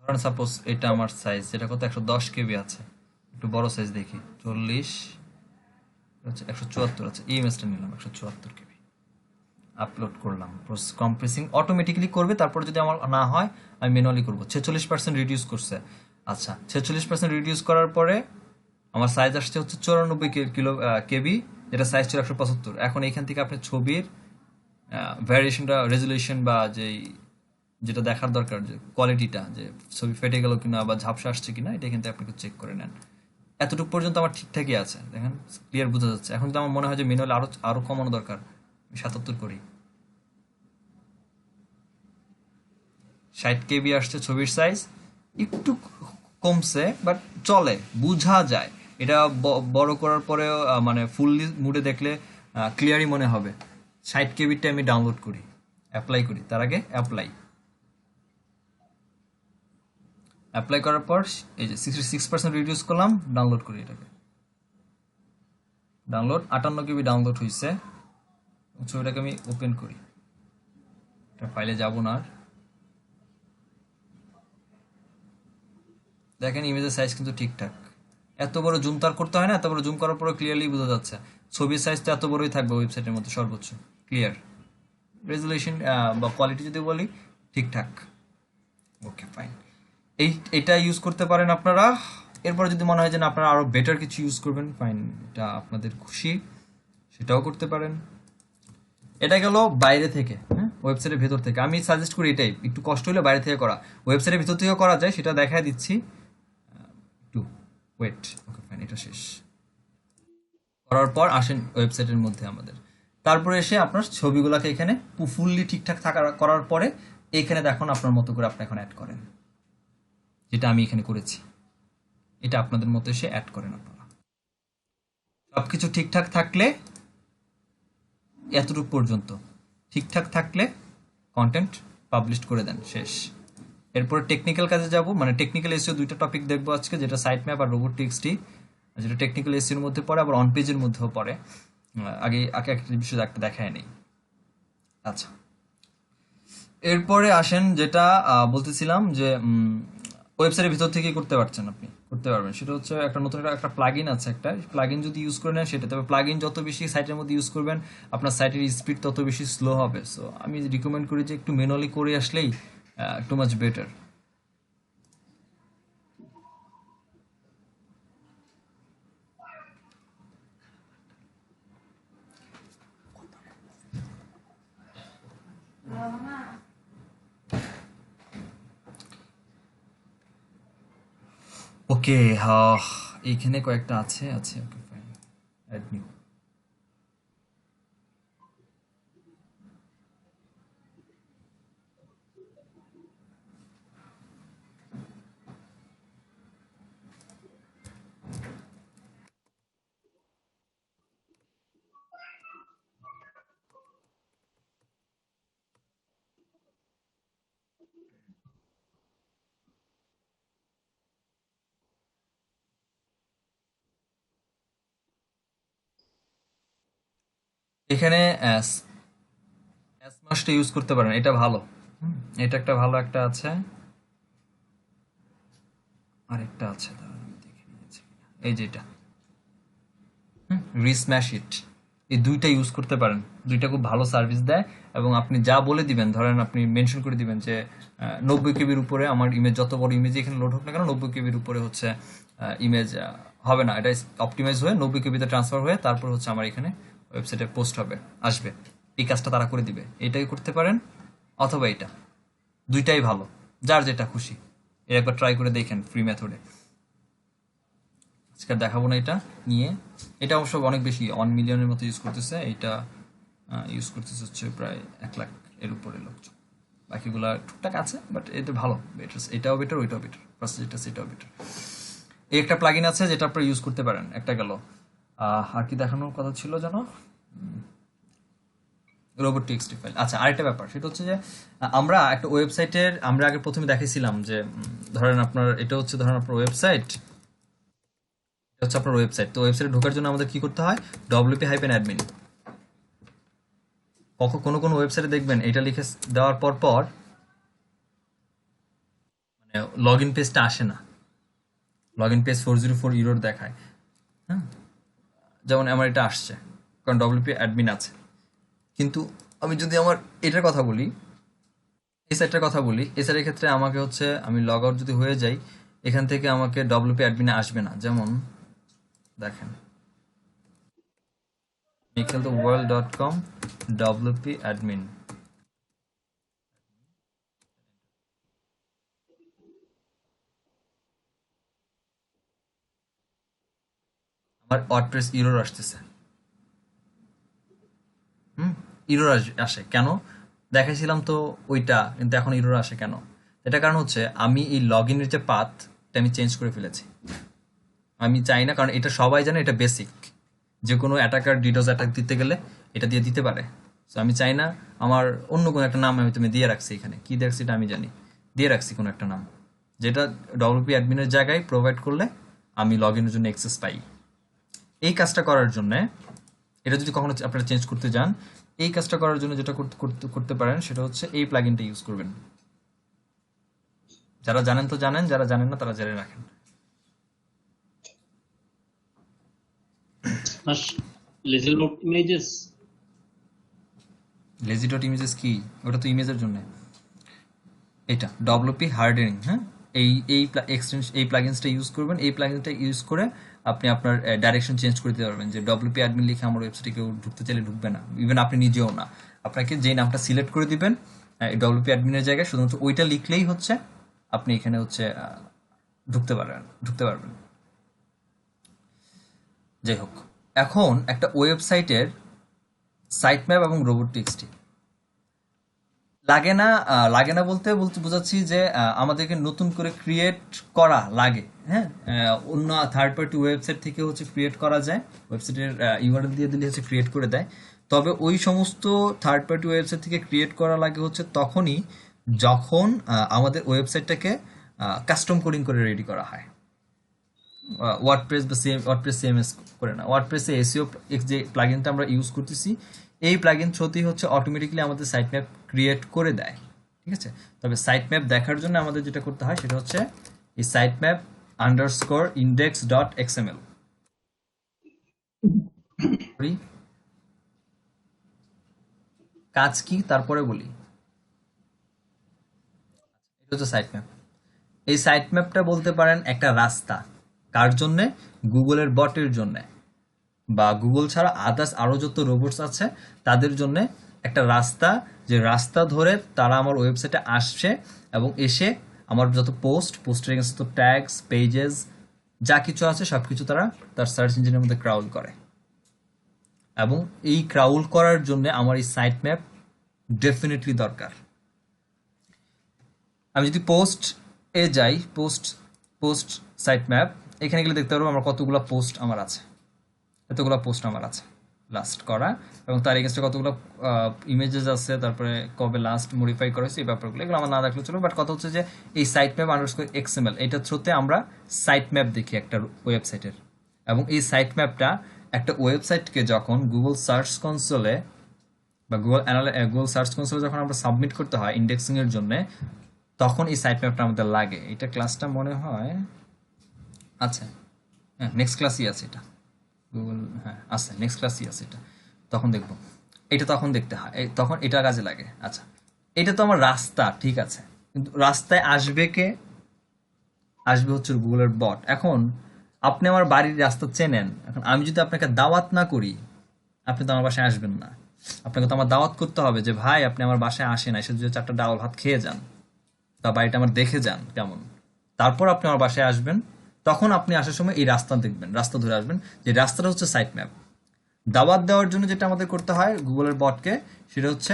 ধরেন সাপোজ এটা আমার সাইজ, এটা কত, 110 কেবি আছে। একটু বড় সাইজ দেখি, 40 আচ্ছা 174 আছে, এই ইমেজটা নিলাম 174 কেবি, আপলোড করলাম। কম্প্রেসিং অটোমেটিক্যালি করবে, তারপর যদি আমার না হয় আমি ম্যানুয়ালি করব। 46% রিডিউস করছে। আচ্ছা 46% রিডিউস করার পরে আমার সাইজ আসছে হচ্ছে 94 কেবি, যেটা সাইজ ছিল 175। এখন এখান থেকে আপনি ছবির ভ্যারিয়েশনটা, রেজুলেশন বা যেটা দেখার দরকার, যে কোয়ালিটিটা, যে ছবি ফেটে গেল কিনা বা ঝাপসা আসছে কিনা, এটা কিন্তু আপনি একটু চেক করে নেন। এতটুকু পর্যন্ত আমার ঠিকঠাকই আছে, দেখেন ক্লিয়ার বোঝা যাচ্ছে। এখন যদি আমার মনে হয় যে ম্যানুয়ালি আরো কমানো দরকার, 77 করি। 60 কেবি আসছে ছবির সাইজ, একটু কমছে বাট চলে, বোঝা যায়। এটা বড় করার পরেও মানে ফুললি মুডে দেখলে ক্লিয়ারই মনে হবে। 60 কেবিটা আমি ডাউনলোড করি, অ্যাপ্লাই করি। তার আগে অ্যাপ্লাই করার পর এই যে 66% রিডিউস করলাম, ডাউনলোড করি এটাকে। ডাউনলোড 58 কেবি ডাউনলোড হয়েছে। ছবিটাকে আমি ওপেন করি, এটা ফাইলে যাব না আর। দেখেন ইমেজের সাইজ কিন্তু ঠিকঠাক, এত বড় জুম তার করতে হয় না, এত বড় জুম করার পরে ক্লিয়ারলি বোঝা যাচ্ছে। ছবির সাইজ তো এত বড়ই থাকবে ওয়েবসাইটের মধ্যে সর্বোচ্চ, ক্লিয়ার। রেজুলেশন বা কোয়ালিটি যদি বলি ঠিকঠাক, ওকে ফাইন। এটা ইউজ করতে পারেন আপনারা। এরপর যদি মনে হয় যে না আপনারা আরো বেটার কিছু ইউজ করবেন, ফাইন, এটা আপনাদের খুশি, সেটাও করতে পারেন। এটা গেল বাইরে থেকে, হ্যাঁ, ওয়েবসাইটের ভেতর থেকে। আমি সাজেস্ট করি এটাই, একটু কষ্ট হলে বাইরে থেকে করা। ওয়েবসাইটের ভিতর থেকেও করা যায়, সেটা দেখায় দিচ্ছি, একটু ওয়েট। ওকে ফাইন, এটা শেষ করার পর আসেন ওয়েবসাইটের মধ্যে আমাদের। তারপরে এসে আপনার ছবিগুলোকে এখানে ফুললি ঠিকঠাক করার পরে এখানে দেখুন আপনার মতো করে আপনি এখন অ্যাড করেন, যেটা আমি এখানে করেছি। এটা আপনাদের মতো এসে অ্যাড করেন আপনারা। সবকিছু ঠিকঠাক থাকলে, এতটুকু পর্যন্ত ঠিকঠাক থাকলে কন্টেন্ট পাবলিশ করে দেন, শেষ। এরপর টেকনিক্যাল কাজে যাব, মানে টেকনিক্যাল এসইও দুইটা টপিক দেখবো আজকে, যেটা সাইট ম্যাপ আর রোবোটিক্সটি, যেটা টেকনিক্যাল এসইওর মধ্যে পড়ে, আবার অন পেজের মধ্যেও পড়ে। আগে একটা বিষয় দেখায় নেই। আচ্ছা, এরপরে আসেন যেটা বলতেছিলাম যে ওয়েবসাইটের ভিতর থেকে করতে পারছেন, আপনি করতে পারবেন। সেটা হচ্ছে একটা নতুন একটা প্লাগইন আছে, একটা প্লাগইন যদি ইউজ করে নেন সেটা, তবে প্লাগইন যত বেশি সাইটের মধ্যে ইউজ করবেন আপনার সাইটের স্পিড তত বেশি স্লো হবে। সো আমি রিকমেন্ড করি যে একটু ম্যানুয়ালি করে আসলেই টু মাচ বেটার। ওকে, এইখানে কয়েকটা আছে আছে ওকে ফাইন, অ্যাড নিউ। এখানে স্মাশটা ইউজ করতে পারেন, এটা ভালো। এটা একটা ভালো একটা আছে, আরেকটা আছে দাঁড়ান, আমি দেখে নিয়েছি কিনা। এই যেটা রিস্ম্যাশ ইট, এই দুইটা ইউজ করতে পারেন। দুইটা খুব ভালো সার্ভিস দেয়, এবং আপনি যা বলে দিবেন, ধরেন আপনি মেনশন করে দিবেন যে 90 কেবির উপরে আমার ইমেজ, যত বড় ইমেজ এখানে লোড হোক না কেন 90 কেবির উপরে হচ্ছে ইমেজ হবে না, এটা অপটিমাইজ হয়ে 90 কেবিতে ট্রান্সফার হয়ে তারপর হচ্ছে আমার এখানে ওয়েবসাইটে পোস্ট হবে, আসবে। এই কাজটা তারা করে দিবে, এটাই করতে পারেন অথবা এটা, দুইটাই ভালো, যার যেটা খুশি। এর একবার ট্রাই করে দেখেন ফ্রি মেথডে। আজকে দেখাবো না এটা নিয়ে, এটা অবশ্য অনেক বেশি 1 মিলিয়নের মতো ইউজ করতেছে, এইটা ইউজ করতেছে হচ্ছে প্রায় 1 লাখ এর উপরে লোকজন। বাকিগুলা টুকটাক আছে, বাট এটা ভালো, বেটার, এটাও বেটার ওইটাও বেটার, ফার্স্ট যেটা সেটাও বেটার। এই একটা প্লাগইন আছে যেটা আপনারা ইউজ করতে পারেন, একটা গেল। আর কি দেখানোর কথা ছিল জানো, রোবট টেক্সট ফাইল। আচ্ছা, আরেকটা ব্যাপার সেটা হচ্ছে যে আমরা একটা ওয়েবসাইটের, আমরা আগে প্রথমে দেখেছিলাম যে ধরেন আপনার এটা হচ্ছে ধরেন আপনার ওয়েবসাইট, হচ্ছে আপনার ওয়েবসাইট। তো ওয়েবসাইটে ঢোকার জন্য আমাদের কি করতে হয়, wp-admin। কোনো কোনো ওয়েবসাইটে দেখবেন এটা লিখে দেওয়ার পর পর মানে লগ ইন পেজটা আসে না, লগ ইন পেজ 404 ইউরোর দেখায়। হ্যাঁ, যেমন আমার এটা আসছে কারণ wp-admin আছে। কিন্তু আমি যদি আমার এটার কথা বলি, এই সাইটটার কথা বলি, এই সাইটের ক্ষেত্রে আমাকে হচ্ছে আমি লগ আউট যদি হয়ে যাই, এখান থেকে আমাকে wp-admin আসবে না। যেমন দেখেন mikheltheworld.com wp-admin, আমার ওয়ার্ডপ্রেস ইরর আসতেছে। ইরর আসে কেন দেখাইছিলাম তো ওইটা, কিন্তু এখন ইরর আসে কেন? এটা কারণ হচ্ছে আমি এই লগ ইনের যে পাথ এটা আমি চেঞ্জ করে ফেলেছি। আমি চাই না, কারণ এটা সবাই জানে, এটা বেসিক, যে কোনো অ্যাটাকার ডিডোস অ্যাটাক দিতে গেলে এটা দিয়ে দিতে পারে। সো আমি চাই না আমার অন্য কোনো একটা নাম আমি তুমি দিয়ে রাখছি, এখানে কি দেখছি এটা আমি জানি, দিয়ে রাখছি কোনো একটা নাম, যেটা wp-admin-এর জায়গায় প্রোভাইড করলে আমি লগ ইনের জন্য অ্যাক্সেস পাই। এই কাজটা করার জন্য, এটা যদি কখনো আপনারা চেঞ্জ করতে যান, এই কাজটা করার জন্য যেটা করতে পারেন সেটা হচ্ছে এই প্লাগইনটা ইউজ করবেন। যারা জানেন তো জানেন, যারা জানেন না তারা জেনে রাখেন। লেজি ডট ইমেজেস কি? ওটা তো ইমেজের জন্য। এটা wp হার্ডেনিং। হ্যাঁ, এই এই প্লাগইনসটা ইউজ করবেন। এই প্লাগইনটা ইউজ করে আপনি আপনার ডাইরেকশন চেঞ্জ করে দিতে পারবেন, যে wp-admin লিখে আমার ওয়েবসাইটে কেউ ঢুকতে চাইলে ঢুকবে না, ইভেন আপনি নিজেও না। আপনাকে যে নামটা সিলেক্ট করে দিবেন wp-admin-এর জায়গায়, শুধুমাত্র ওইটা লিখলেই হচ্ছে আপনি এখানে হচ্ছে ঢুকতে পারবেন। যাই হোক, এখন একটা ওয়েবসাইটের সাইট ম্যাপ এবং রোবট টেক্সটি লাগে না বলতে বোঝাচ্ছি যে আমাদেরকে নতুন করে ক্রিয়েট করা লাগে। হ্যাঁ, অন্য থার্ড পার্টি ওয়েবসাইট থেকে হচ্ছে ক্রিয়েট করা যায়, ওয়েবসাইটের ইউআরএল দিয়ে দিলে হচ্ছে ক্রিয়েট করে দেয়। তবে ওই সমস্ত থার্ড পার্টি ওয়েবসাইট থেকে ক্রিয়েট করা লাগে হচ্ছে তখনই যখন আমাদের ওয়েবসাইটটাকে কাস্টম কোডিং করে রেডি করা হয়। ওয়ার্ডপ্রেস বা ওয়ার্ডপ্রেস সিএমএস করে না, ওয়ার্ডপ্রেসে এসইও যে প্লাগইনটা আমরা ইউজ করতেছি, এই প্লাগইন থ্রোতেই হচ্ছে অটোমেটিক্যালি আমাদের সাইট ম্যাপ ক্রিয়েট করে দেয়, ঠিক আছে। তবে সাইট ম্যাপ দেখার জন্য আমাদের যেটা করতে হয় সেটা হচ্ছে এই site map underscore index dot XML কাজ কি তারপরে বলি। এটা হচ্ছে সাইট ম্যাপ। এই সাইট ম্যাপটা বলতে পারেন একটা রাস্তা, কার জন্যে? গুগলের বটের জন্যে, বা গুগল ছাড়া আদার্স আরও যত রোবটস আছে তাদের জন্য একটা রাস্তা, যে রাস্তা ধরে তারা আমার ওয়েবসাইটে আসছে এবং এসে আমার যত পোস্টের এগেন্সট ট্যাগস, পেজেস যা কিছু আছে সব কিছু তারা তার সার্চ ইঞ্জিনের মধ্যে ক্রাউল করে। এবং এই ক্রাউল করার জন্য আমার এই সাইট ম্যাপ ডেফিনেটলি দরকার। আমি যদি এ যাই, পোস্ট সাইট ম্যাপ, এখানে গেলে দেখতে পারবো আমার কতগুলো পোস্ট আমার আছে, এতগুলো পোস্ট আমার আছে লাস্ট করা, এবং তার এগেন্সটে কতগুলো ইমেজেস আছে, তারপরে কবে লাস্ট মডিফাই করা হয়েছে, এই ব্যাপারগুলো এগুলো আমার না দেখলে চলবে। বাট কথা হচ্ছে যে এই সাইট ম্যাপ আন্ডারস্কোর এক্সএমএল এটার থ্রুতে আমরা সাইট ম্যাপ দেখি একটা ওয়েবসাইটের, এবং এই সাইট ম্যাপটা একটা ওয়েবসাইটকে যখন গুগল সার্চ কনসোলে বা গুগল সার্চ কনসোলে যখন আমরা সাবমিট করতে হয় ইন্ডেক্সিং এর জন্য, তখন এই সাইট ম্যাপটা আমাদের লাগে। এটা ক্লাসটা মনে হয় আচ্ছা, হ্যাঁ নেক্সট ক্লাসই আছে এটা, গুগল হ্যাঁ আছে নেক্সট ক্লাসই আছে এটা, তখন দেখবো। এটা তখন দেখতে হয়, তখন এটা কাজে লাগে। আচ্ছা, এটা তো আমার রাস্তা, ঠিক আছে, কিন্তু রাস্তায় আসবে কে? আসবে হচ্ছে গুগলের বট। এখন আপনি আমার বাড়ির রাস্তা চেনেন, এখন আমি যদি আপনাকে দাওয়াত না করি, আপনি তো আমার বাসায় আসবেন না। আপনাকে তো আমার দাওয়াত করতে হবে যে ভাই আপনি আমার বাসায় আসেন, এসে যদি 4টা ডাউল ভাত খেয়ে যান, তা বাড়িটা আমার দেখে যান কেমন, তারপর আপনি আমার বাসায় আসবেন। তখন আপনি আসার সময় এই রাস্তা দেখবেন, রাস্তা ধরে আসবেন, যে রাস্তাটা হচ্ছে সাইট ম্যাপ। দাওয়াত দেওয়ার জন্য যেটা আমাদের করতে হয় গুগলের বটকে, সেটা হচ্ছে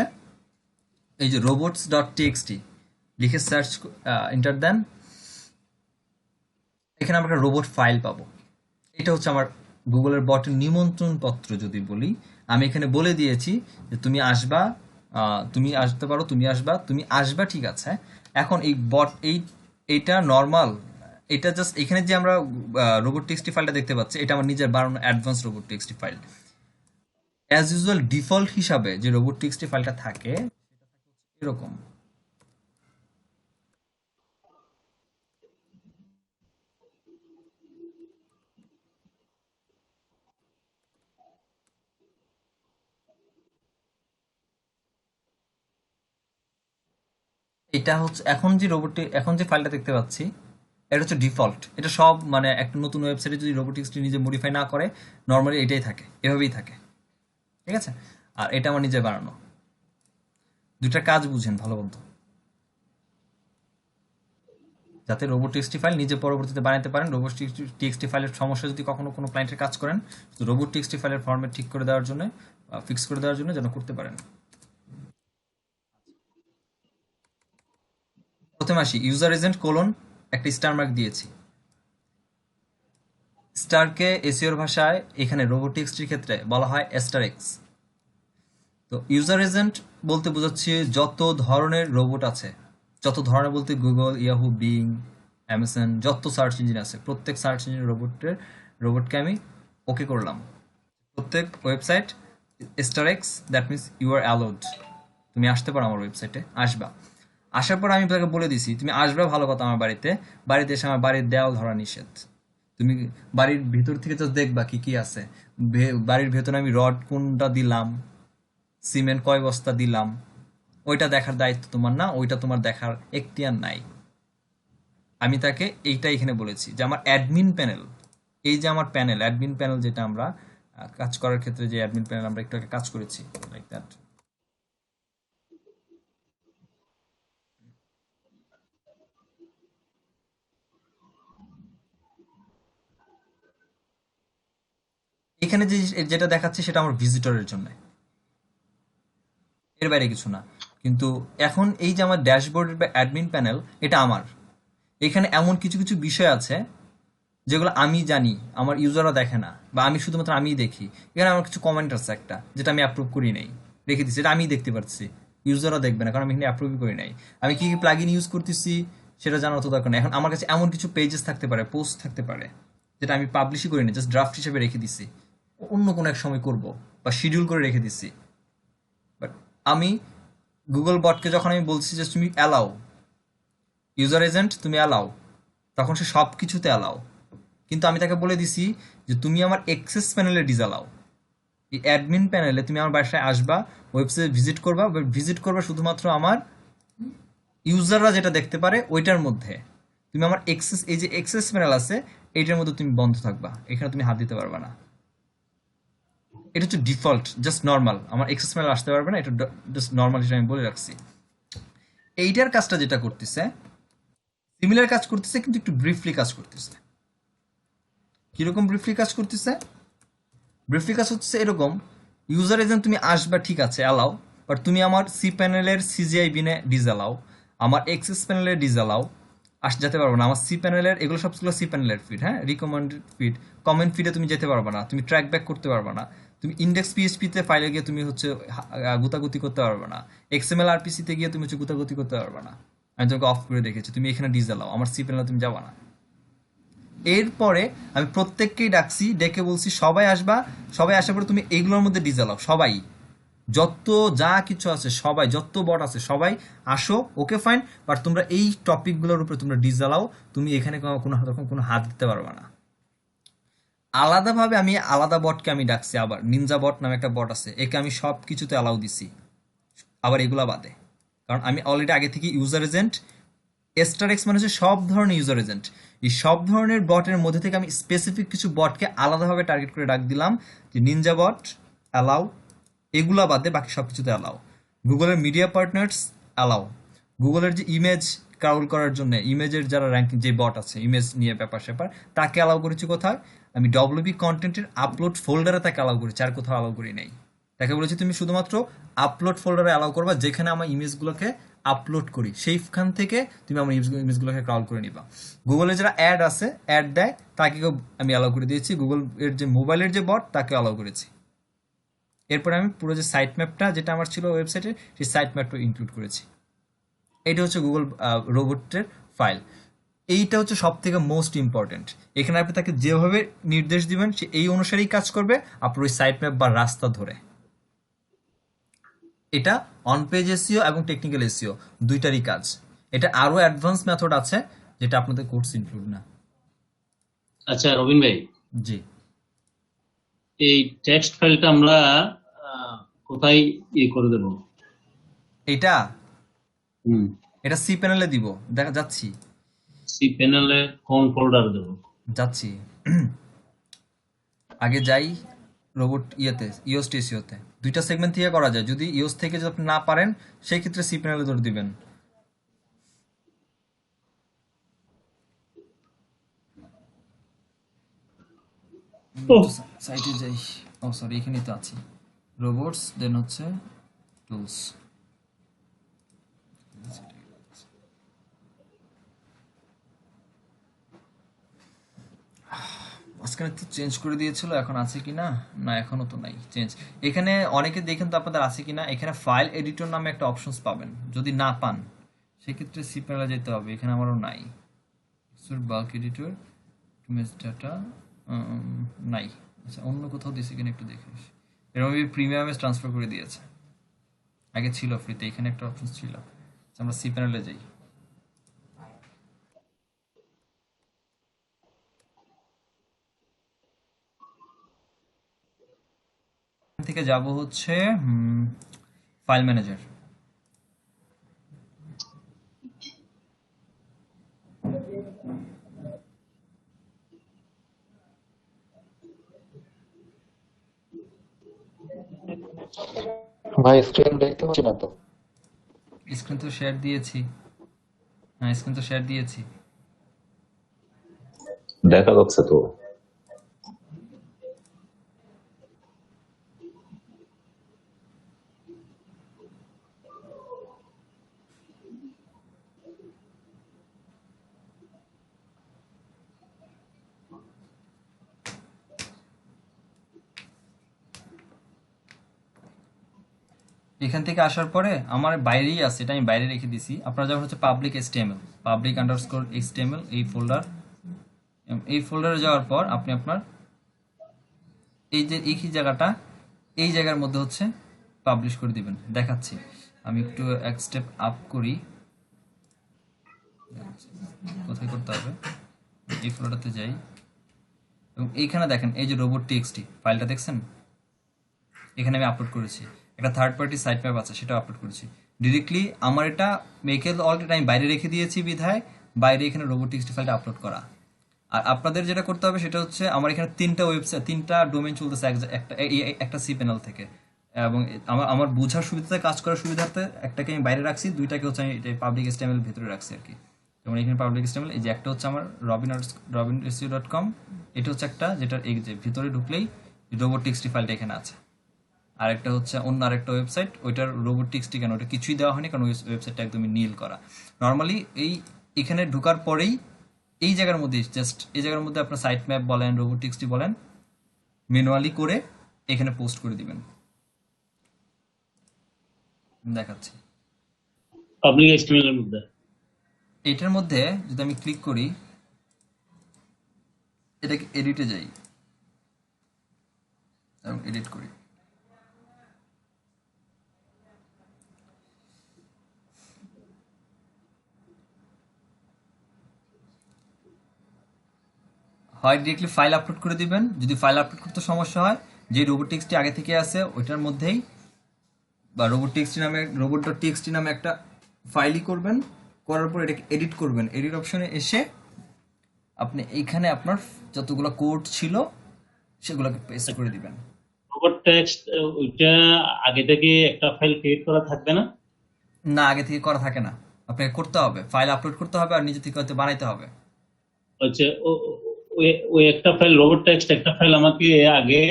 এই যে robots.txt লিখে সার্চ এন্টার দেন, এখানে আমরা একটা রোবট ফাইল পাবো। এটা হচ্ছে আমার গুগলের বটের নিমন্ত্রণ পত্র যদি বলি। আমি এখানে বলে দিয়েছি যে তুমি আসবা, তুমি আসতে পারো, তুমি আসবা, ঠিক আছে। এখন এই বট এইটা নর্মাল, এটা জাস্ট এখানে যে আমরা রোবট টিএক্সটি ফাইলটা দেখতে পাচ্ছি, এটা আমার নিজের বানানো advance robot TXT file. As usual default হিসাবে যে রোবট টিএক্সটি ফাইলটা থাকে এরকম। এটা হচ্ছে এখন যে ফাইলটা দেখতে পাচ্ছি, এটা হচ্ছে ডিফল্ট। এটা সব মানে একটা নতুন ওয়েবসাইটে যদি রোবোটিক্সটি নিজে মডিফাই না করে, নর্মালি এটাই থাকে, এভাবেই থাকে, ঠিক আছে। আর এটা আমার নিজে বানানো। দুইটা কাজ বুঝেন ভালো মতো, যাতে রোবোটিক্সটি ফাইল নিজে পরবর্তীতে বানাতে পারেন। রোবোটিক্সটি ফাইলের সমস্যা যদি কখনো কোনো ক্লায়েন্টের কাজ করেন, রোবোটিক্সটি ফাইলের ফরম্যাট ঠিক করে দেওয়ার জন্য, ফিক্স করে দেওয়ার জন্য যেন করতে পারেন। প্রথমে আসি, ইউজার এজেন্ট কোলন একটা স্টার মার্ক দিয়েছি। স্টারকে এসইওর ভাষায় এখানে রোবোটিক্সটির ক্ষেত্রে বলা হয় স্টার এক্স। তো ইউজার এজেন্ট বলতে বোঝাচ্ছি যত ধরনের রোবট আছে, যত ধরনের বলতে গুগল, ইয়াহু, বিং, অ্যামাজন, যত সার্চ ইঞ্জিন আছে, প্রত্যেক সার্চ ইঞ্জিন রোবটকে আমি ওকে করলাম। প্রত্যেক website star X, that means you are allowed, তুমি আসতে পারো আমার ওয়েবসাইটে, আসবা। আসার পর আমি তাকে বলে দিছি তুমি আসবে, ভালো কথা, আমার বাড়িতে এসে আমার বাড়ির দেওয়াল ধরা নিষেধ। তুমি বাড়ির ভিতর থেকে তো দেখবা কি কি আছে, বাড়ির ভেতরে আমি রড কোনটা দিলাম, সিমেন্ট কয় বস্তা দিলাম, ওইটা দেখার দায়িত্ব তোমার না, ওইটা তোমার দেখার এখতিয়ার নাই। আমি তাকে এইটা এখানে বলেছি যে আমার অ্যাডমিন প্যানেল, এই যে আমার প্যানেল, অ্যাডমিন প্যানেল, যেটা আমরা কাজ করার ক্ষেত্রে যে অ্যাডমিন প্যানেল আমরা একটু আগে কাজ করেছি, লাইক দ্যাট। এখানে যেটা দেখাচ্ছে সেটা আমার ভিজিটরের জন্য, এর বাইরে কিছু না। কিন্তু এখন এই যে আমার ড্যাশবোর্ডের বা অ্যাডমিন প্যানেল, এটা আমার, এখানে এমন কিছু কিছু বিষয় আছে যেগুলো আমি জানি, আমার ইউজাররা দেখে না, বা আমি শুধুমাত্র আমিই দেখি। এখানে আমার কিছু কমেন্ট আছে একটা, যেটা আমি অ্যাপ্রুভ করি নাই, রেখে দিচ্ছি, এটা আমিই দেখতে পাচ্ছি, ইউজাররা দেখবে না, কারণ আমি এখানে অ্যাপ্রুভই করি নাই। আমি কি কি প্লাগইন ইউজ করতেছি সেটা জানার তো দরকার নেই। এখন আমার কাছে এমন কিছু পেজেস থাকতে পারে, পোস্ট থাকতে পারে, যেটা আমি পাবলিশই করি না, জাস্ট ড্রাফট হিসেবে রেখে দিছি, অন্য কোনো এক সময় করব, বা শিডিউল করে রেখে দিছি, আমি গুগল বটকে যখন আমি বলছি যে তুমি অ্যালাউ ইউজার এজেন্ট তুমি অ্যালাউ, তখন সে সব কিছুতে অ্যালাউ। কিন্তু আমি তাকে বলে দিছি যে তুমি আমার এক্সেস প্যানেলে ডিসঅ্যালাউ। এই অ্যাডমিন প্যানেলে তুমি আমার বাসায় আসবা, ওয়েবসাইট ভিজিট করবা শুধুমাত্র আমার ইউজাররা যেটা দেখতে পারে ওইটার মধ্যে। তুমি আমার এক্সেস, এই যে এক্সেস প্যানেল আছে এইটার মধ্যে তুমি বন্ধ থাকবা, এখানে তুমি হাত দিতে পারবা না। এটা হচ্ছে ডিফল্ট, জাস্ট নর্মাল। আমার এক্সেস প্যানেল আসতে পারবে না, এটা জাস্ট নর্মাল, যেটা আমি বলে রাখছি। এইটার কাজটা যেটা করতেছে সিমিলার কাজ করতেছে, কিন্তু একটু ব্রিফলি কাজ করতেছে। কিরকম ব্রিফলি কাজ করতেছে? ব্রিফলি কাজ হচ্ছে এরকম, ইউজার এজেন্ট তুমি আসবা ঠিক আছে অ্যালাউ, বাট তুমি আমার সি প্যানেলের সিজিআই বিনে ডিসঅ্যালাউ, আমার এক্সেস প্যানেলের ডিসঅ্যালাউ, যেতে পারবো না। আমার সি প্যানেলের এগুলো সবগুলো সি প্যানেলের ফিড, হ্যাঁ, রিকমেন্ডেড ফিড, কমেন্ট ফিডে তুমি যেতে পারবে না, তুমি ট্র্যাক ব্যাক করতে পারবে না, তুমি ইন্ডেক্স পিএইচপিতে ফাইলে গিয়ে তুমি হচ্ছে গুতাগুতি করতে পারবে না, এক্সএমএল আরপিসিতে গিয়ে তুমি হচ্ছে গুতাগুতি করতে পারবে না। আমি তোমাকে অফ করে দেখেছি, তুমি এখানে ডিসঅ্যালাউ, আমার সি প্যানেলে তুমি যাবা না। এরপরে আমি প্রত্যেককেই ডাকছি, ডেকে বলছি সবাই আসবা, সবাই আসার পরে তুমি এগুলোর মধ্যে ডিসঅ্যালাউ, সবাই যত যা কিছু আছে সবাই, যত বট আছে সবাই আসো, ওকে ফাইন, বাট তোমরা এই টপিকগুলোর উপরে তোমরা ডিসঅ্যালাউ, তুমি এখানে কোনো হাত দিতে পারবে না। আলাদাভাবে আমি আলাদা বটকে আমি ডাকছি, আবার নিনজা বট নামে একটা বট আছে, একে আমি সব কিছুতে অ্যালাউ দিছি, আবার এগুলা বাদে। কারণ আমি অলরেডি আগে থেকে ইউজার এজেন্ট, স্টার এক্স মানে হচ্ছে সব ধরনের ইউজার এজেন্ট, এই সব ধরনের বটের মধ্যে থেকে আমি স্পেসিফিক কিছু বটকে আলাদাভাবে টার্গেট করে ডাক দিলাম যে নিনজা বট অ্যালাউ, এগুলা বাদে বাকি সব কিছুতে অ্যালাউ। গুগলের মিডিয়া পার্টনার্স অ্যালাউ, গুগলের যে ইমেজ ক্রাউল করার জন্য ইমেজের যারা র্যাঙ্কিং যে বট আছে ইমেজ নিয়ে ব্যাপার স্যাপার, তাকে অ্যালাউ করেছি কোথায়? আমি ডব্লিউপি কন্টেন্টের আপলোড ফোল্ডারে তাকে অ্যালাউ করেছি, আর কোথাও অ্যালাউ করি নাই। তাকে বলেছি তুমি শুধুমাত্র আপলোড ফোল্ডারে অ্যালাউ করবা, যেখানে আমার ইমেজগুলোকে আপলোড করি সেইখান থেকে তুমি আমার ইমেজগুলোকে ক্রাউল করে নিবা। গুগলের যারা অ্যাড আছে, অ্যাড দেয়, তাকেও আমি অ্যালাউ করে দিয়েছি। গুগল এর যে মোবাইলের যে বট তাকে অ্যালাউ করেছি। এরপরে আমি পুরো যে সাইট ম্যাপটা যেটা আমার ছিল ওয়েবসাইটে, সেই সাইট ম্যাপটা ইনক্লুড করেছি। এইটা হচ্ছে গুগল রোবটের ফাইল। এইটা হচ্ছে সব থেকে মোস্ট ইম্পর্টেন্ট। এখানে আপনি তাকে যেভাবে নির্দেশ দিবেন সে এই অনুসারেই কাজ করবে, আপনার ওই সাইট ম্যাপ বা রাস্তা ধরে। এটা অন পেজ এসইও এবং টেকনিক্যাল এসইও দুইটারই কাজ। এটা আরো অ্যাডভান্স মেথড আছে যেটা আপনাদের কোর্স ইনক্লুড না। আচ্ছা রবিন ভাই, জি, এই টেক্সট ফাইলটা আমরা কোথায় করে দেব? এটা এটা সি প্যানেলে দিব, দেখা যাচ্ছি। সি প্যানেলে কোন ফোল্ডার দেব? যাচ্ছি, আগে যাই রোবট ইয়েতে, ইওস টিসিওতে দুইটা সেগমেন্ট থেকে করা যায়। যদি ইওস থেকে যদি আপনি না পারেন সেই ক্ষেত্রে সি প্যানেলে ধরে দিবেন। সাইটে যাই, ও সরি এখানেই তো আছি, রোবটস দেন হচ্ছে টুলস। মাঝখানে তো চেঞ্জ করে দিয়েছিল, এখন আছে কি না, না এখনো তো নাই চেঞ্জ। এখানে অনেকে দেখেন তো আপনাদের আছে কি না, এখানে ফাইল এডিটর নামে একটা অপশনস পাবেন, যদি না পান সেক্ষেত্রে সি প্যানেলে যেতে হবে। এখানে আমারও নাই, বাল্ক এডিটর ইমেজ ডাটা নাই। আচ্ছা অন্য কোথাও দিয়েছে কিনা একটু দেখে আসি। এরকম প্রিমিয়ামে ট্রান্সফার করে দিয়েছে, আগে ছিল ফ্রিতে, এখানে একটা অপশন ছিল। আমরা সি প্যানেলে যাই, থেকে যাব হচ্ছে ফাইল ম্যানেজার। ভাই স্ক্রিন দেখতে পাচ্ছি না তো। স্ক্রিন তো শেয়ার দিয়েছি, হ্যাঁ স্ক্রিন তো শেয়ার দিয়েছি। দেখা যাচ্ছে তো। এখান থেকে আসার পরে আমার বাইরেই আছে, এটা আমি বাইরে রেখে দিছি। আপনারা যখন হচ্ছে public HTML, public underscore HTML এই ফোল্ডারে যাওয়ার পর আপনি আপনার এই যে এই জায়গাটা, এই জায়গার মধ্যে হচ্ছে পাবলিশ করে দিবেন। দেখাচ্ছি, আমি একটু এক স্টেপ আপ করি। কোথায় করতে হবে, এই ফোল্ডারটাতে যাই এবং এইখানে দেখেন এই যে রোবট টিএক্সটি ফাইলটা দেখছেন, এখানে আমি আপলোড করেছি। একটা থার্ড পার্টি সাইট ম্যাপ আছে, সেটা আপলোড করেছি ডিরেক্টলি। আমার এটা মেকে অলরেডি আমি বাইরে রেখে দিয়েছি বিধায় বাইরে এখানে রোবট টিএক্সটি ফাইলটা আপলোড করা। আর আপনাদের যেটা করতে হবে সেটা হচ্ছে, আমার এখানে 3টা ওয়েবসাইট 3টা ডোমেইন চলতেছে একটা সি প্যানেল থেকে, এবং আমার আমার বোঝার সুবিধাতে কাজ করার সুবিধার্থে একটাকে আমি বাইরে রাখছি, দুইটাকে হচ্ছে আমি পাবলিক এসটিএমএল ভিতরে রাখছি আর কি। যেমন এখানে পাবলিক এসটিএমএল, এই যে একটা হচ্ছে আমার robin.seo.com, এটা হচ্ছে একটা যেটা এই যে ভিতরে ঢুকলেই রোবোটিক্সটি ফাইলটা এখানে আছে। আর একটা হচ্ছে অন্য আরেকটা ওয়েবসাইট, ওইটার রোবোটিক্সটি কেন ওটা কিছুই দেওয়া হয়নি, কারণ ওই ওয়েবসাইটটা একদমই নীল করা। নর্মালি এখানে ঢোকার পরেই এই জায়গার মধ্যে, জাস্ট এই জায়গার মধ্যে আপনার সাইট ম্যাপ বলেন রোবোটিক্সটি বলেন ম্যানুয়ালি করে এখানে পোস্ট করে দিবেন। দেখাচ্ছি, পাবলিক HTML এর মধ্যে এটার মধ্যে যদি আমি ক্লিক করি, এটাকে এডিটে যাই এবং এডিট করি, হয় ডিরেক্টলি ফাইল আপলোড করে দিবেন। যদি ফাইল আপলোড করতে সমস্যা হয়, যে রোবোটিক্সটি আগে থেকে আছে ওইটার মধ্যেই বা রোবট.টিএক্সটি নামে একটা ফাইলই করবেন, করার পর এটাকে এডিট করবেন। এডিট অপশনে এসে আপনি এইখানে আপনার যতগুলো কোড ছিল সেগুলোকে পেস্ট করে দিবেন। রোবট টেক্সট ওইটা আগে থেকে একটা ফাইল ক্রিয়েট করা থাকবে না? না, আগে থেকে করা থাকে না, আপনাকে করতে হবে, ফাইল আপলোড করতে হবে আর নিজে থেকে হয়তো বানাইতে হবে। হচ্ছে ওই একটা ফাইল রোবট টেক্সট একটা ফাইল আমাকে আগে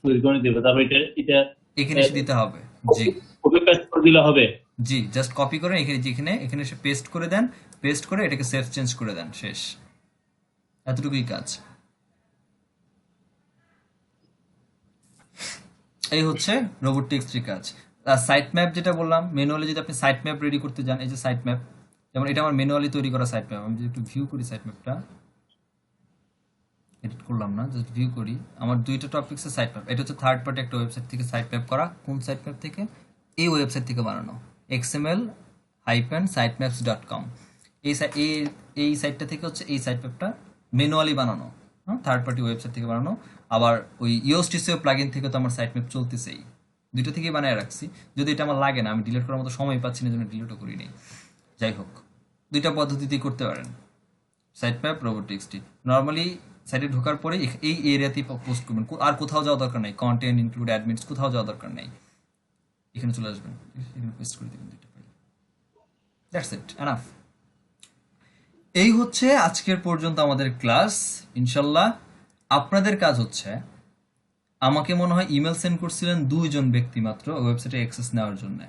তৈরি করে দেবে, তারপর এটা এটা এখানে এসে দিতে হবে। জি কপি পেস্ট করে দিলে হবে? জি, জাস্ট কপি করে এখানে এসে পেস্ট করে দেন, পেস্ট করে এটাকে সেভ চেঞ্জ করে দেন, শেষ। এতটুকুই কাজ। এই হচ্ছে রোবোটিক্সের কাজ। সাইট ম্যাপ যেটা বললাম, ম্যানুয়ালি যদি আপনি সাইট ম্যাপ রেডি করতে যান, এই যে সাইট ম্যাপ, যেমন এটা আমার ম্যানুয়ালি তৈরি করা সাইট ম্যাপ। আমি যদি একটু ভিউ করি সাইট ম্যাপটা, এডিট করলাম না, জাস্ট ভিউ করি, আমার 2টা টপিক্সের সাইট ম্যাপ। এটা হচ্ছে থার্ড পার্টি একটা ওয়েবসাইট থেকে সাইট ম্যাপ করা। কোন সাইট ম্যাপ থেকে? এই ওয়েবসাইট থেকে বানানো, xml-sitemaps.com। এই সাইটটা থেকে হচ্ছে এই সাইট ম্যাপটা ম্যানুয়ালি বানানো, হ্যাঁ, থার্ড পার্টি ওয়েবসাইট থেকে বানানো। আবার ওই ইওস্টিসিও প্লাগইন থেকে তো আমার সাইট ম্যাপ চলতেছেই, 2টা থেকেই বানায় রাখছি। যদি এটা আমার লাগে না, আমি ডিলিট করার মতো সময় পাচ্ছি না, জন্য ডিলিটও করি নেই। যাই হোক, 2টা পদ্ধতিতেই করতে পারেন, সাইট ম্যাপ রোবোটিক্সটি। নর্মালি সাইটে ঢোকার পরে এই এরিয়াতেই পোস্ট করবেন, আর কোথাও যাওয়া দরকার নেই, কন্টেন্ট ইনক্লুড অ্যাডমিটস কোথাও যাওয়া দরকার নেই, এখানে চলে আসবেন, এখানে পেস্ট করে দেবেন 2টা ফাইল, দ্যাটস ইট, এনাফ। এই হচ্ছে আজকের পর্যন্ত আমাদের ক্লাস। ইনশাল্লাহ আপনাদের কাজ হচ্ছে, আমাকে মনে হয় ইমেল সেন্ড করছিলেন 2জন ব্যক্তি মাত্র ওয়েবসাইটে অ্যাক্সেস নেওয়ার জন্য।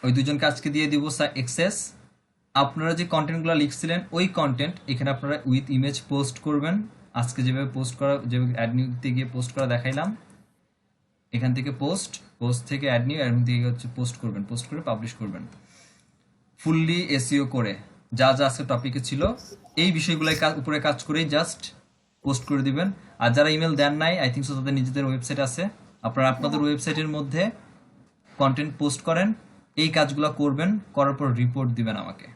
ওই 2জনকে আজকে দিয়ে দিব অ্যাক্সেস। আপনারা যে কন্টেন্টগুলো লিখছিলেন ওই কন্টেন্ট এখানে আপনারা উইথ ইমেজ পোস্ট করবেন। আজকে যেভাবে পোস্ট করা, যেভাবে অ্যাড নিউতে গিয়ে পোস্ট করা দেখাইলাম, এখান থেকে পোস্ট থেকে অ্যাড নিউ, এর থেকে হচ্ছে পোস্ট করবেন, পোস্ট করে পাবলিশ করবেন ফুললি এসইও করে। যা যা আজকে টপিকে ছিল এই বিষয়গুলোর উপরে কাজ করেই জাস্ট পোস্ট করে দিবেন। আর যারা ইমেল দেন নাই, আই থিঙ্ক সো তাদের নিজেদের ওয়েবসাইট আছে, আপনারা আপনাদের ওয়েবসাইটের মধ্যে কন্টেন্ট পোস্ট করেন, এই কাজগুলো করবেন, করার পর রিপোর্ট দিবেন আমাকে।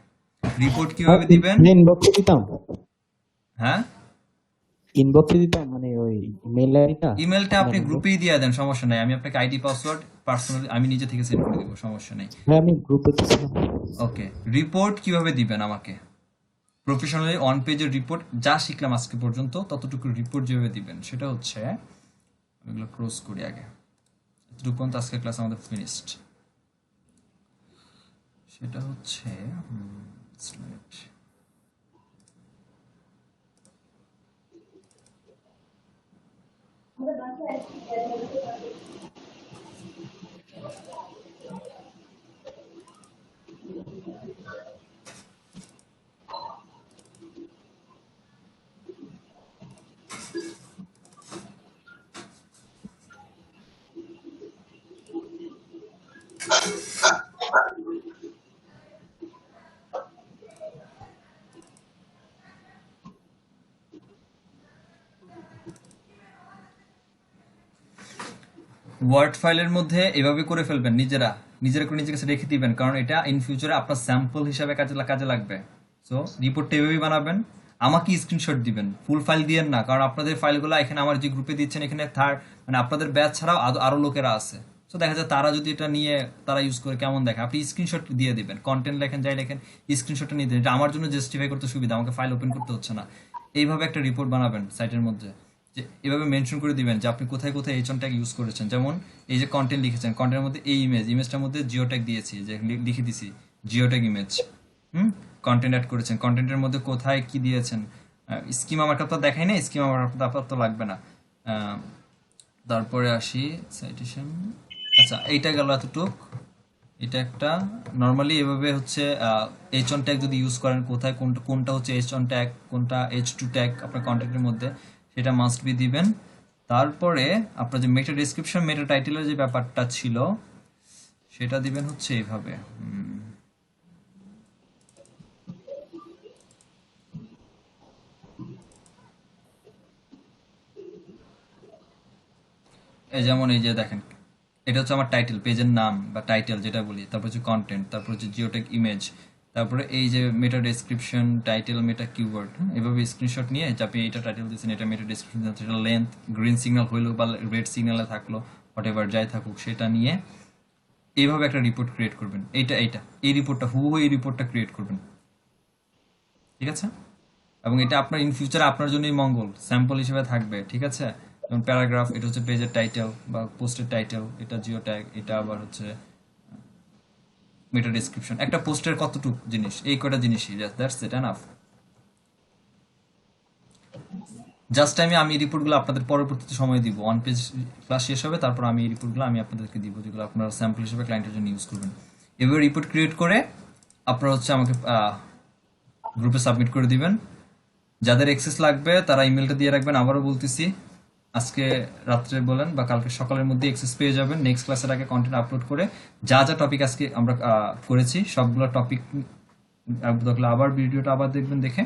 রিপোর্ট কিভাবে দিবেন? ইনবক্সে দিতাম, হ্যাঁ, ইনবক্সে দিতাম, মানে ওই মেল আইডিটা। ইমেলটা আপনি গ্রুপেই দিয়ে দেন, সমস্যা নাই। আমি আপনাকে আইডি পাসওয়ার্ড পার্সোনালি আমি নিজে থেকে সেন্ড করে দিব, সমস্যা নেই। হ্যাঁ, আমি গ্রুপে দিছিলাম। ওকে, রিপোর্ট কিভাবে দিবেন আমাকে? প্রফেশনালি অন পেজের রিপোর্ট যা শিখলাম আজকে পর্যন্ত ততটুকু রিপোর্ট যেভাবে দিবেন সেটা হচ্ছে, আমি এগুলো ক্লোজ করি আগে, এতটুকু পর্যন্ত আজকের ক্লাস আমাদের ফিনিশড। সেটা হচ্ছে ওয়ার্ড ফাইলের মধ্যে এভাবে করে ফেলবেন, নিজেরা করে নিজের কাছে রেখে দিবেন, কারণ এটা ইন ফিউচারে আপনার স্যাম্পল হিসাবে কাজে লাগবে। সো রিপোর্টটা এভাবেই বানাবেন, আমাকে স্ক্রিনশট দিবেন, ফুল ফাইল দিয়েন না, কারণ আপনাদের ফাইলগুলো এখানে আমার যে গ্রুপে দিচ্ছেন এখানে মানে আপনাদের ব্যাচ ছাড়াও আরো লোকেরা আছে। সো দেখা যায় তারা যদি এটা নিয়ে তারা ইউজ করে কেমন দেখে, আপনি স্ক্রিনশট দিয়ে দিবেন, কন্টেন্ট লেখেন যাই লেখেন স্ক্রিনশটটা নিয়ে দিন, এটা আমার জন্য জাস্টিফাই করতে সুবিধা, আমাকে ফাইল ওপেন করতে হচ্ছে না। এইভাবে একটা রিপোর্ট বানাবেন সাইটের মধ্যে, যে এভাবে মেনশন করে দিবেন যে আপনি কোথায় কোথায় এইচ ট্যাগ ইউজ করেছেন। যেমন এই যে কন্টেন্ট লিখেছেন, কন্টেন্টের মধ্যে এই ইমেজটার মধ্যে জিও ট্যাগ দিয়েছি, যে লিখে দিছি geo tag image. Content add করেছেন, কন্টেন্টের মধ্যে কোথায় কি দিয়েছেন। স্কিমা মার্কআপ তো দেখাই না, স্কিমা মার্কআপ তো লাগবে না। তারপরে আসি সাইটেশন। আচ্ছা, এইটা গেল এতটুক। এটা একটা নর্মালি এভাবে হচ্ছে এইচ অন ট্যাগ যদি ইউজ করেন, কোথায় কোনটা হচ্ছে এইচ অন ট্যাগ, কোনটা এইচ টু ট্যাগ আপনার কন্টেন্টের মধ্যে, সেটা মাস্ট বি দিবেন। তারপরে আপনার যে মেটা ডেসক্রিপশন, মেটা টাইটেলের যে ব্যাপারটা ছিল সেটা দিবেন হচ্ছে এইভাবে। এই যেমন এই যে দেখেন, এটা হচ্ছে আমার টাইটেল, পেজের নাম বা টাইটেল যেটা বলি, তারপর হচ্ছে কন্টেন্ট, তারপর হচ্ছে জিওটেক ইমেজ, তারপরে এই যে মেটা ডেসক্রিপশন, টাইটেল, মেটা কিওয়ার্ড। এভাবে স্ক্রিনশট নিয়ে যে আপনি এটা টাইটেল দিচ্ছেন, এটা মেটা ডেসক্রিপশন, এটা লেন্থ, গ্রিন সিগন্যাল হইলো বা রেড সিগন্যালে থাকলো, হোয়াট এভার যাই থাকুক, সেটা নিয়ে এইভাবে একটা রিপোর্ট ক্রিয়েট করবেন। এই রিপোর্টটা হুবহু এই রিপোর্টটা ক্রিয়েট করবেন, ঠিক আছে? এবং এটা আপনার ইন ফিউচার আপনার জন্যই মঙ্গল, স্যাম্পল হিসেবে থাকবে, ঠিক আছে? যেমন প্যারাগ্রাফ, এটা হচ্ছে পেজের টাইটেল বা পোস্টের টাইটেল, এটা জিও ট্যাগ, এটা আবার হচ্ছে মেটা ডেসক্রিপশন। একটা পোস্টের কতটুক জিনিস, এই কয়টা জিনিসই, দ্যাটস ইট এনাফ। জাস্ট আমি এই রিপোর্টগুলো আপনাদের পরবর্তীতে সময় দিব, ওয়ান পেজ ক্লাস শেষ হবে, তারপর আমি এই রিপোর্টগুলো আমি আপনাদেরকে দিব, যেগুলো আপনারা স্যাম্পল হিসেবে ক্লায়েন্টের জন্য ইউজ করবেন। এভাবে রিপোর্ট ক্রিয়েট করে আপনারা হচ্ছে আমাকে গ্রুপে সাবমিট করে দিবেন। যাদের অ্যাক্সেস লাগবে তারা ইমেলটা দিয়ে রাখবেন, আবারও বলতেছি, আজকে রাত্রে বলেন বা কালকে সকালের মধ্যে অ্যাক্সেস পেয়ে যাবেন। নেক্সট ক্লাসের আগে কন্টেন্ট আপলোড করে যা টপিক আজকে আমরা করেছি সবগুলো টপিক আবার ভিডিওটা আবার দেখবেন, দেখে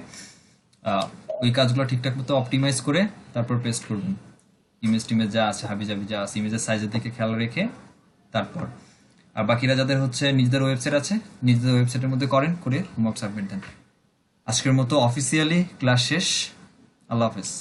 ওই কাজগুলো ঠিকঠাক মতো অপটিমাইজ করে তারপর পেস্ট করবেন। ইমেজ টিমেজ যা আছে, হাবিজাবি যা আছে, ইমেজের সাইজের দিকে খেয়াল রেখে তারপর। আর বাকিরা যাদের হচ্ছে নিজেদের ওয়েবসাইট আছে, নিজেদের ওয়েবসাইটের মধ্যে করে হোমওয়ার্ক সাবমিট দেন। আজকের মতো অফিসিয়ালি ক্লাস শেষ। আল্লাহ হাফেজ।